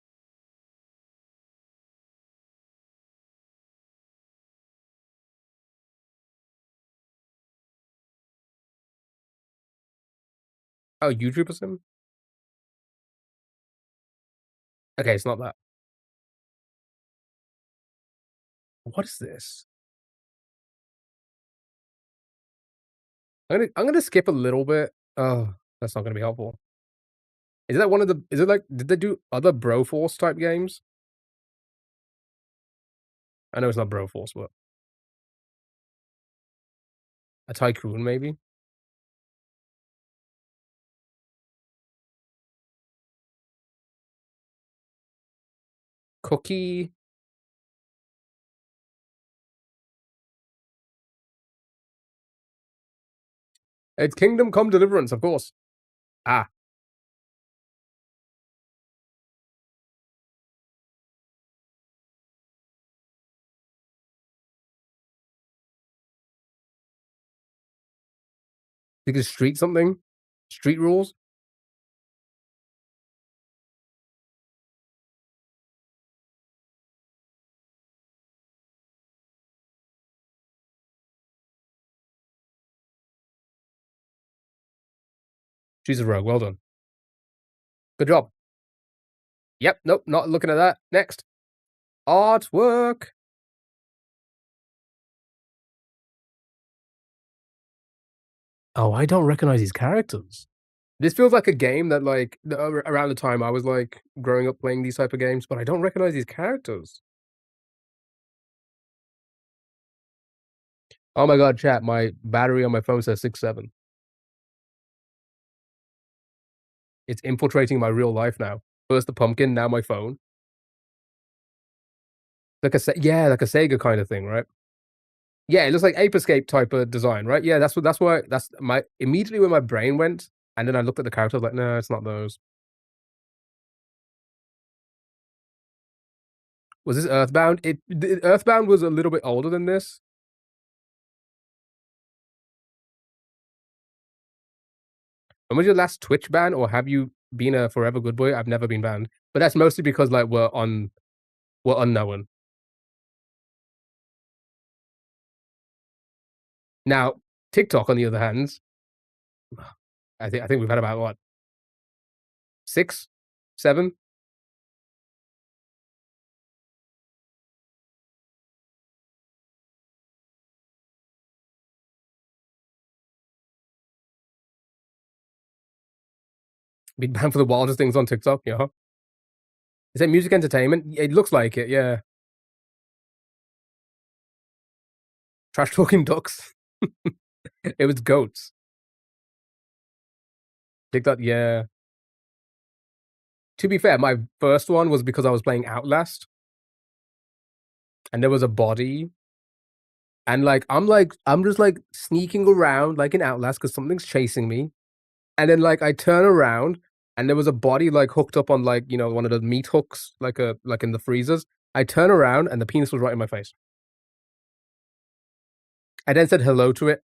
Oh, YouTube is him? Okay, it's not that. What is this? I'm gonna skip a little bit. Oh, that's not gonna be helpful. Is that one of the is it like did they do other Broforce type games? I know it's not Broforce, but a tycoon maybe? Cookie. It's Kingdom Come Deliverance, of course. Ah. You can street something? Street rules? She's a rogue, well done. Good job. Yep, nope, not looking at that. Next. Artwork. Oh, I don't recognize these characters. This feels like a game that, like, around the time I was, like, growing up playing these type of games, but I don't recognize these characters. Oh my god, chat, my battery on my phone says 6-7. It's infiltrating my real life now. First the pumpkin, now my phone. Like a like a Sega kind of thing, right? Yeah, it looks like Ape Escape type of design, right? Yeah, that's why that's my immediately where my brain went, And then I looked at the character, I was like, "No, it's not those." Was this Earthbound? Earthbound was a little bit older than this. When was your last Twitch ban, or have you been a forever good boy? I've never been banned, but that's mostly because, like, we're unknown. Now, TikTok, on the other hand, I think we've had about, what, 6, 7? Been banned for the wildest things on TikTok, you know? Is it music entertainment? It looks like it, yeah. Trash talking ducks. It was goats. TikTok, yeah. To be fair, my first one was because I was playing Outlast, and there was a body, and, I'm just, like, sneaking around, like, in Outlast, because something's chasing me, and then, like, I turn around, and there was a body, like, hooked up on, like, one of the meat hooks, like in the freezers. I turn around, and the penis was right in my face. I then said hello to it,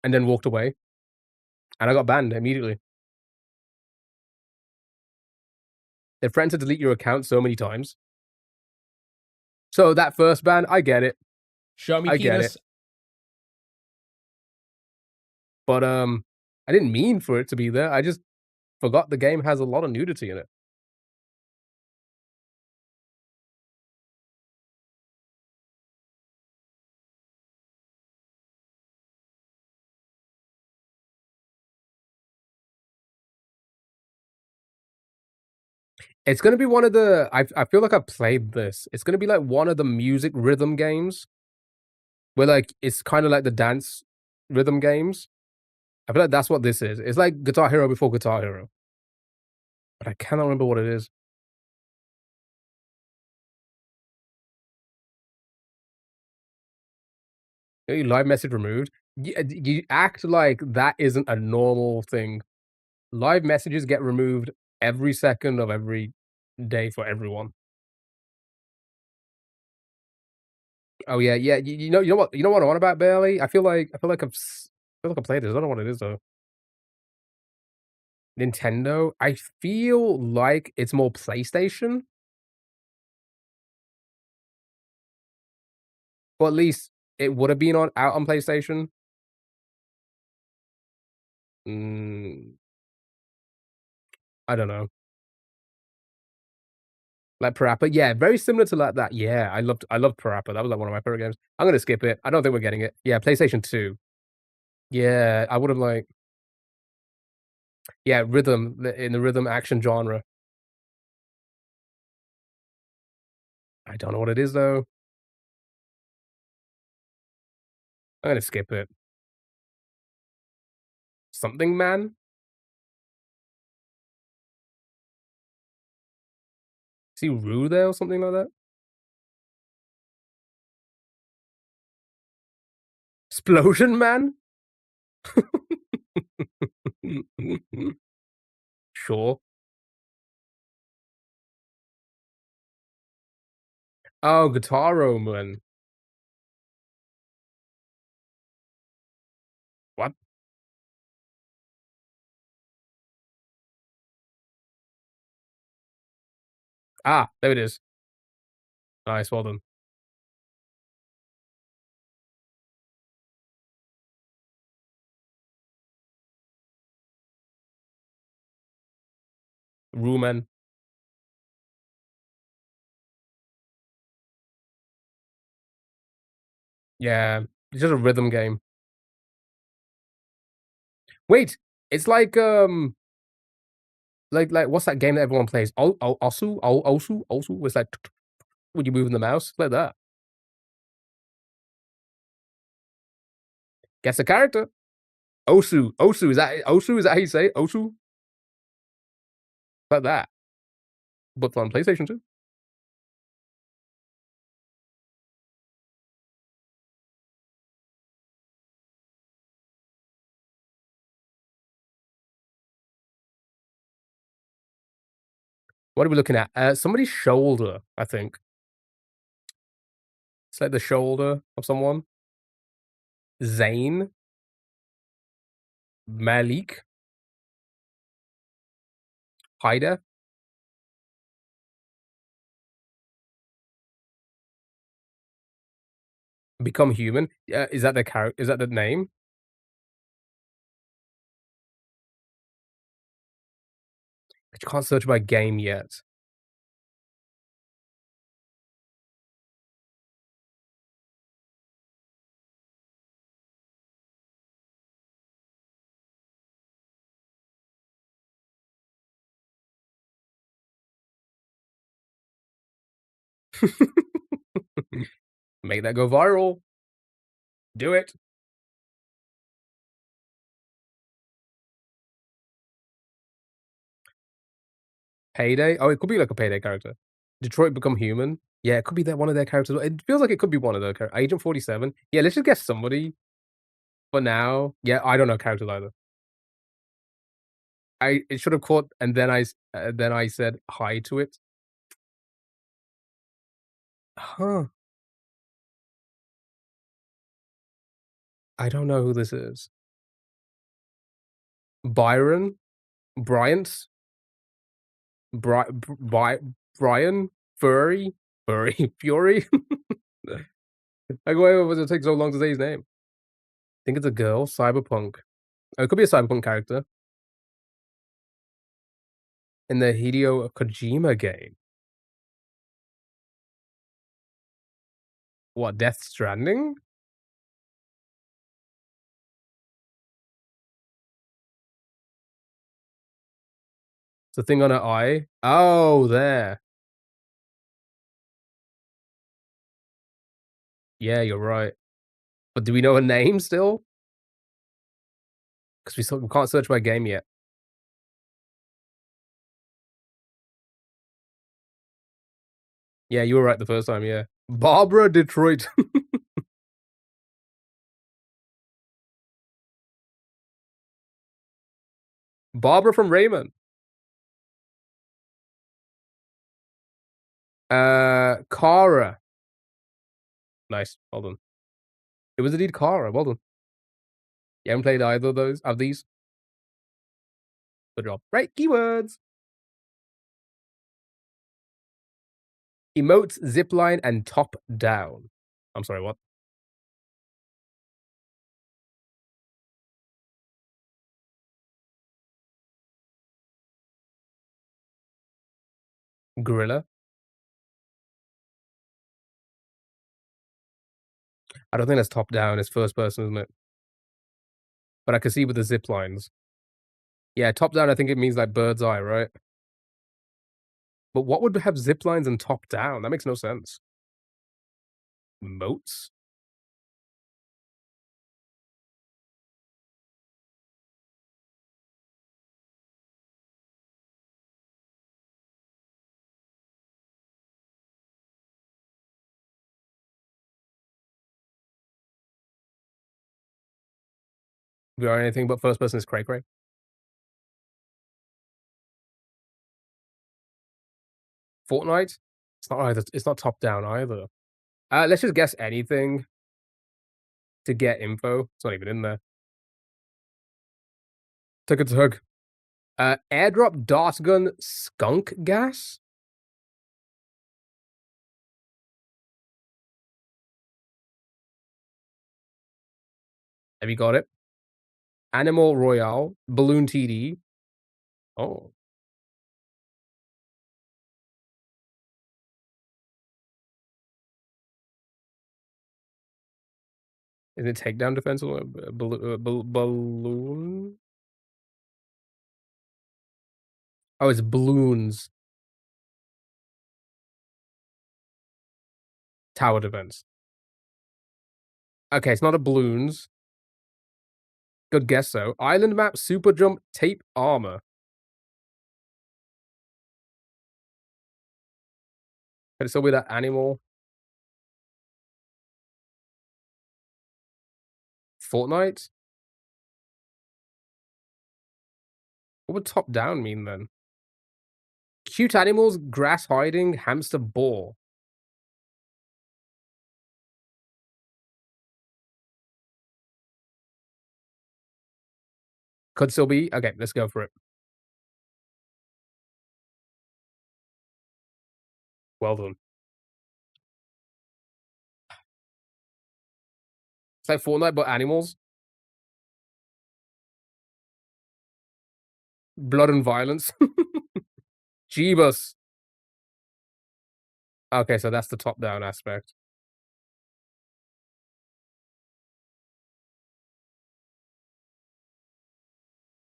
and then walked away, and I got banned immediately. They threatened to delete your account so many times. So that first ban, I get it. Show me I get it. penis. But, I didn't mean for it to be there. I just forgot the game has a lot of nudity in it. It's gonna be one of the I feel like I've played this. It's gonna be like one of the music rhythm games where, like, it's kinda like the dance rhythm games. I feel like that's what this is. It's like Guitar Hero before Guitar Hero, but I cannot remember what it is. Live message removed? You act like that isn't a normal thing. Live messages get removed every second of every day for everyone. Oh, yeah, yeah, you know what I'm on about, Bailey? I feel like I've played this, I don't know what it is, though. Nintendo? I feel like it's more PlayStation, or at least it would have been out on PlayStation. Mm, I don't know. Like Parappa, yeah, very similar to like that. Yeah, I loved Parappa, that was, like, one of my favorite games. I'm gonna skip it, I don't think we're getting it. Yeah, PlayStation 2. Yeah, I would've, like, yeah, in the rhythm action genre. I don't know what it is, though. I'm gonna skip it. Something Man? Is he Rue there or something like that? Explosion Man? Sure. Oh, Guitar Man. What? Ah, there it is. Nice, well done. Rue Man. Yeah, it's just a rhythm game. Wait, it's like what's that game that everyone plays? Osu? It's like when you're moving the mouse, like that. Guess the character. Osu? Is that how you say it? Osu? Like that, but on PlayStation 2. What are we looking at? Somebody's shoulder, I think. It's like the shoulder of someone. Zayn, Malik, Haida, Become Human. Is that the character? Is that the name? You can't search by game yet. Make that go viral. Do it. Payday? Oh, it could be like a Payday character. Detroit Become Human? Yeah, it could be that one of their characters. It feels like it could be one of their characters. Agent 47? Yeah, let's just guess somebody for now. Yeah, I don't know characters either. It should have caught, and then I said hi to it. Huh. I don't know who this is. Byron? Bryant? Brian? Furry? Furry? Fury? Like, why does it take so long to say his name? I think it's a girl. Cyberpunk. Oh, it could be a Cyberpunk character in the Hideo Kojima game. What, Death Stranding? It's a thing on her eye. Oh, there. Yeah, you're right. But do we know her name still? Because we can't search by game yet. Yeah, you were right the first time, yeah. Barbara Detroit. Barbara from Rayman. Kara. Nice. Well done. It was indeed Kara. Well done. You haven't played either of these? Good job. Right, keywords. Emotes, zipline, and top down. I'm sorry, what? Gorilla? I don't think that's top down. It's first person, isn't it? But I can see with the zip lines. Yeah, top down, I think it means like bird's eye, right? But what would have zip lines and top down? That makes no sense. Moats? We are anything but first person is cray cray. Fortnite? It's not either. It's not top down either. Let's just guess anything to get info. It's not even in there. Took a tug. Airdrop dart gun skunk gas? Have you got it? Animal Royale, Balloon TD. Oh, is it takedown defense or balloon? Oh, it's balloons. Tower defense. Okay, it's not a balloons. Good guess though. Island map, super jump, tape armor. Could it still be that animal? Fortnite? What would top down mean then? Cute animals, grass hiding, hamster, boar. Could still be. Okay, let's go for it. Well done. It's like Fortnite, but animals. Blood and violence. Jeebus. Okay, so that's the top-down aspect.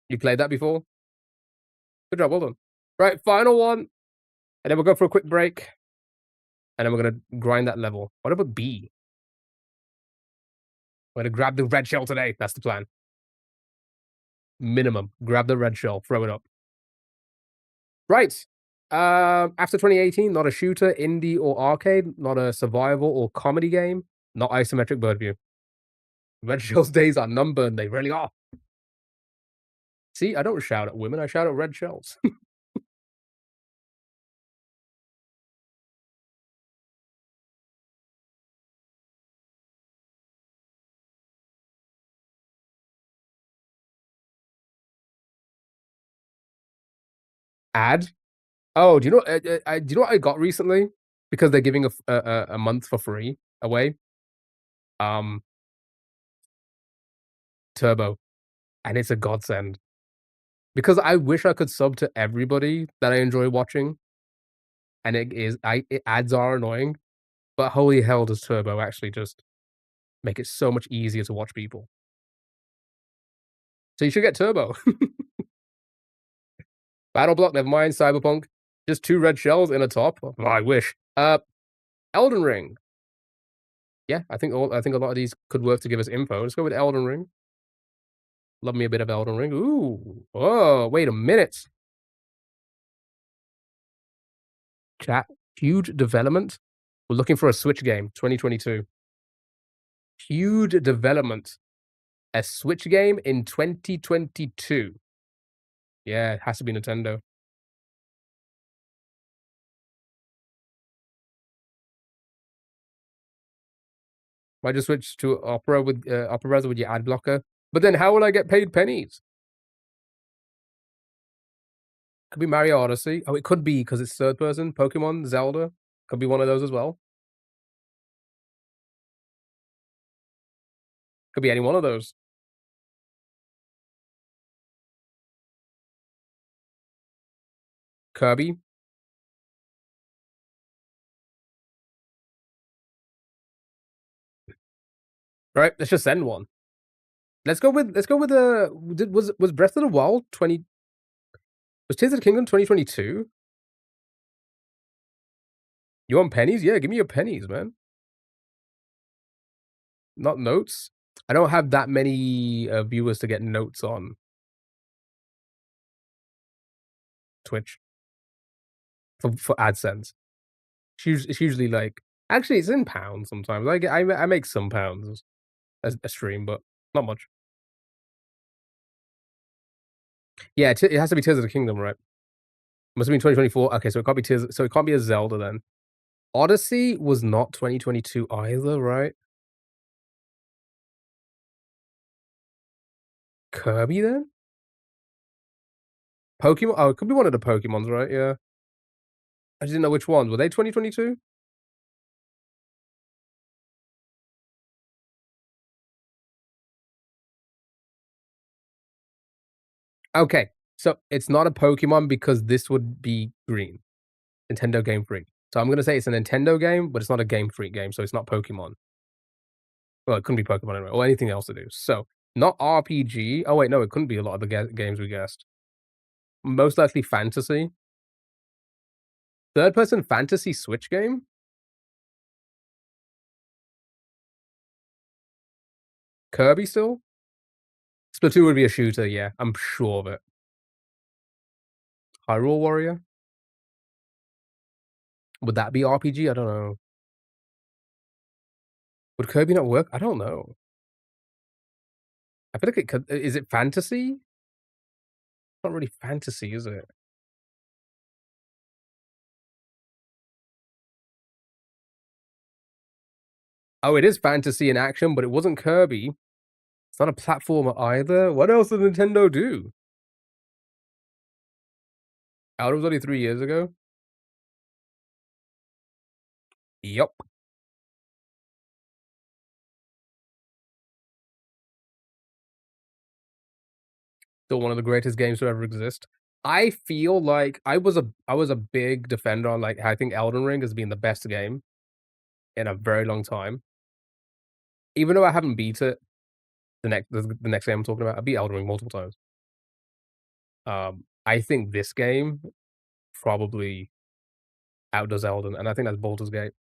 You played that before? Good job, well done. Right, final one, and then we'll go for a quick break, and then we're gonna grind that level. What about B? We're gonna grab the red shell today. That's the plan. Minimum. Grab the red shell, throw it up. Right. After 2018, not a shooter, indie, or arcade, not a survival or comedy game, not isometric bird view. Red shell's days are numbered. They really are. See, I don't shout at women. I shout at red shells. Ad. Oh, do you know what I got recently? Because they're giving a month for free away. Um, Turbo, and it's a godsend because I wish I could sub to everybody that I enjoy watching, and ads are annoying, but holy hell does Turbo actually just make it so much easier to watch people. So you should get Turbo. Battle Block, never mind. Cyberpunk, just 2 red shells in a top. Oh, I wish. Elden Ring. Yeah, I think a lot of these could work to give us info. Let's go with Elden Ring. Love me a bit of Elden Ring. Ooh. Oh, wait a minute. Chat. Huge development. We're looking for a Switch game, 2022. Huge development. A Switch game in 2022. Yeah, it has to be Nintendo. Might just switch to Opera with Opera browser with your ad blocker. But then how will I get paid pennies? Could be Mario Odyssey. Oh, it could be because it's third person. Pokemon, Zelda. Could be one of those as well. Could be any one of those. Kirby. Right, let's just send one. Let's go with was Breath of the Wild 20 was Tears of the Kingdom 2022? You want pennies? Yeah, give me your pennies, man. Not notes. I don't have that many viewers to get notes on Twitch for AdSense. It's usually like actually it's in pounds sometimes. I make some pounds as a stream, but not much. Yeah, it has to be Tears of the Kingdom, right? Must have been 2024. Okay, so it can't be Tears. So it can't be a Zelda then. Odyssey was not 2022 either, right? Kirby then? Pokemon? Oh, it could be one of the Pokemons, right? Yeah. I just didn't know which ones. Were they 2022? Okay, so it's not a Pokemon because this would be green. Nintendo Game Freak. So I'm gonna say it's a Nintendo game, but it's not a Game Freak game, so it's not Pokemon. Well, it couldn't be Pokemon anyway, or anything else to do. So not RPG. Oh wait, no, it couldn't be a lot of the games we guessed. Most likely fantasy. Third person fantasy Switch game? Kirby still? Splatoon would be a shooter, yeah. I'm sure of it. Hyrule Warrior? Would that be RPG? I don't know. Would Kirby not work? I don't know. I feel like it could. Is it fantasy? Not really fantasy, is it? Oh, it is fantasy in action, but it wasn't Kirby. It's not a platformer either. What else did Nintendo do? Oh, it was only 3 years ago? Yup. Still one of the greatest games to ever exist. I feel like I was a big defender on, like, I think Elden Ring has been the best game in a very long time. Even though I haven't beat it, the next game I'm talking about, I beat Elden Ring multiple times. I think this game probably outdoes Elden, and I think that's Baldur's Gate.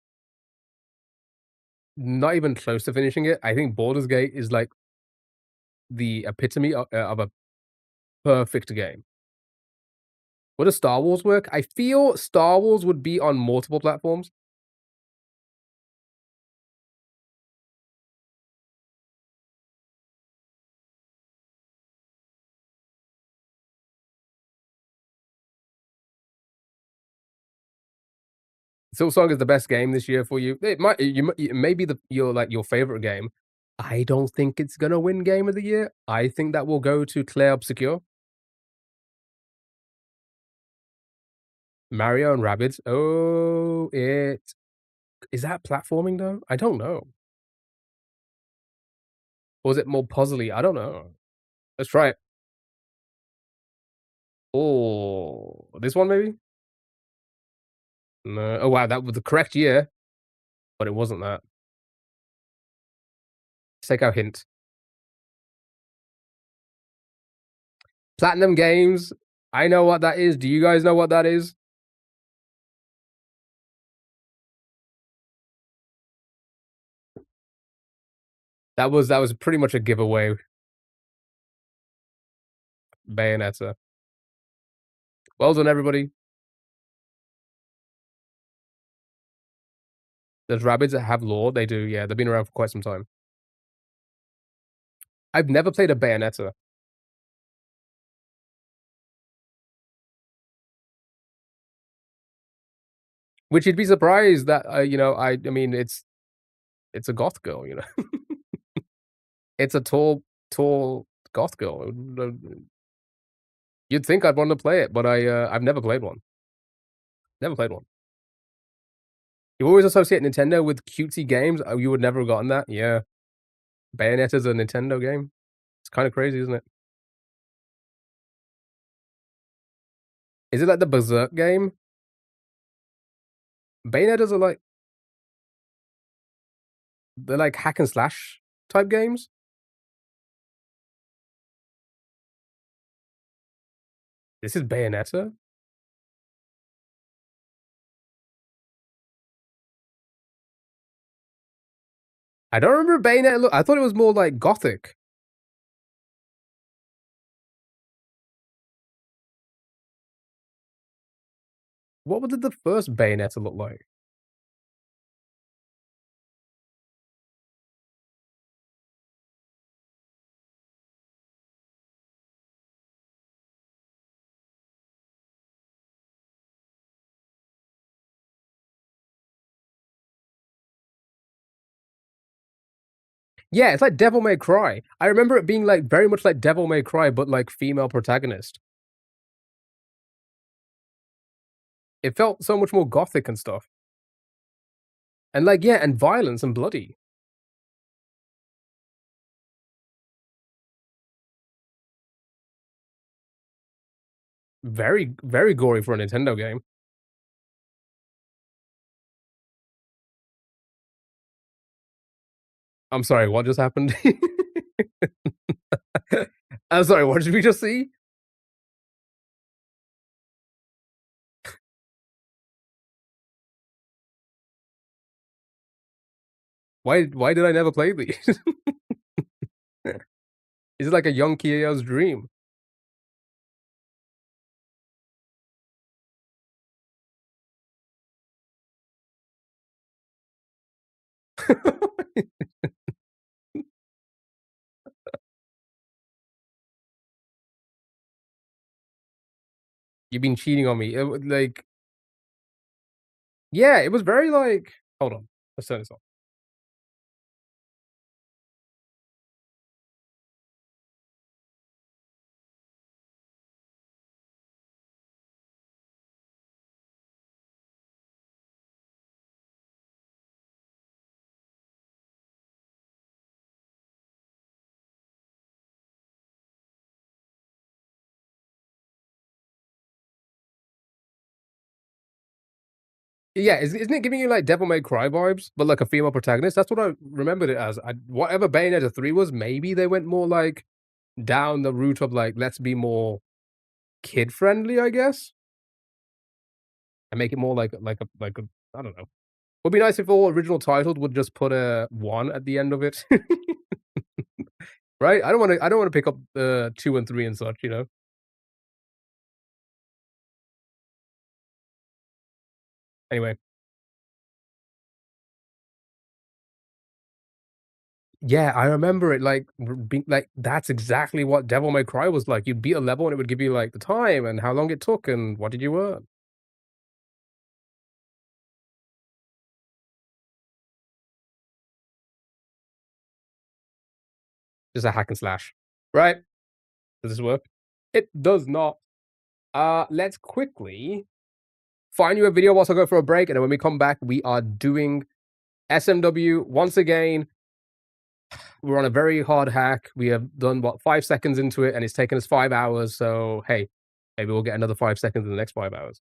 Not even close to finishing it. I think Baldur's Gate is, like, the epitome of a perfect game. What does Star Wars work? I feel Star Wars would be on multiple platforms. Silksong is the best game this year for you. It may be your favorite game. I don't think it's gonna win game of the year. I think that will go to Clair Obscur. Mario and Rabbids. Oh, it is that platforming though? I don't know. Or is it more puzzly? I don't know. Let's try it. Oh, this one maybe? No. Oh wow, that was the correct year, but it wasn't that. Let's take our hint. Platinum Games. I know what that is. Do you guys know what that is? That was pretty much a giveaway. Bayonetta. Well done, everybody. There's rabbits that have lore. They do, yeah. They've been around for quite some time. I've never played a Bayonetta, which you'd be surprised that I mean, it's a goth girl, you know. It's a tall goth girl. You'd think I'd want to play it, but I've never played one. Never played one. You always associate Nintendo with cutesy games. Oh, you would never have gotten that. Yeah, Bayonetta's a Nintendo game. It's kind of crazy, isn't it? Is it like the Berserk game? Bayonetta's are like they're like hack and slash type games. This is Bayonetta. I don't remember Bayonetta. Look, I thought it was more like gothic. What did the first Bayonetta look like? Yeah, it's like Devil May Cry. I remember it being like very much like Devil May Cry, but like female protagonist. It felt so much more gothic and stuff. And like, yeah, and violence and bloody. Very, very gory for a Nintendo game. I'm sorry, what just happened? I'm sorry, what did we just see? Why did I never play these? Is it like a young Kirio's dream? You've been cheating on me. It wa like yeah, it was very like hold on, let's turn this off. Yeah, isn't it giving you, like, Devil May Cry vibes, but, like, a female protagonist? That's what I remembered it as. Whatever Bayonetta 3 was, maybe they went more, like, down the route of, like, let's be more kid-friendly, I guess? And make it more like a I don't know. Would be nice if all original titles would just put a 1 at the end of it. Right? I don't wanna pick up, 2 and 3 and such, you know? Anyway. Yeah, I remember it, like, being like, that's exactly what Devil May Cry was like. You'd beat a level, and it would give you, like, the time, and how long it took, and what did you earn. Just a hack and slash. Right? Does this work? It does not. Let's quickly find you a video whilst I go for a break, and then when we come back, we are doing SMW once again. We're on a very hard hack. We have done, what, 5 seconds into it, and it's taken us 5 hours, so, hey, maybe we'll get another 5 seconds in the next 5 hours.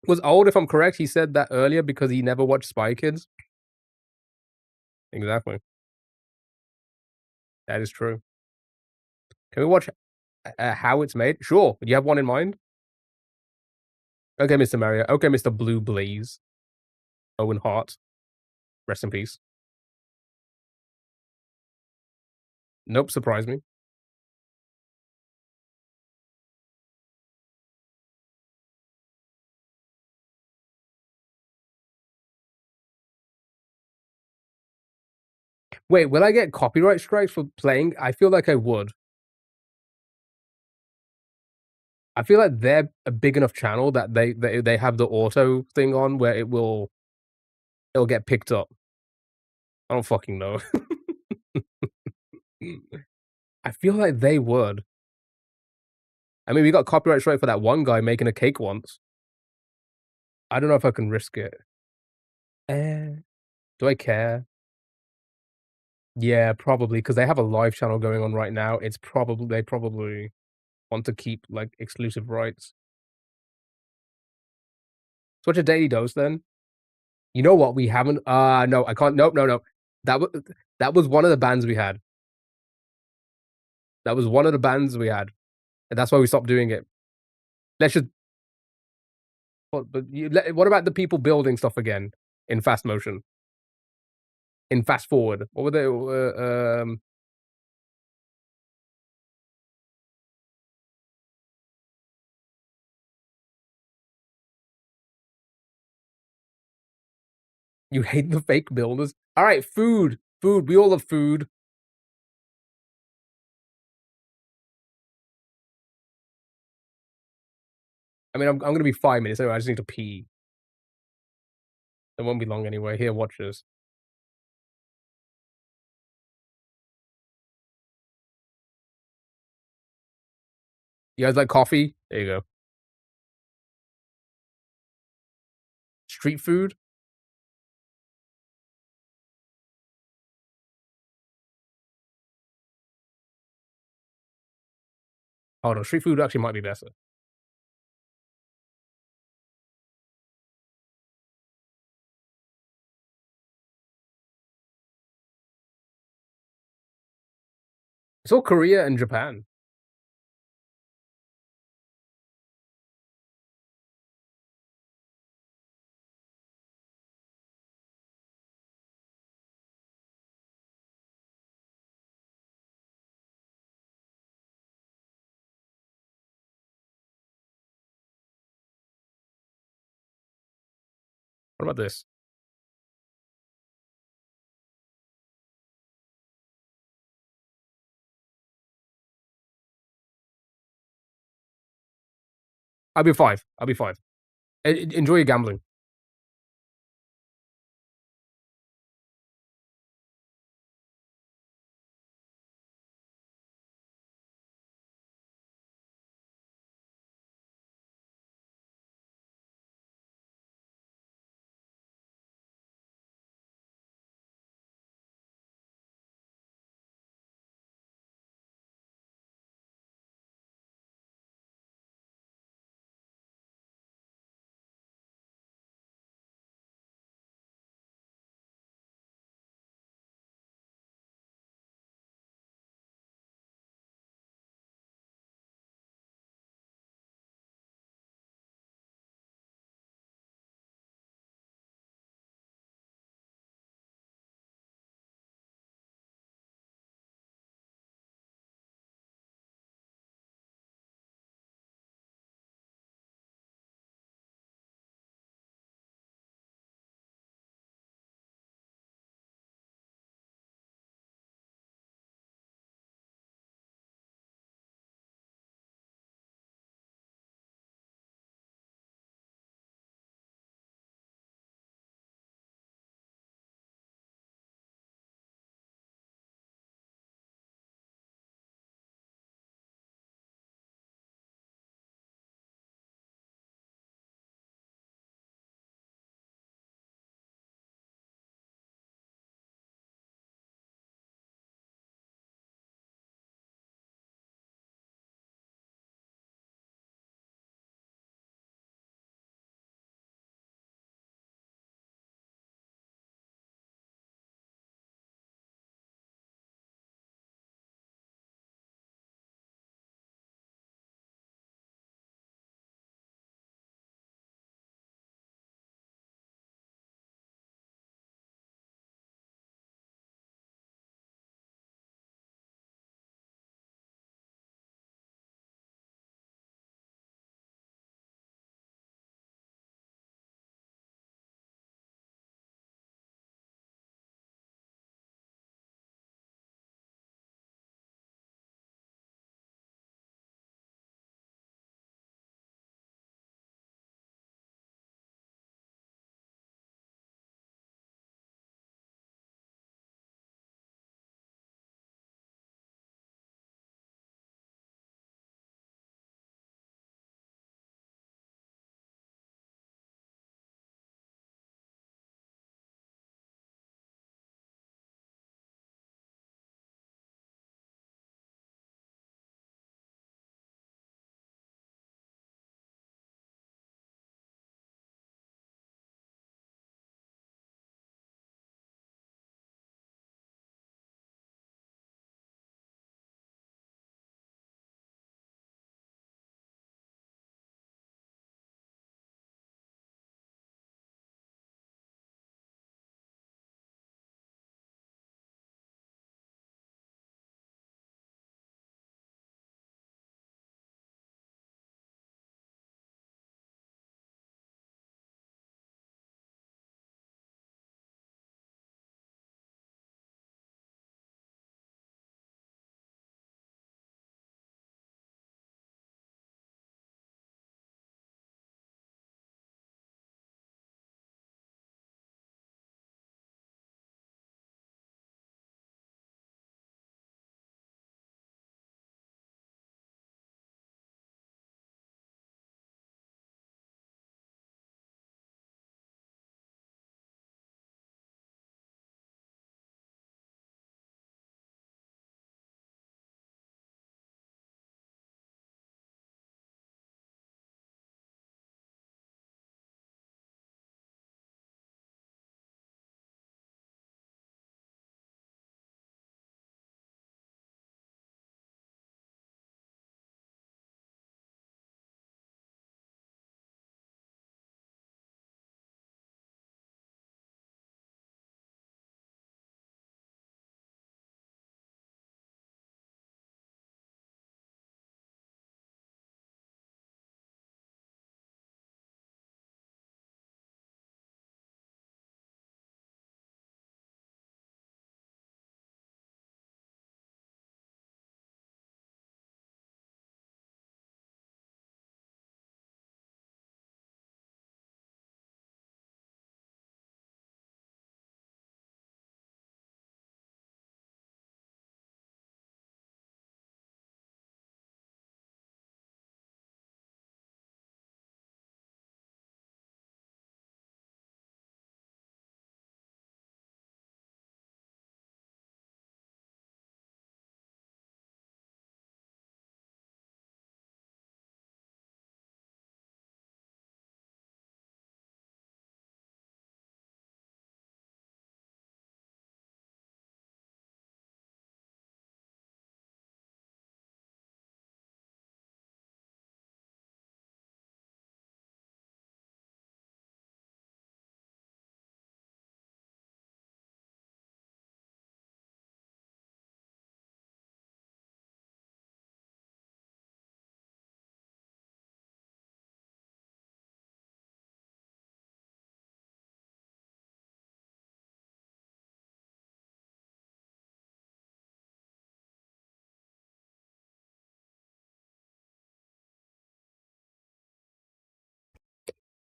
Was old, if I'm correct, he said that earlier because he never watched Spy Kids? Exactly. That is true. Can we watch, how it's made? Sure. Do you have one in mind? Okay, Mr. Mario. Okay, Mr. Blue Blaze. Owen Hart. Rest in peace. Nope, surprise me. Wait, will I get copyright strikes for playing? I feel like I would. I feel like they're a big enough channel that they have the auto thing on where it'll get picked up. I don't fucking know. I feel like they would. I mean, we got copyright strike for that one guy making a cake once. I don't know if I can risk it. Eh, do I care? Yeah, probably because they have a live channel going on right now. It's probably they probably want to keep, like, exclusive rights. So what's your daily dose then? You know what? We haven't no, I can't nope, no, no. That was that was one of the bands we had. That was one of the bands we had, and that's why we stopped doing it. Let's just but you let what about the people building stuff again in fast motion? In fast forward? What were they, you hate the fake builders? Alright, food, food, we all love food. I mean, I'm gonna be 5 minutes anyway, I just need to pee. It won't be long anyway. Here, watch this. You guys like coffee? There you go. Street food? Oh, no, street food actually might be better. It's all Korea and Japan. What about this? I'll be 5. I'll be 5. Enjoy your gambling.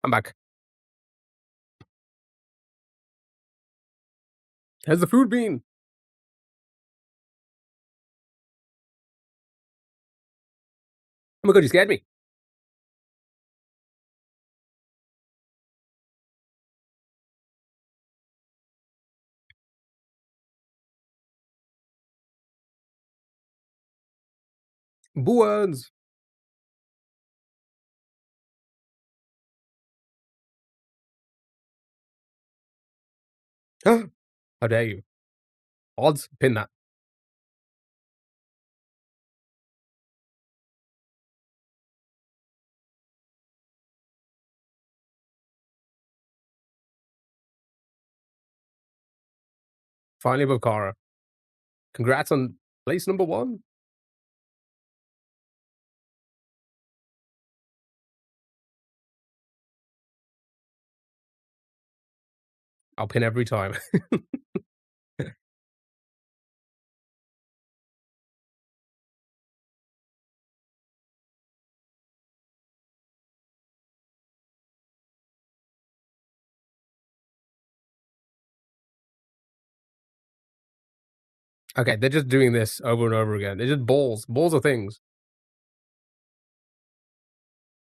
I'm back. How's the food been? Oh my god, you scared me. Buons. How dare you? Odds, pin that. Finally above Kara. Congrats on place number 1. I'll pin every time. Okay, they're just doing this over and over again. They're just balls. Balls are things.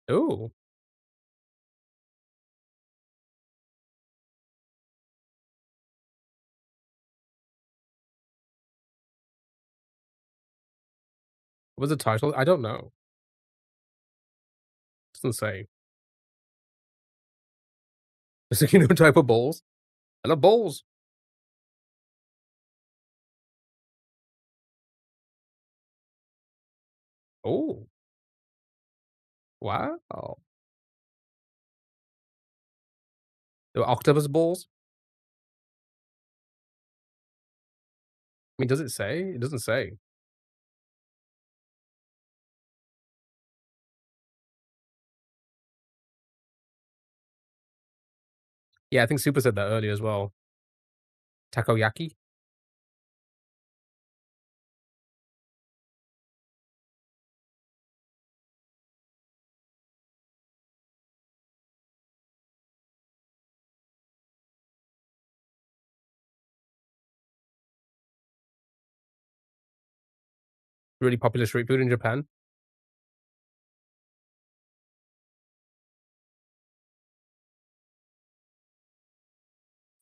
Ooh. What's the title? I don't know. Doesn't say. Is it, type of balls? I love balls. Oh. Wow. The octopus balls? I mean, does it say? It doesn't say. Yeah, I think Super said that earlier as well. Takoyaki? Really popular street food in Japan.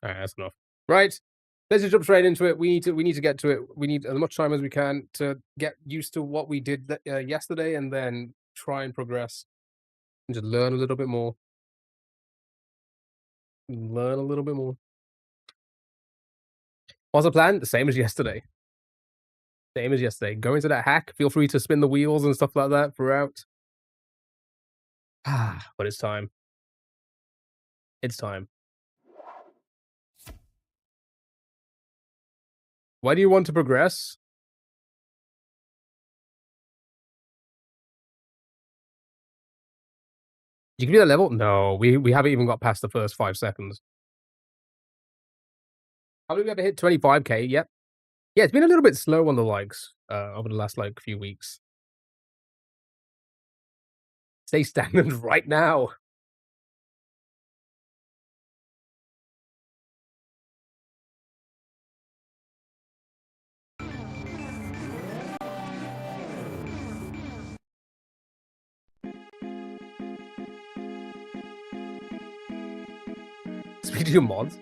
Alright, that's enough. Right. Let's just jump straight into it. We need to get to it. We need as much time as we can to get used to what we did yesterday, and then try and progress and just learn a little bit more. Learn a little bit more. What's the plan? The same as yesterday. Same as yesterday. Go into that hack. Feel free to spin the wheels and stuff like that throughout. But it's time. It's time. Why do you want to progress? You can do that level? No, we haven't even got past the first 5 seconds. How many we ever hit 25K yet? Yeah, it's been a little bit slow on the likes over the last like few weeks. Stay stagnant right now. Speak to your mods.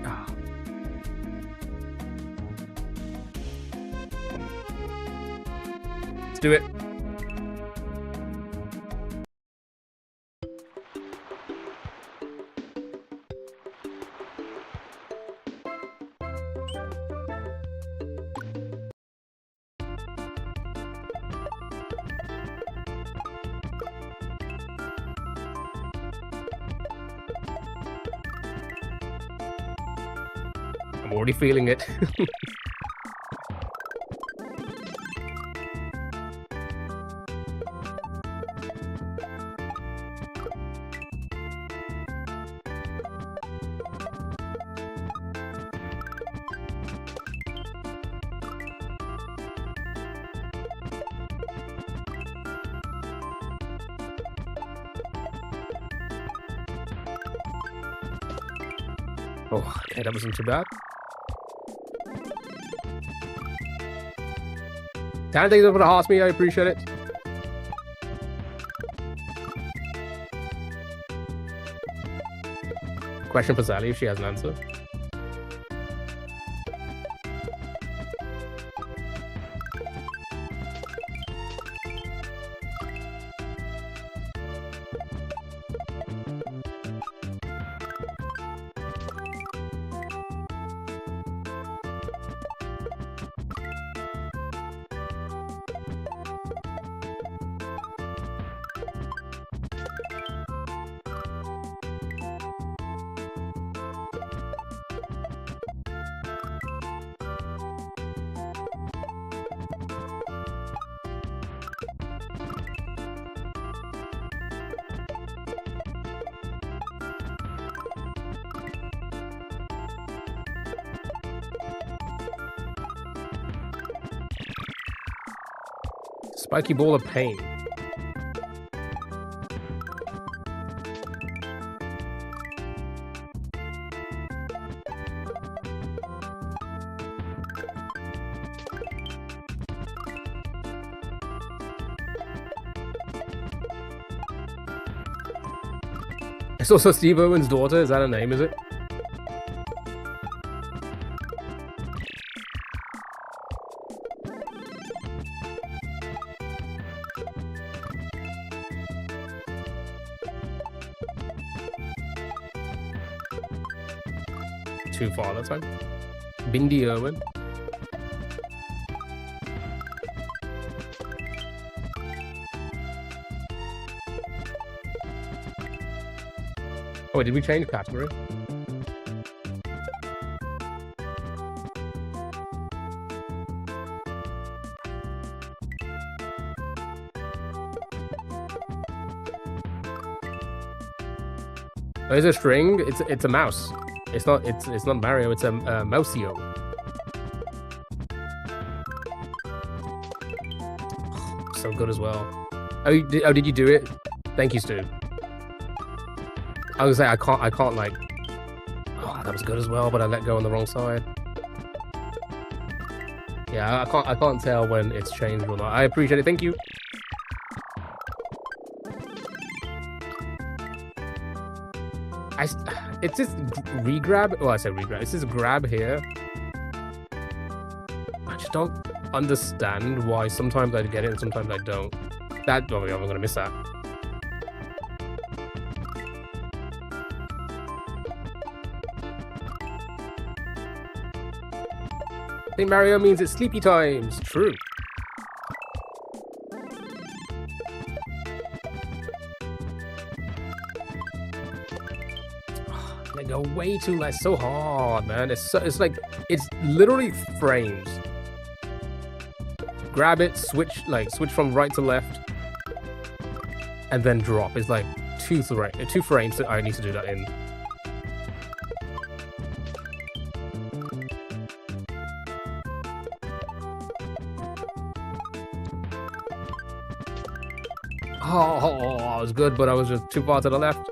Ah. Let's do it. I'm already feeling it. Oh, okay, that wasn't too bad. Thank you for the hearts, me. I appreciate it. Question for Sally if she has an answer. Spiky ball of pain. It's also Steve Irwin's daughter. Is that her name, is it? Too far that time. Bindi Irwin. Oh, did we change category? Oh, it's a string. It's a mouse. It's not Mario. It's a Mouseo. So good as well. Oh, did you do it? Thank you, Stu. I was gonna say I can't like. Oh, that was good as well, but I let go on the wrong side. Yeah, I can't tell when it's changed or not. I appreciate it. Thank you. It's this re-grab. Well, I say re-grab. It's this grab here. I just don't understand why sometimes I get it and sometimes I don't. That, oh, I'm gonna miss that. I think Mario means it's sleepy times. True. They go way too less. So hard, man. It's literally frames. Grab it, switch from right to left, and then drop. It's like two frames that I need to do that in. Oh, I was good, but I was just too far to the left.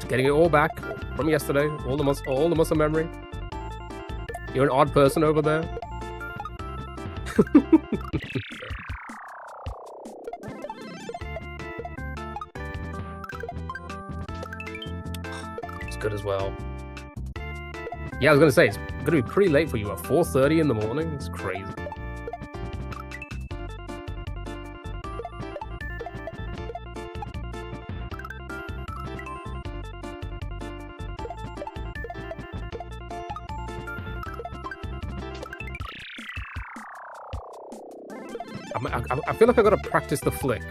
Getting it all back from yesterday, all the muscle memory. You're an odd person over there. It's good as well. Yeah, I was gonna say it's gonna be pretty late for you at 4:30 in the morning. It's crazy. I feel like I gotta practice the flick.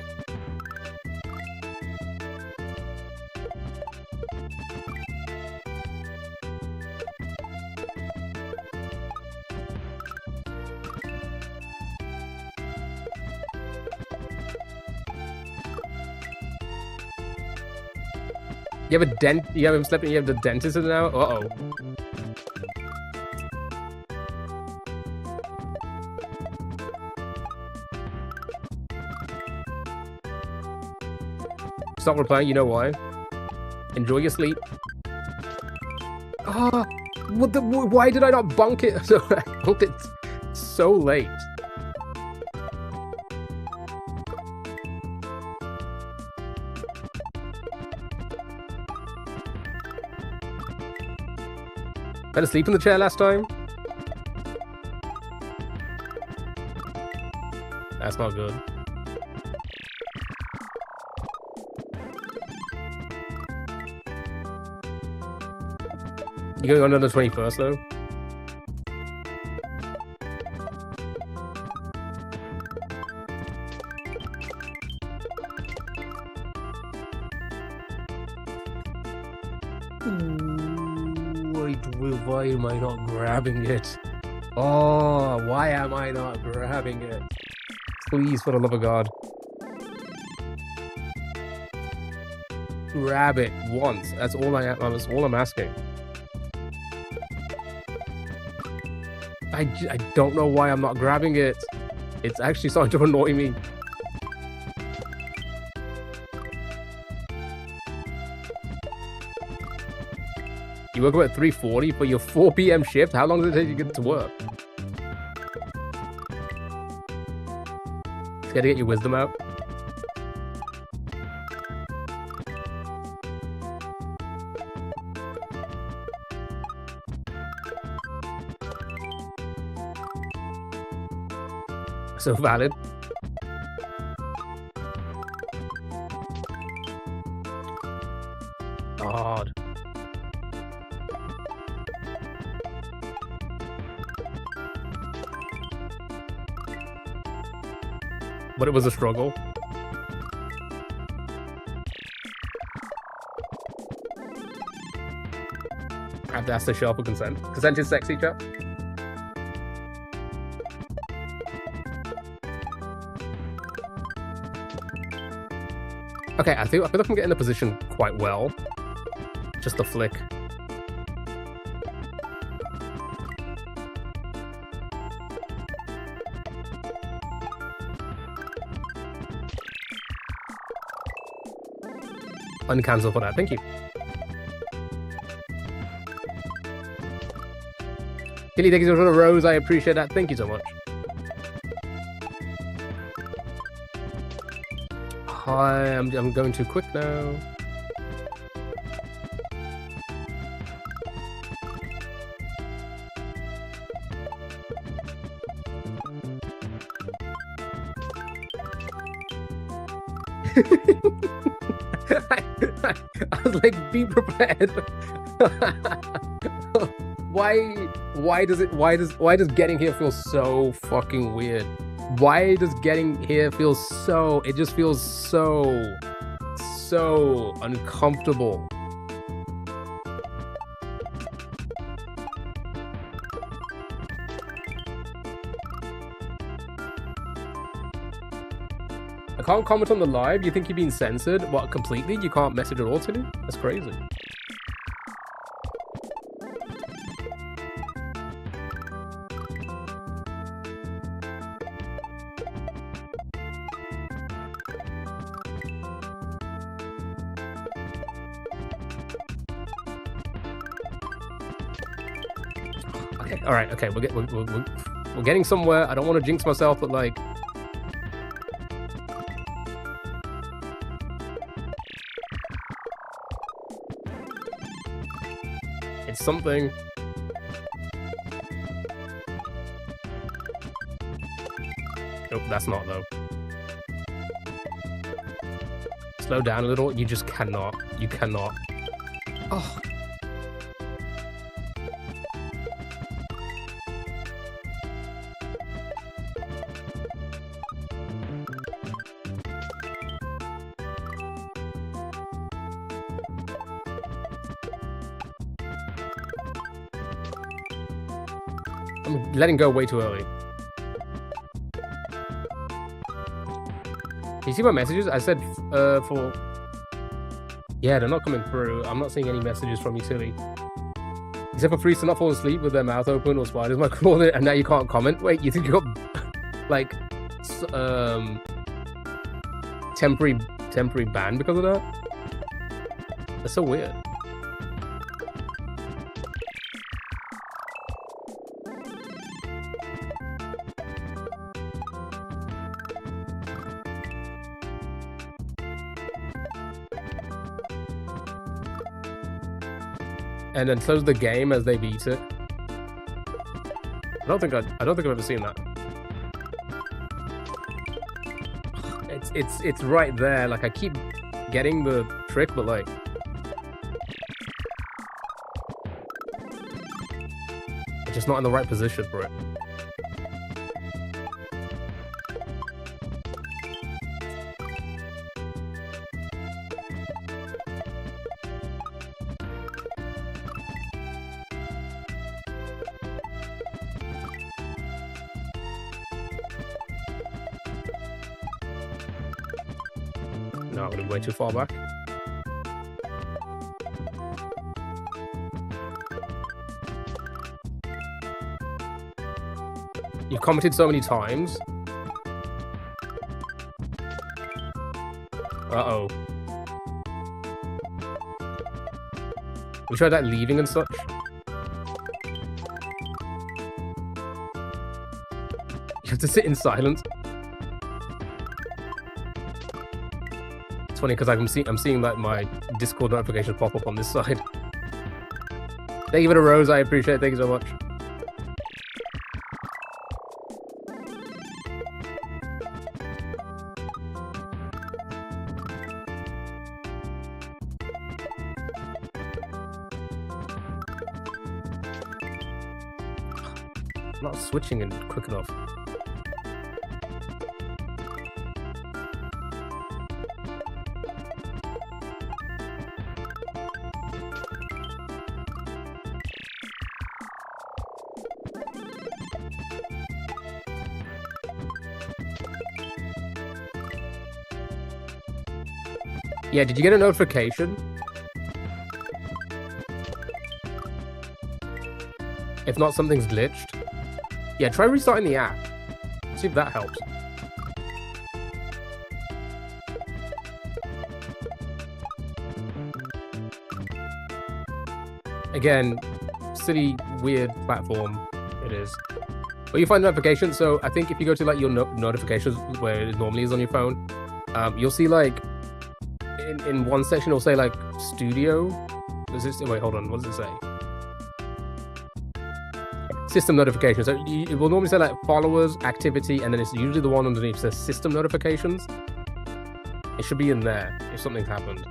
You have a dent. You have him slipping. You have the dentist now. Uh-oh. Stop replying. You know why? Enjoy your sleep. Ah, what the? Why did I not bunk it? So I bunked it so late. Fell asleep in the chair last time? That's not good. You going on the 21st though? Why am I not grabbing it? Oh, why am I not grabbing it? Please, for the love of God. Grab it once. That's all that's all I'm asking. I don't know why I'm not grabbing it. It's actually starting to annoy me. You woke up at 3:40 for your 4 p.m. shift? How long does it take you to get to work? Scared to get your wisdom out? So valid. God. But it was a struggle. I have to ask the show for consent. Consent is sexy, chat. Okay, I feel like I'm getting the position quite well. Just a flick. Uncancel for that, thank you. Killy, thank you for the rose, I appreciate that, thank you so much. Hi, I'm going too quick now. I was like, be prepared. Why does getting here feel so fucking weird? Why does getting here feel so, it just feels so uncomfortable. I can't comment on the live. You think you're being censored? What, completely? You can't message at all to me? That's crazy. Okay, all right, okay, we're getting somewhere. I don't want to jinx myself, but like, it's something. Nope, that's not though. Slow down a little. You just cannot. You cannot. Oh. I'm letting go way too early. You see my messages? I said for... Yeah, they're not coming through. I'm not seeing any messages from you, Tilly. Except for Freeze to not fall asleep with their mouth open or spiders might crawl it, and now you can't comment. Wait, you think you got like temporary ban because of that? That's so weird. And then close the game as they beat it. I don't think I've ever seen that. It's right there. Like I keep getting the trick, but like I'm just not in the right position for it. No, I'm gonna be way too far back. You've commented so many times. Uh-oh. We tried that leaving and such. You have to sit in silence. It's funny because I'm seeing like my Discord notifications pop up on this side. Thank you for the rose, I appreciate it. Thank you so much. I'm not switching it quick enough. Yeah, did you get a notification? If not, something's glitched. Yeah, try restarting the app. See if that helps. Again, silly, weird platform it is. But you find notifications, so I think if you go to like your notifications where it normally is on your phone, you'll see like in one section it'll say like studio. Wait, hold on, what does it say? System notifications. So it will normally say like followers, activity, and then it's usually the one underneath says system notifications. It should be in there if something's happened.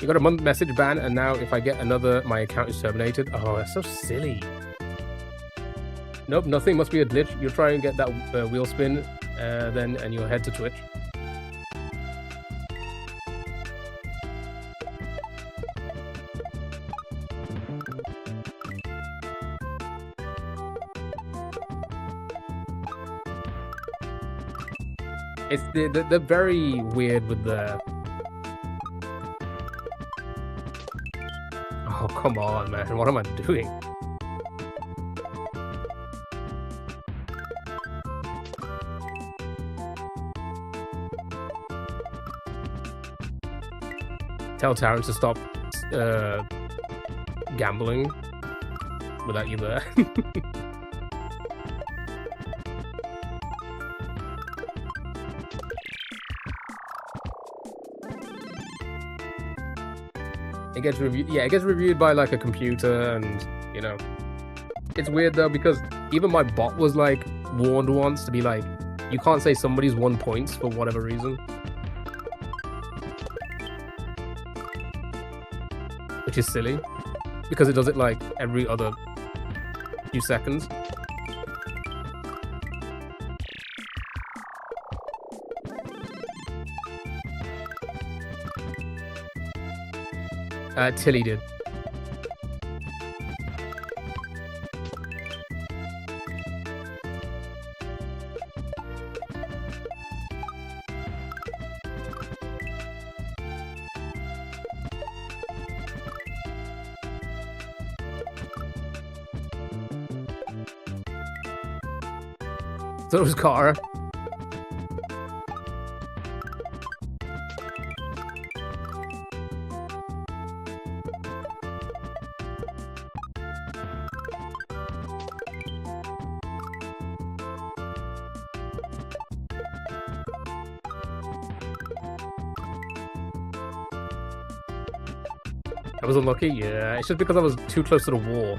You got a month message ban, and now if I get another, my account is terminated. Oh, that's so silly. Nope, nothing. Must be a glitch. You'll try and get that wheel spin, then, and you'll head to Twitch. It's they're very weird with the. Oh, come on, man. What am I doing? Tell Taryn to stop gambling without you there. It gets reviewed. Yeah, it gets reviewed by like a computer, and you know, it's weird though because even my bot was like warned once to be like, you can't say somebody's won points for whatever reason, which is silly because it does it like every other few seconds. Tilly did. So it was Kara. I was unlucky? Yeah, it's just because I was too close to the wall.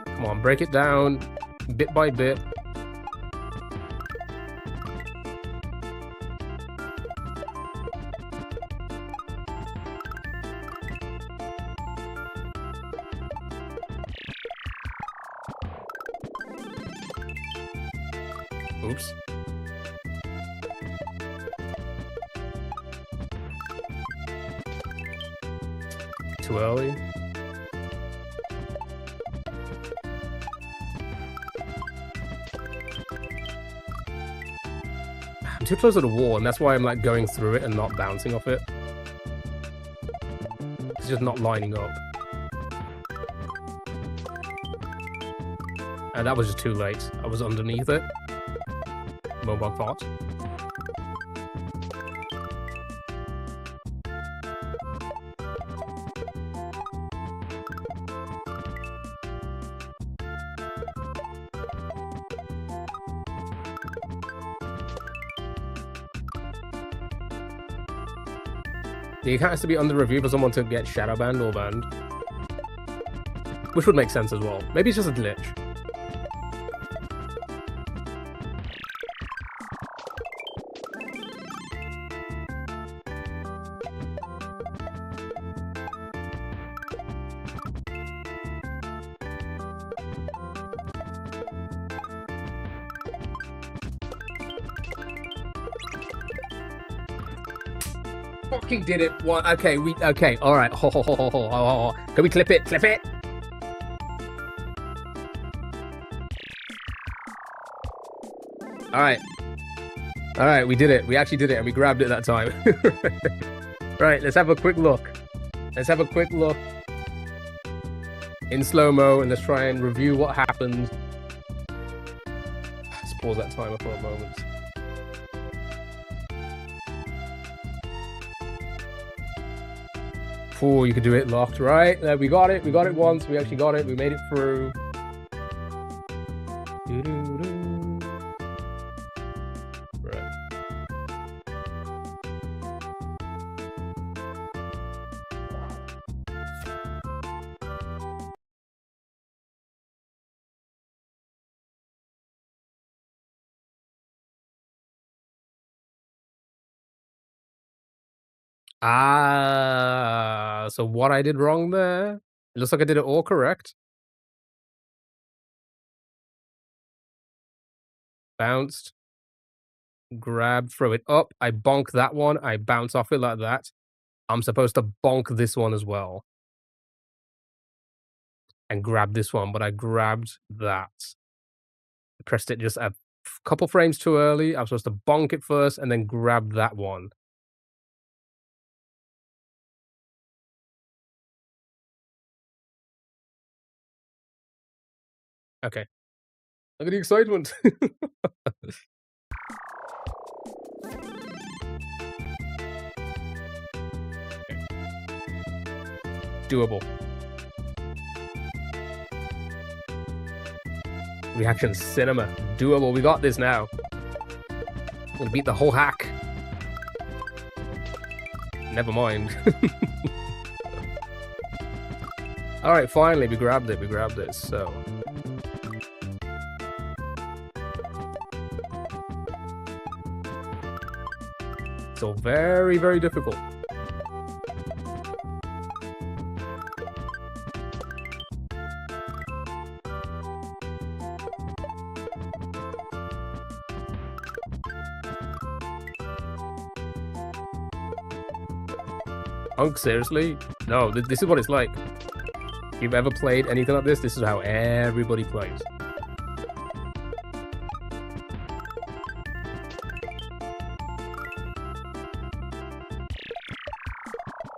Come on, break it down bit by bit. Oops. Too early. I'm too close to the wall, and that's why I'm like going through it and not bouncing off it. It's just not lining up. And that was just too late. I was underneath it. Mobile thought. The account has to be under review for someone to get shadow banned or banned. Which would make sense as well. Maybe it's just a glitch. Fucking did it. What? Okay, okay, all right. Can we clip it? Clip it. All right, we did it. We actually did it, and we grabbed it that time. Right, let's have a quick look. Let's have a quick look in slow-mo, and let's try and review what happened. Let's pause that timer for a moment. Oh, you could do it locked, right? We got it. We got it once. We actually got it. We made it through. Right. Ah, so what I did wrong there? It looks like I did it all correct. Bounced, grab, throw it up. I bonk that one. I bounce off it like that. I'm supposed to bonk this one as well and grab this one, but I grabbed that. I pressed it just a couple frames too early. I'm supposed to bonk it first and then grab that one. Okay. Look at the excitement. doable. Reaction cinema, doable. We got this now. I'm gonna beat the whole hack. Never mind. All right, finally we grabbed it. We grabbed it. So. So very, very difficult. Punk, seriously? No, this is what it's like. If you've ever played anything like this is how everybody plays.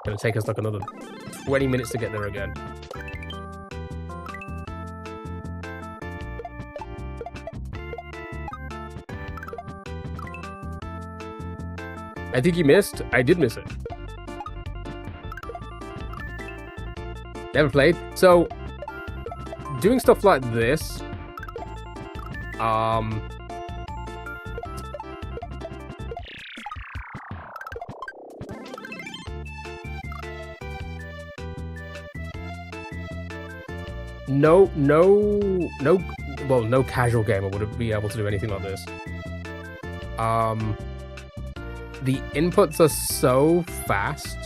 Gonna take us like another 20 minutes to get there again. I think you missed. I did miss it. Never played. So, doing stuff like this, no casual gamer would be able to do anything like this. The inputs are so fast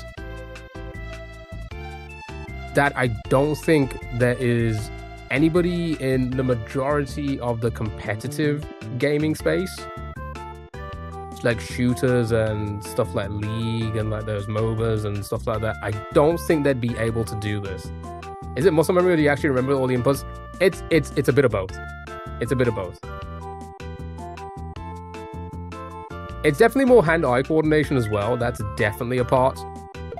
that I don't think there is anybody in the majority of the competitive gaming space, like shooters and stuff like League and like those MOBAs and stuff like that. I don't think they'd be able to do this. Is it muscle memory, or do you actually remember all the inputs? It's a bit of both. It's a bit of both. It's definitely more hand-eye coordination as well. That's definitely a part.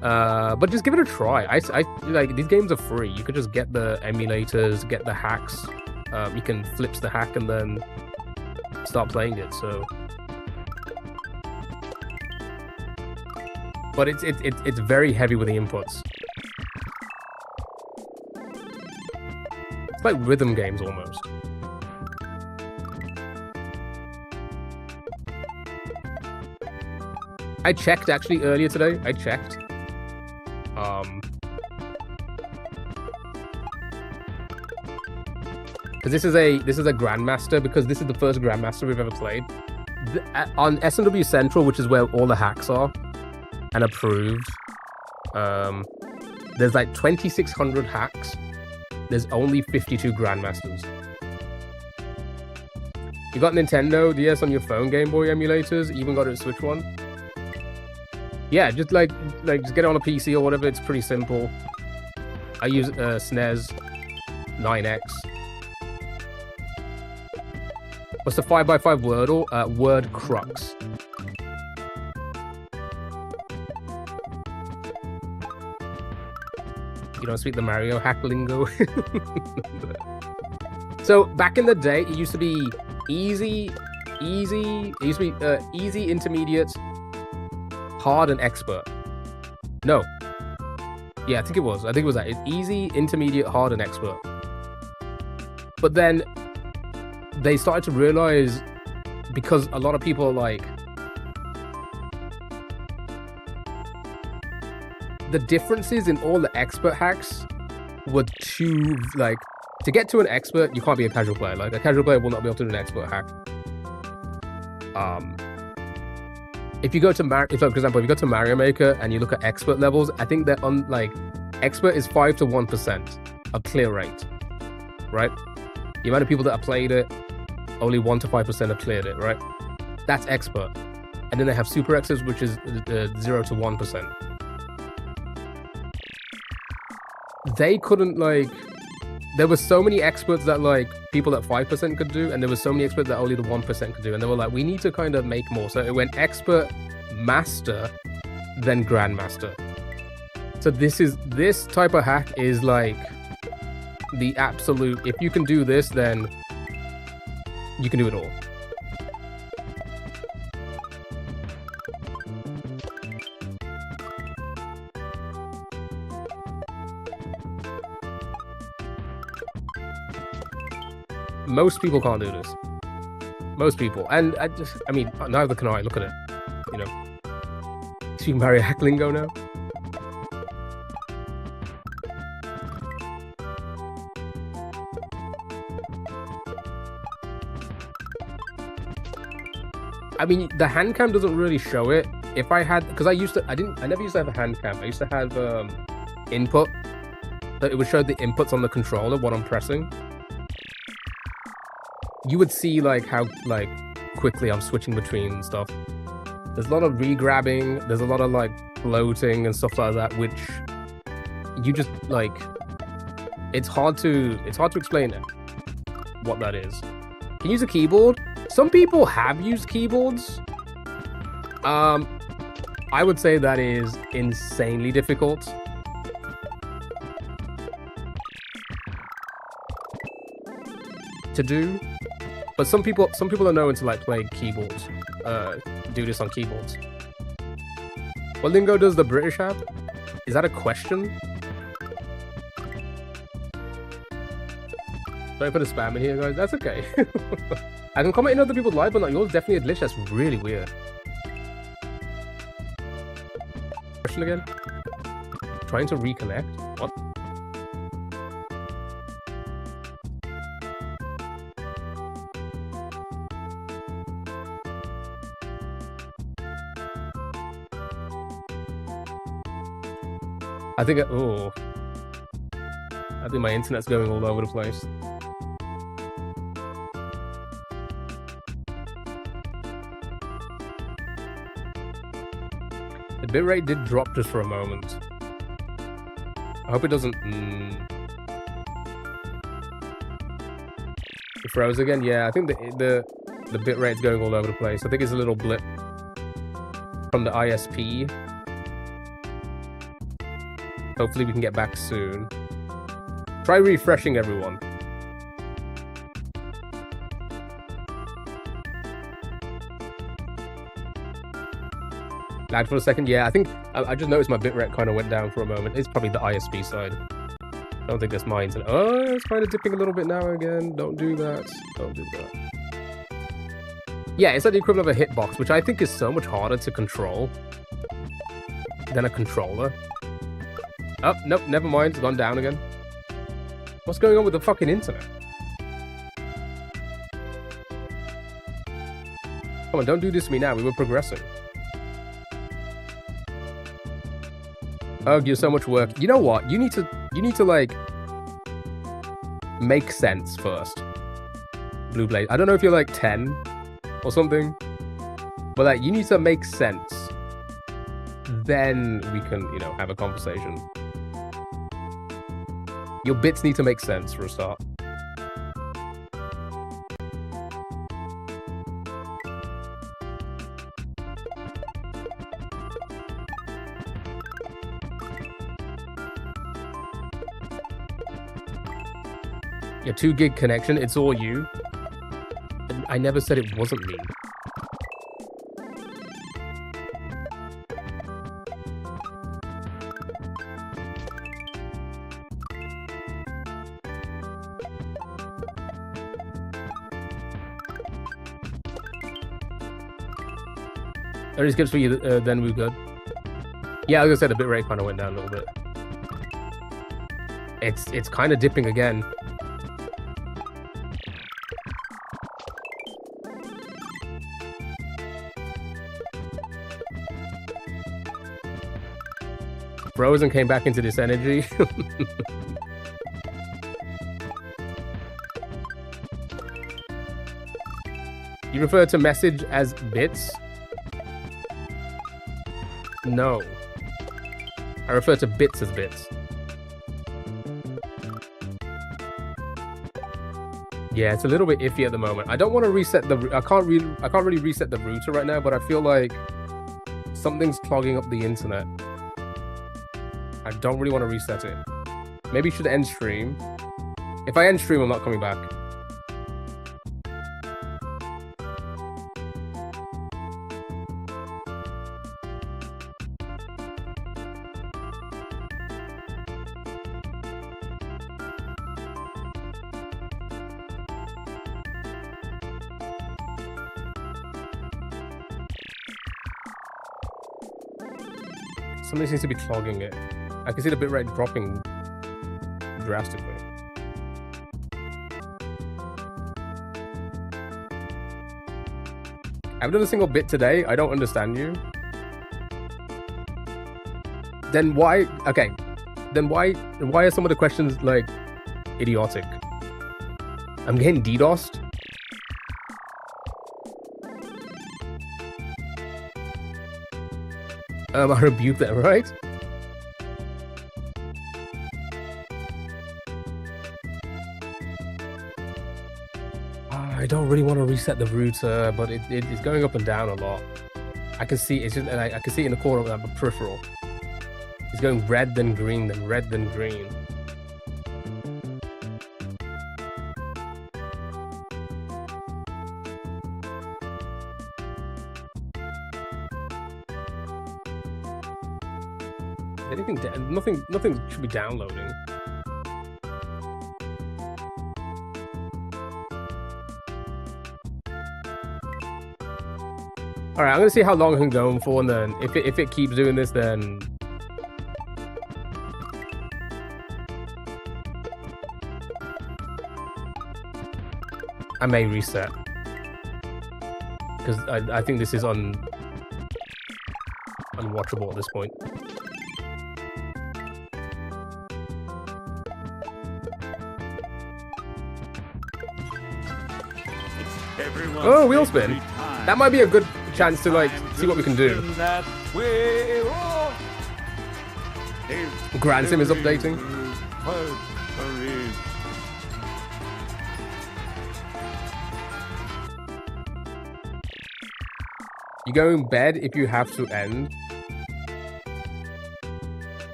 But just give it a try. I like, these games are free. You could just get the emulators, get the hacks. You can flips the hack and then start playing it. So, but it's very heavy with the inputs. It's like rhythm games almost. I checked actually earlier today. I checked. Because this is a Grandmaster, because this is the first Grandmaster we've ever played. On SMW Central, which is where all the hacks are and approved, there's like 2,600 hacks. There's only 52 Grandmasters. You got Nintendo DS on your phone, Game Boy emulators, even got a Switch one. Yeah, just like just get it on a PC or whatever. It's pretty simple. I use SNES 9X. What's the 5x5 Wordle? Word crux. You don't speak the Mario hack lingo. So back in the day, it used to be easy. It used to be easy, intermediate, hard, and expert. No. Yeah, I think it was that. It's easy, intermediate, hard, and expert. But then they started to realize, because a lot of people are like, the differences in all the expert hacks were too, like, to get to an expert, you can't be a casual player. Like, a casual player will not be able to do an expert hack. If you go to for example, if you go to Mario Maker and you look at expert levels, I think they're on, like, expert is 5 to 1% of clear rate, right? The amount of people that have played it, only 1 to 5% have cleared it, right? That's expert. And then they have super experts, which is 0 to 1%. They couldn't, like, there were so many experts that, like, people that 5% could do, and there were so many experts that only the 1% could do, and they were like, we need to kind of make more. So it went expert, master, then grandmaster. So this type of hack is like the absolute, if you can do this, then you can do it all. Most people can't do this. Most people. And I mean, neither can I. Look at it. You know. Speaking Mario hack lingo now. I mean, the hand cam doesn't really show it. If I had, because I never used to have a hand cam. I used to have input. So it would show the inputs on the controller, what I'm pressing. You would see like how like quickly I'm switching between stuff. There's a lot of re-grabbing. There's a lot of like floating and stuff like that, which you just like. It's hard to explain it. What that is. Can you use a keyboard? Some people have used keyboards. I would say that is insanely difficult. To do, but some people are known to like play keyboards, do this on keyboards. What lingo does the British have? Is that a question? Sorry for the spam in here, guys. That's okay. I can comment in other people's live, but not yours. Definitely a glitch. That's really weird. Question again? Trying to reconnect? What? I think my internet's going all over the place. The bitrate did drop just for a moment. I hope it doesn't. It froze again. Yeah, I think the bitrate's going all over the place. I think it's a little blip from the ISP. Hopefully we can get back soon. Try refreshing, everyone. Lagged for a second. Yeah, I think I just noticed my bitrate kind of went down for a moment. It's probably the ISP side. I don't think that's my internet. Oh, it's kind of dipping a little bit now again. Don't do that. Don't do that. Yeah, it's like the equivalent of a hitbox, which I think is so much harder to control than a controller. Oh, nope, never mind. It's gone down again. What's going on with the fucking internet? Come on, don't do this to me now. We were progressing. Oh, you're so much work. You know what? You need to like make sense first. Blue Blade. I don't know if you're like 10 or something, but like you need to make sense. Then we can, you know, have a conversation. Your bits need to make sense for a start. Your 2 gig connection, it's all you. I never said it wasn't me. Only skips for you, then we're good. Yeah, like I said, the bitrate kind of went down a little bit. It's kind of dipping again. Frozen came back into this energy. You refer to message as bits? No. I refer to bits as bits. Yeah, it's a little bit iffy at the moment. I don't want to reset the... I can't really reset the router right now, but I feel like something's clogging up the internet. I don't really want to reset it. Maybe you should end stream. If I end stream, I'm not coming back. Something seems to be clogging it. I can see the bitrate dropping drastically. I haven't done a single bit today. I don't understand you. Then why? Okay. Then why are some of the questions like idiotic? I'm getting DDoSed. I rebuke that, right? I don't really want to reset the router, but it's going up and down a lot. I can see it's just, I can see it in the corner of the peripheral. It's going red, then green, then red, then green. Anything? Nothing should be downloading. All right, I'm gonna see how long I can go for, and then if it keeps doing this, then I may reset, because I think this is unwatchable at this point. Oh, wheel spin. That might be a good chance to like see what we can do. Grand Sim is updating. You go in bed if you have to end.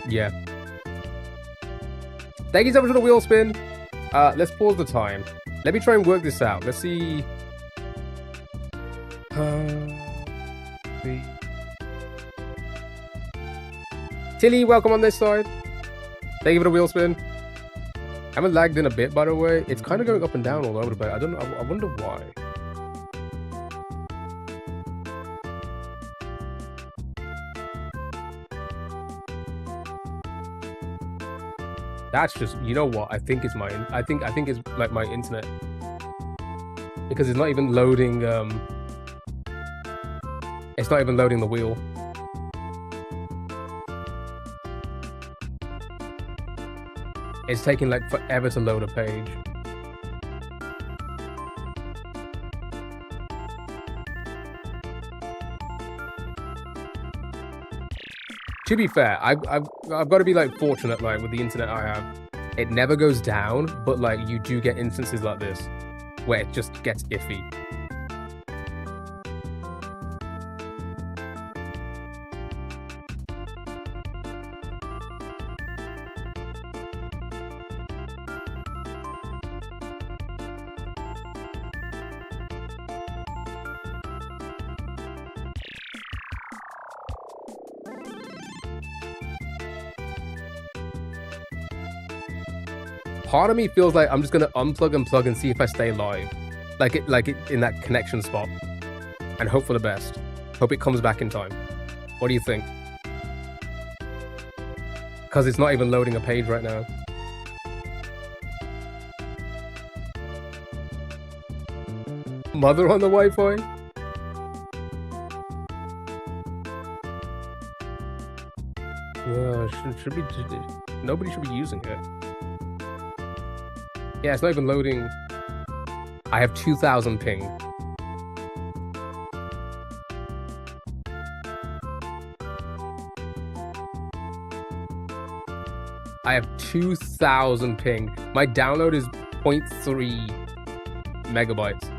Yeah. Thank you so much for the wheel spin. Let's pause the time. Let me try and work this out. Let's see. Tilly, welcome on this side. Thank you for the wheel spin. I haven't lagged in a bit, by the way. It's kind of going up and down all over the place. I don't know. I wonder why. That's just, you know what? I think it's mine. I think it's like my internet, because it's not even loading. It's not even loading the wheel. It's taking like forever to load a page. To be fair, I've got to be like fortunate, like with the internet I have, it never goes down, but like you do get instances like this where it just gets iffy. Part of me feels like I'm just gonna unplug and plug and see if I stay live, like it in that connection spot, and hope for the best. Hope it comes back in time. What do you think? Because it's not even loading a page right now. Mother on the Wi-Fi? Should be. Nobody should be using it. Yeah, it's not even loading. I have 2000 ping. I have 2000 ping. My download is 0.3 megabytes.